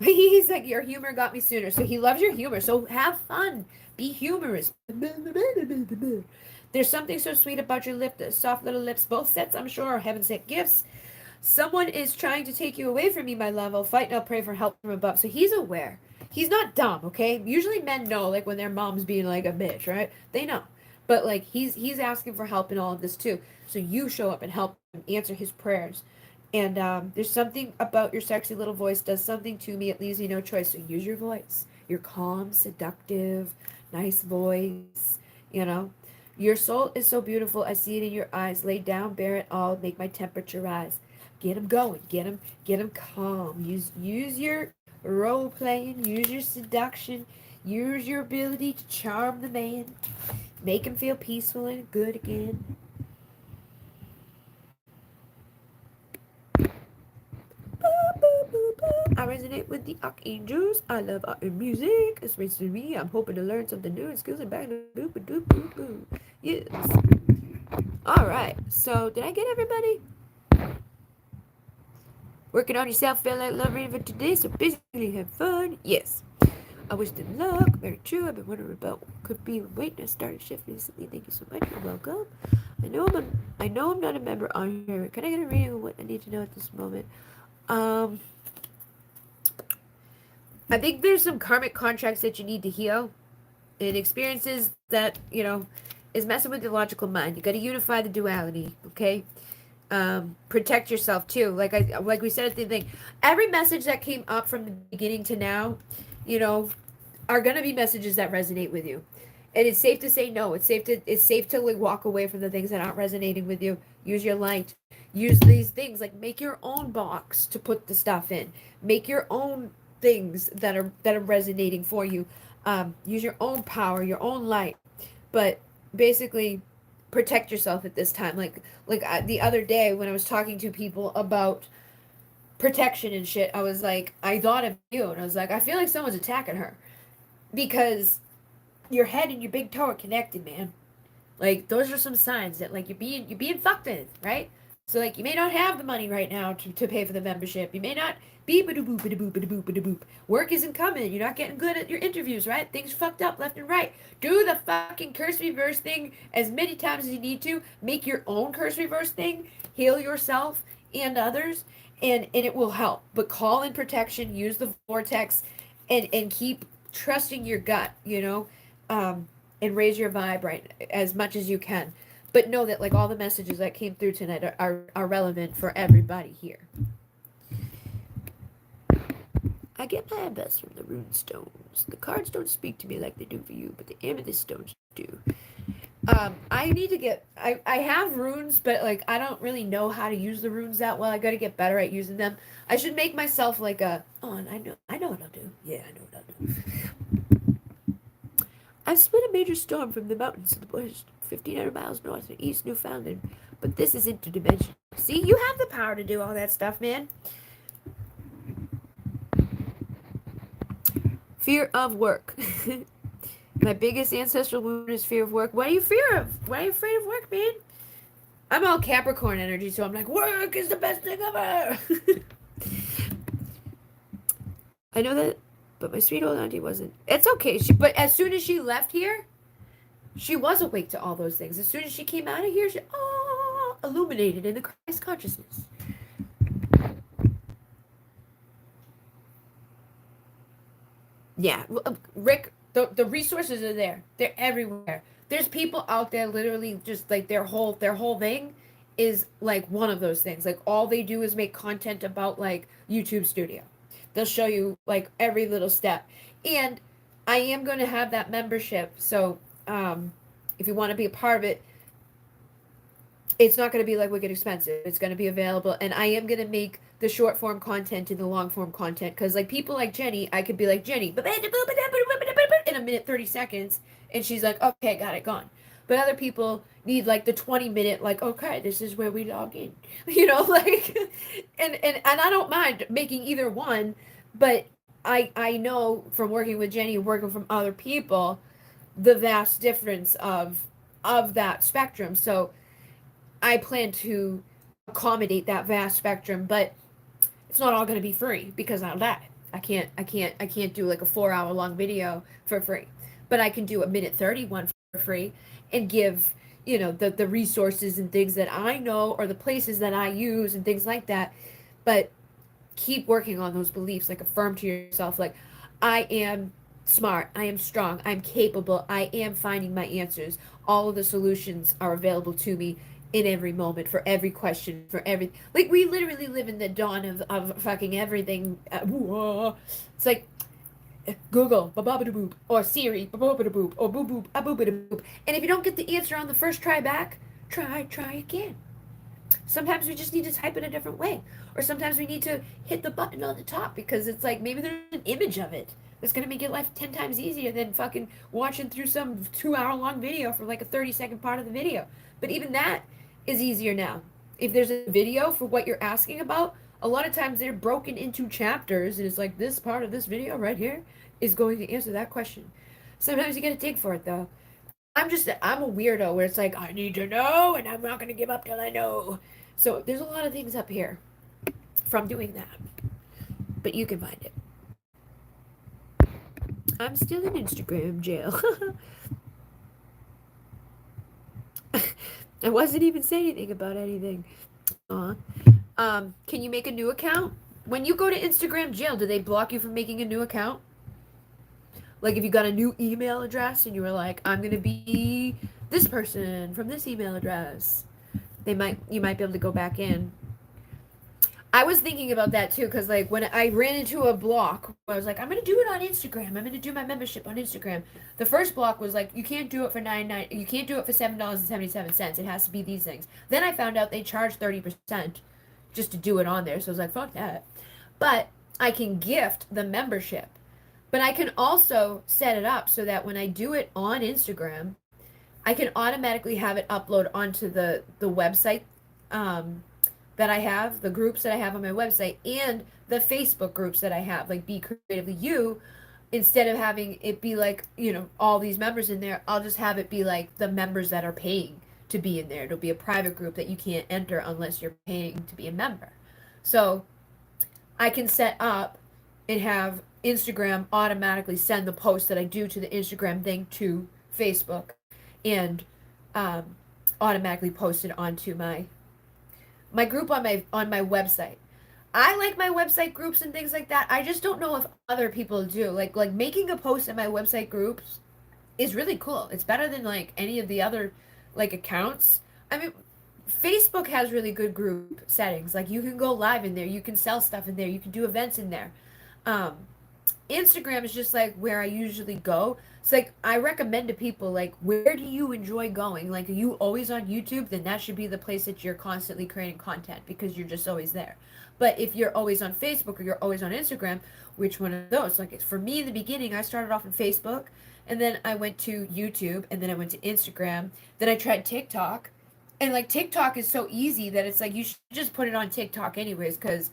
He's like, your humor got me sooner. So he loves your humor. So have fun. Be humorous. There's something so sweet about your lip, the soft little lips. Both sets, I'm sure, are heaven sent gifts. Someone is trying to take you away from me, my love. I'll fight and I'll pray for help from above. So he's aware. He's not dumb, okay? Usually men know, like, when their mom's being like a bitch, right? They know. But like he's asking for help in all of this too. So you show up and help him answer his prayers. And there's something about your sexy little voice does something to me. It leaves you no choice. So use your voice. Your calm, seductive, nice voice. You know, your soul is so beautiful. I see it in your eyes. Lay down, bear it all. Make my temperature rise. Get him going. Get him calm. Use your role playing. Use your seduction. Use your ability to charm the man. Make him feel peaceful and good again. I resonate with the archangels. I love art and music. It's raised to me. I'm hoping to learn something new and skills and back. Yes. All right. So did I get everybody? Working on yourself. Feel like love reading for today. So basically have fun. Yes. I wish them luck. Very true. I've been wondering about what could be waiting. I started shift recently. Thank you so much. You're welcome. I know I'm not a member on here. Can I get a reading of what I need to know at this moment? I think there's some karmic contracts that you need to heal and experiences that, is messing with the logical mind. You got to unify the duality, okay? Protect yourself too. Like we said at the thing, every message that came up from the beginning to now, are going to be messages that resonate with you. And it's safe to say no. It's safe to like walk away from the things that aren't resonating with you. Use your light. Use these things, like make your own box to put the stuff in. Make your own things that are resonating for you. Use your own power, your own light. But basically protect yourself at this time. The other day when I was talking to people about protection and shit, I was like, I thought of you, and I was like, I feel like someone's attacking her because your head and your big toe are connected, man. Like those are some signs that like you're being fucked with, right? So like you may not have the money right now to pay for the membership. You may not be ba-da-boop, ba-da-boop, ba-da-boop, ba-da-boop. Work isn't coming. You're not getting good at your interviews, right? Things fucked up left and right. Do the fucking curse reverse thing as many times as you need to. Make your own curse reverse thing. Heal yourself and others, and it will help. But call in protection. Use the vortex, and keep trusting your gut. And raise your vibe right as much as you can. But know that like all the messages that came through tonight are relevant for everybody here. I get my best from the rune stones. The cards don't speak to me like they do for you, but the amethyst stones do. I need to get I have runes, but like I don't really know how to use the runes that well. I gotta get better at using them. I should make myself like and I know what I'll do. Yeah, I know what I'll do. I've split a major storm from the mountains to the bush, 1,500 miles north of East Newfoundland, but this is interdimensional. See, you have the power to do all that stuff, man. Fear of work. My biggest ancestral wound is fear of work. What are you fear of? Why are you afraid of work, man? I'm all Capricorn energy, so I'm like, work is the best thing ever. I know that. But my sweet old auntie wasn't. It's okay. But as soon as she left here, she was awake to all those things. As soon as she came out of here, she illuminated in the Christ consciousness. Yeah, Rick, the resources are there. They're everywhere. There's people out there literally just like their whole thing is like one of those things. Like all they do is make content about like YouTube Studio. They'll show you like every little step. And I am going to have that membership. So if you want to be a part of it, it's not going to be like wicked expensive. It's going to be available. And I am going to make the short form content and the long form content. Because like people like Jenny, I could be like, Jenny, in a minute, 30 seconds. And she's like, okay, got it, gone. But other people need like the 20-minute, like, okay, this is where we log in. You know, like, and I don't mind making either one. But I know from working with Jenny and working from other people, the vast difference of that spectrum. So I plan to accommodate that vast spectrum, but it's not all going to be free because I'll die. I can't do like a 4 hour long video for free, but I can do a minute 30 one for free and give, you know, the resources and things that I know or the places that I use and things like that. But keep working on those beliefs, like affirm to yourself, like I am smart, I am strong, I'm capable, I am finding my answers. All of the solutions are available to me in every moment for every question, for every, like we literally live in the dawn of fucking everything. It's like Google, ba ba ba boop, or Siri, ba ba ba boop, or boop boop, a boop ba boop. And if you don't get the answer on the first try back, try again. Sometimes we just need to type in a different way. Or sometimes we need to hit the button on the top because it's like maybe there's an image of it that's going to make your life 10 times easier than fucking watching through some 2 hour long video for like a 30-second part of the video. But even that is easier now. If there's a video for what you're asking about, a lot of times they're broken into chapters and it's like this part of this video right here is going to answer that question. Sometimes you got to dig for it though. I'm a weirdo where it's like I need to know and I'm not going to give up till I know. So there's a lot of things up here from doing that. But you can find it. I'm still in Instagram jail. I wasn't even saying anything about anything. Can you make a new account? When you go to Instagram jail, do they block you from making a new account? Like if you got a new email address and you were like, I'm gonna be this person from this email address, you might be able to go back in. I was thinking about that too, because like when I ran into a block, I was like, I'm gonna do it on Instagram. I'm gonna do my membership on Instagram. The first block was like, you can't do it for $99. You can't do it for $7.77. It has to be these things. Then I found out they charge 30% just to do it on there. So I was like, fuck that. But I can gift the membership. But I can also set it up so that when I do it on Instagram, I can automatically have it upload onto the website that I have, the groups that I have on my website, and the Facebook groups that I have, like Be Creatively You. Instead of having it be like, you know, all these members in there, I'll just have it be like the members that are paying to be in there. It'll be a private group that you can't enter unless you're paying to be a member. So I can set up and have Instagram automatically send the post that I do to the Instagram thing to Facebook and automatically post it onto my group on my website. I like my website groups and things like that. I just don't know if other people do. Like making a post in my website groups is really cool. It's better than like any of the other like accounts. I mean, Facebook has really good group settings. Like you can go live in there, you can sell stuff in there, you can do events in there. Um, Instagram is just like where I usually go. It's like I recommend to people like where do you enjoy going? Like are you always on YouTube? Then that should be the place that you're constantly creating content because you're just always there. But if you're always on Facebook or you're always on Instagram, which one of those? Like for me in the beginning, I started off on Facebook and then I went to YouTube and then I went to Instagram. Then I tried TikTok. And like TikTok is so easy that it's like you should just put it on TikTok anyways because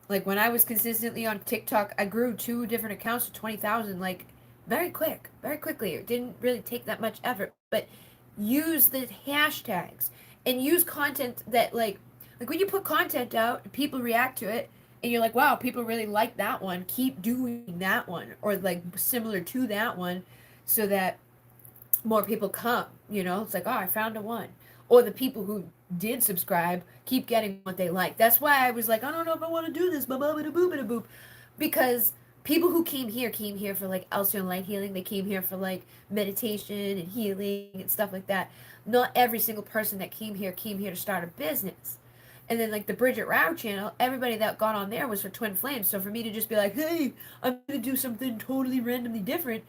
like when I was consistently on TikTok, I grew 2 different accounts to 20,000 like very quickly. It didn't really take that much effort, but use the hashtags and use content that like when you put content out, people react to it and you're like, wow, people really like that one. Keep doing that one or like similar to that one so that more people come, you know? It's like, oh, I found a one. Or the people who did subscribe keep getting what they like. That's why I was like, I don't know if I want to do this, boop, because people who came here for like Elster light healing. They came here for like meditation and healing and stuff like that. Not every single person that came here to start a business. And then like the Bridget Rao channel, everybody that got on there was for Twin Flames. So for me to just be like, hey, I'm gonna do something totally randomly different,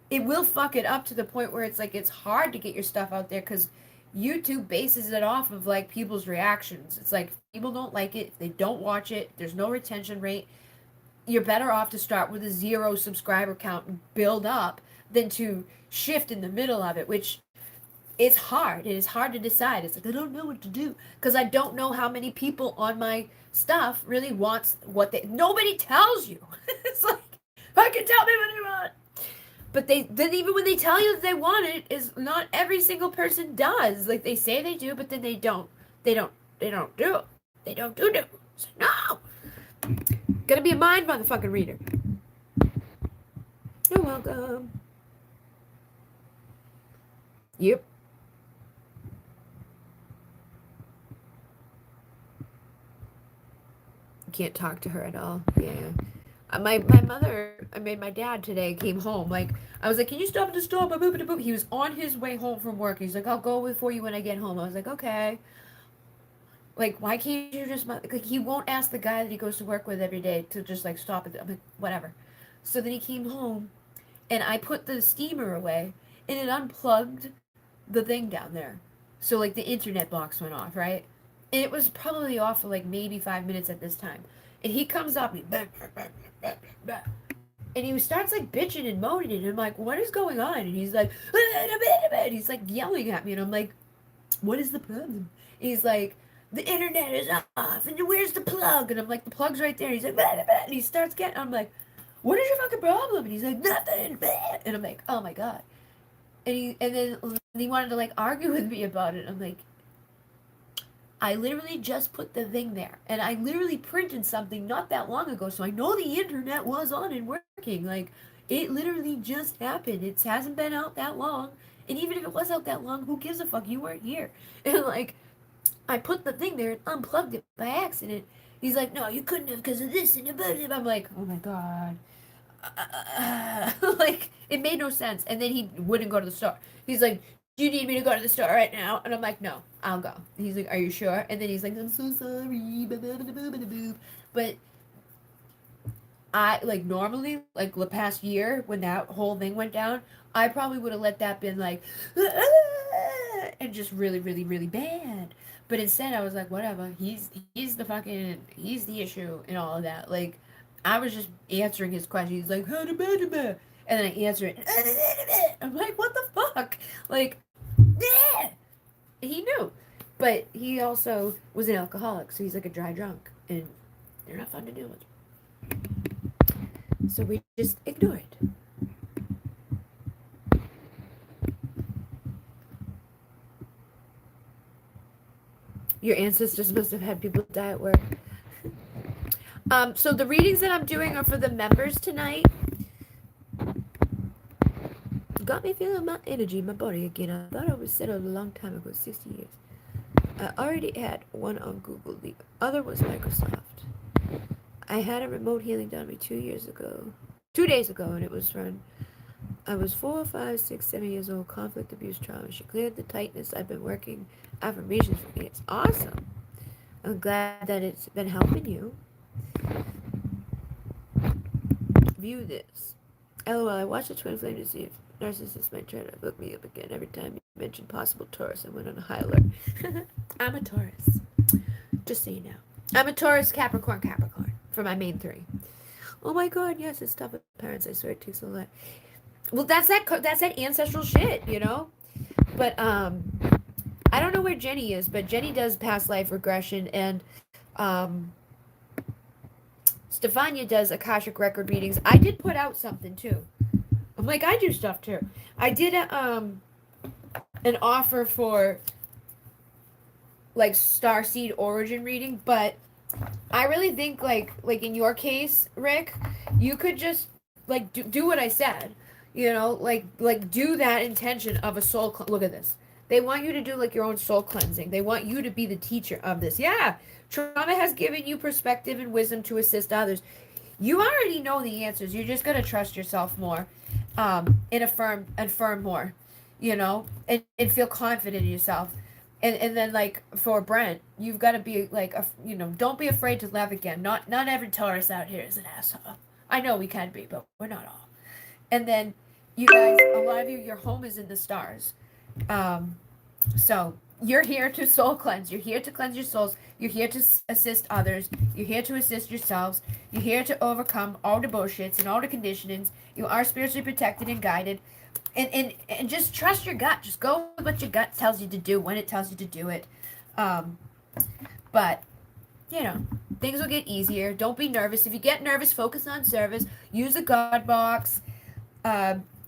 it will fuck it up to the point where it's like it's hard to get your stuff out there because YouTube bases it off of like people's reactions. It's like if people don't like it, if they don't watch it, there's no retention rate. You're better off to start with a 0 subscriber count and build up than to shift in the middle of it, which is hard. It is hard to decide. It's like I don't know what to do because I don't know how many people on my stuff really wants what they. Nobody tells you. It's like fucking tell me what they want. But then even when they tell you that they want it, is not every single person does. Like they say they do, but then they don't. They don't do it. They don't do it. So, no. Gonna be a mind motherfucking reader. You're welcome. Yep. Can't talk to her at all. Yeah. My mother, I mean, my dad today came home. Like, I was like, can you stop at the store? He was on his way home from work. He's like, I'll go before you when I get home. I was like, okay. Like, why can't you just, like, he won't ask the guy that he goes to work with every day to just, like, stop at, I'm like, whatever. So then he came home, and I put the steamer away, and it unplugged the thing down there. So, like, the internet box went off, right? And it was probably off for, like, maybe 5 minutes at this time. And he comes up, and he starts like bitching and moaning, and I'm like, what is going on? And he's like, and he's like yelling at me, and I'm like, what is the problem? And he's like, the internet is off, and where's the plug? And I'm like, the plug's right there. And he's like, and he starts getting, I'm like, what is your fucking problem? And he's like, nothing. And I'm like, oh my god. And then he wanted to like argue with me about it. I'm like, I literally just put the thing there, and I literally printed something not that long ago, so I know the internet was on and working. Like, it literally just happened. It hasn't been out that long, and even if it was out that long, who gives a fuck? You weren't here. And, like, I put the thing there and unplugged it by accident. He's like, no, you couldn't have because of this, and I'm like, oh my god. Like, it made no sense, and then he wouldn't go to the store. He's like, do you need me to go to the store right now? And I'm like, no, I'll go. And he's like, are you sure? And then he's like, I'm so sorry. But I, like, normally, like, the past year, when that whole thing went down, I probably would have let that been, like, and just really, really, really bad. But instead, I was like, whatever. He's the issue and all of that. Like, I was just answering his question. He's like, and then I answer it. I'm like, what the fuck? Like, yeah. He knew. But he also was an alcoholic, so he's like a dry drunk. And they're not fun to deal with. So we just ignore it. Your ancestors must have had people die at work. So the readings that I'm doing are for the members tonight. Got me feeling my energy, my body again. I thought I was settled a long time ago, 60 years. I already had one on Google. The other was Microsoft. I had a remote healing done me 2 days ago, and it was run. I was 4, 5, 6, 7 years old, conflict, abuse, trauma. She cleared the tightness. I've been working affirmations for me. It's awesome. I'm glad that it's been helping you. View this. LOL, I watched the twin flame to see if narcissists might try to hook me up again. Every time you mentioned possible Taurus, I went on a high alert. I'm a Taurus. Just so you know. I'm a Taurus, Capricorn, for my main 3. Oh my god, yes, it's tough with parents. I swear it takes a lot. Well, that's that ancestral shit, you know? But, I don't know where Jenny is, but Jenny does past life regression, and, Stefania does Akashic record readings. I did put out something, too. I'm like, I do stuff, too. I did, an offer for, like, starseed origin reading, but I really think, like in your case, Rick, you could just, like, do what I said. You know, like do that intention of a soul. Look at this. They want you to do like your own soul cleansing. They want you to be the teacher of this. Yeah, trauma has given you perspective and wisdom to assist others. You already know the answers. You're just gonna trust yourself more, and affirm more, and feel confident in yourself. And then like for Brent, you've got to be like don't be afraid to love again. Not every Taurus out here is an asshole. I know we can be, but we're not all. And then you guys, a lot of you, your home is in the stars. Um, so you're here to soul cleanse. You're here to cleanse your souls. You're here to assist others. You're here to assist yourselves. You're here to overcome all the bullshits and all the conditionings. You are spiritually protected and guided. And just trust your gut. Just go with what your gut tells you to do when it tells you to do it. Um, but things will get easier. Don't be nervous. If you get nervous, focus on service. Use a God box.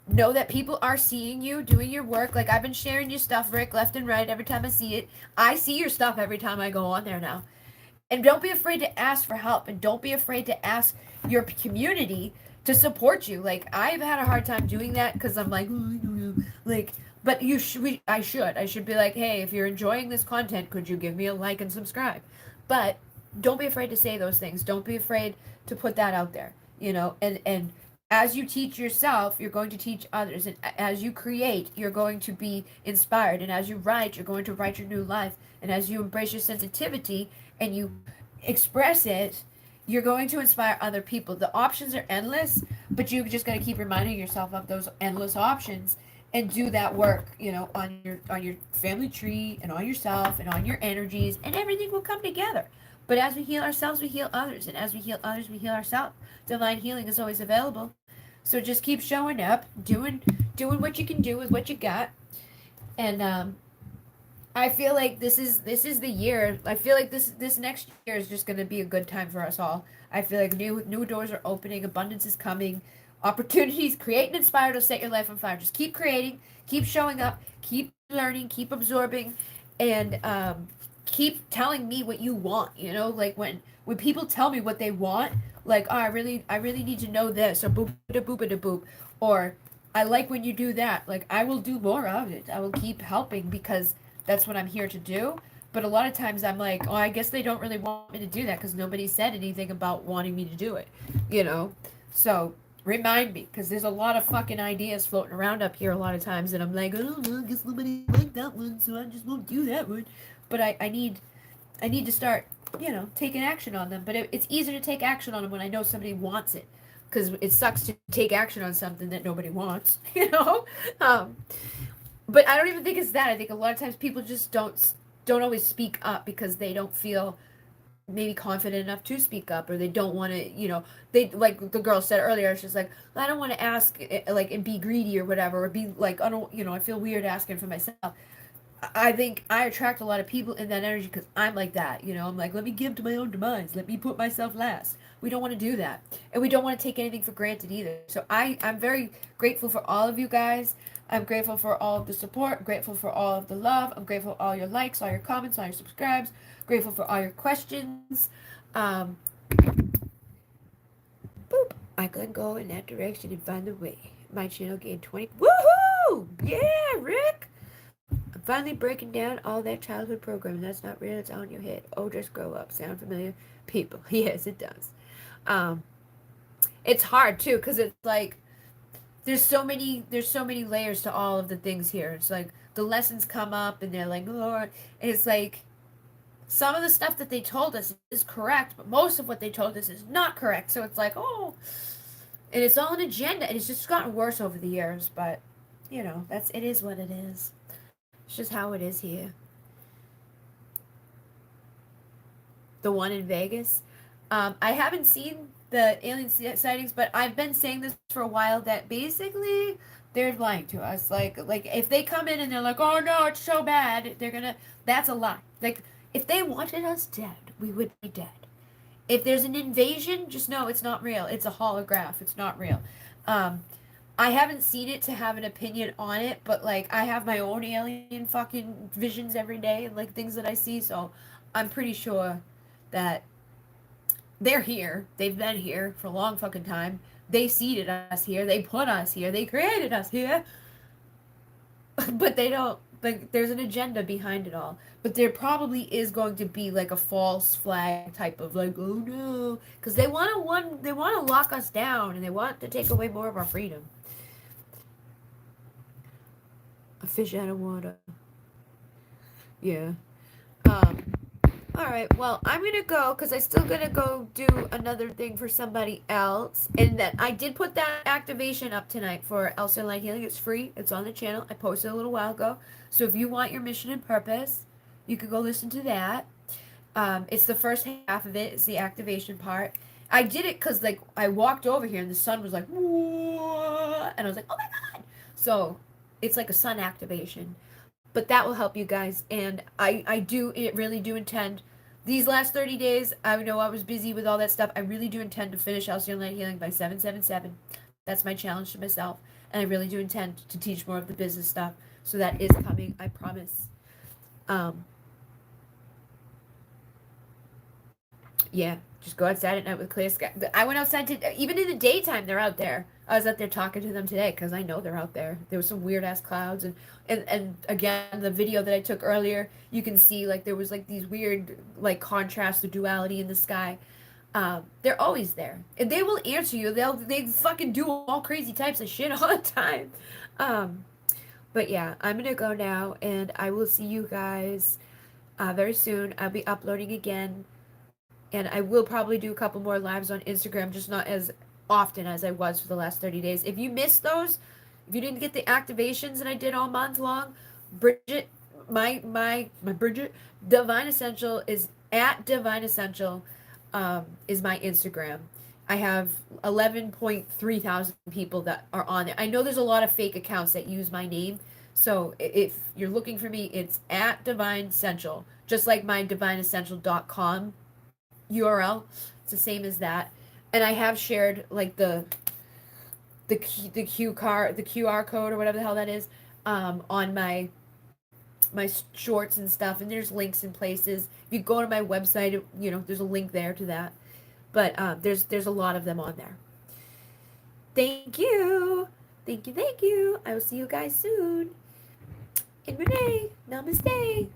Know that people are seeing you doing your work. Like I've been sharing your stuff, Rick, left and right. Every time I see it, I see your stuff every time I go on there now. And don't be afraid to ask for help, and don't be afraid to ask your community to support you. Like I've had a hard time doing that because I'm like, like, but I should be like, hey, if you're enjoying this content, could you give me a like and subscribe? But don't be afraid to say those things. Don't be afraid to put that out there. And as you teach yourself, you're going to teach others. And as you create, you're going to be inspired. And as you write, you're going to write your new life. And as you embrace your sensitivity and you express it, you're going to inspire other people. The options are endless, but you just got to keep reminding yourself of those endless options and do that work, on your family tree and on yourself and on your energies, and everything will come together. But as we heal ourselves, we heal others, and as we heal others, we heal ourselves. Divine healing is always available. So just keep showing up, doing what you can do with what you got. And I feel like this is the year. I feel like this next year is just going to be a good time for us all. I feel like new doors are opening, abundance is coming, opportunities. Create and inspire to set your life on fire. Just keep creating, keep showing up, keep learning, keep absorbing, and keep telling me what you want. Like when people tell me what they want, like, oh, I really need to know this, or boop da boop da boop, or I like when you do that. Like I will do more of it. I will keep helping because that's what I'm here to do. But a lot of times I'm like, oh, I guess they don't really want me to do that because nobody said anything about wanting me to do it, So remind me, because there's a lot of fucking ideas floating around up here a lot of times, and I'm like, oh, no, I guess nobody liked that one, so I just won't do that one. But I need to start, taking action on them. But it's easier to take action on them when I know somebody wants it, because it sucks to take action on something that nobody wants, But I don't even think it's that. I think a lot of times people just don't always speak up because they don't feel maybe confident enough to speak up, or they don't want to, they, like the girl said earlier, she's like, I don't want to ask, like, and be greedy or whatever, or be like, I don't, I feel weird asking for myself. I think I attract a lot of people in that energy because I'm like that, I'm like, let me give to my own demise, let me put myself last. We don't want to do that, and we don't want to take anything for granted either. So I'm very grateful for all of you guys. I'm grateful for all of the support. I'm grateful for all of the love. I'm grateful for all your likes, all your comments, all your subscribes. Grateful for all your questions. Boop. I could go in that direction and find the way. My channel gained 20. Woohoo! Yeah, Rick! I'm finally breaking down all that childhood programming. That's not real. It's on your head. Oh, just grow up. Sound familiar? People. Yes, it does. It's hard too because it's like there's so many layers to all of the things here. It's like the lessons come up and they're like, oh, and it's like some of the stuff that they told us is correct, but most of what they told us is not correct. So it's like, oh, and it's all an agenda, and it's just gotten worse over the years. But it is what it is. It's just how it is here. The one in Vegas. I haven't seen the alien sightings, but I've been saying this for a while that basically they're lying to us. Like if they come in and they're like, oh no, it's so bad, that's a lie. Like if they wanted us dead, we would be dead. If there's an invasion, just know it's not real. It's a holograph. It's not real. I haven't seen it to have an opinion on it, but like I have my own alien fucking visions every day and like things that I see, so I'm pretty sure that they're here. They've been here for a long fucking time. They seeded us here. They put us here. They created us here. But they don't like there's an agenda behind it all. But there probably is going to be like a false flag type of like, oh no, because they want to lock us down and they want to take away more of our freedom. A fish out of water. Yeah. Um. All right. Well, I'm gonna go because I still gonna go do another thing for somebody else, and that I did put that activation up tonight for Elsa Light Healing. It's free. It's on the channel. I posted a little while ago. So if you want your mission and purpose, you could go listen to that. It's the first half of it. It's the activation part. I did it because like I walked over here and the sun was like, whoa, and I was like, oh my god. So it's like a sun activation, but that will help you guys. And I do it really do intend these last 30 days. I know I was busy with all that stuff. I really do intend to finish Halcyon Light Healing by 777. That's my challenge to myself, and I really do intend to teach more of the business stuff. So that is coming. I promise. Um, Yeah, just go outside at night with clear sky. I went outside to even in the daytime. They're out there. I was out there talking to them today because I know they're out there. There was some weird ass clouds and again the video that I took earlier, you can see like there was like these weird like contrast or duality in the sky. They're always there and they will answer you. They fucking do all crazy types of shit all the time. Um, but yeah, I'm gonna go now and I will see you guys very soon. I'll be uploading again. And I will probably do a couple more lives on Instagram, just not as often as I was for the last 30 days. If you missed those, if you didn't get the activations that I did all month long, Bridget, my Bridget, Divine Essential is at Divine Essential, is my Instagram. I have 11.3 thousand people that are on there. I know there's a lot of fake accounts that use my name. So if you're looking for me, it's at Divine Essential, just like my divineessential.com URL. It's the same as that. And I have shared like the QR code or whatever the hell that is on my shorts and stuff, and there's links in places. If you go to my website, you know, there's a link there to that. But there's a lot of them on there. Thank you. Thank you. I will see you guys soon. And Renee, namaste.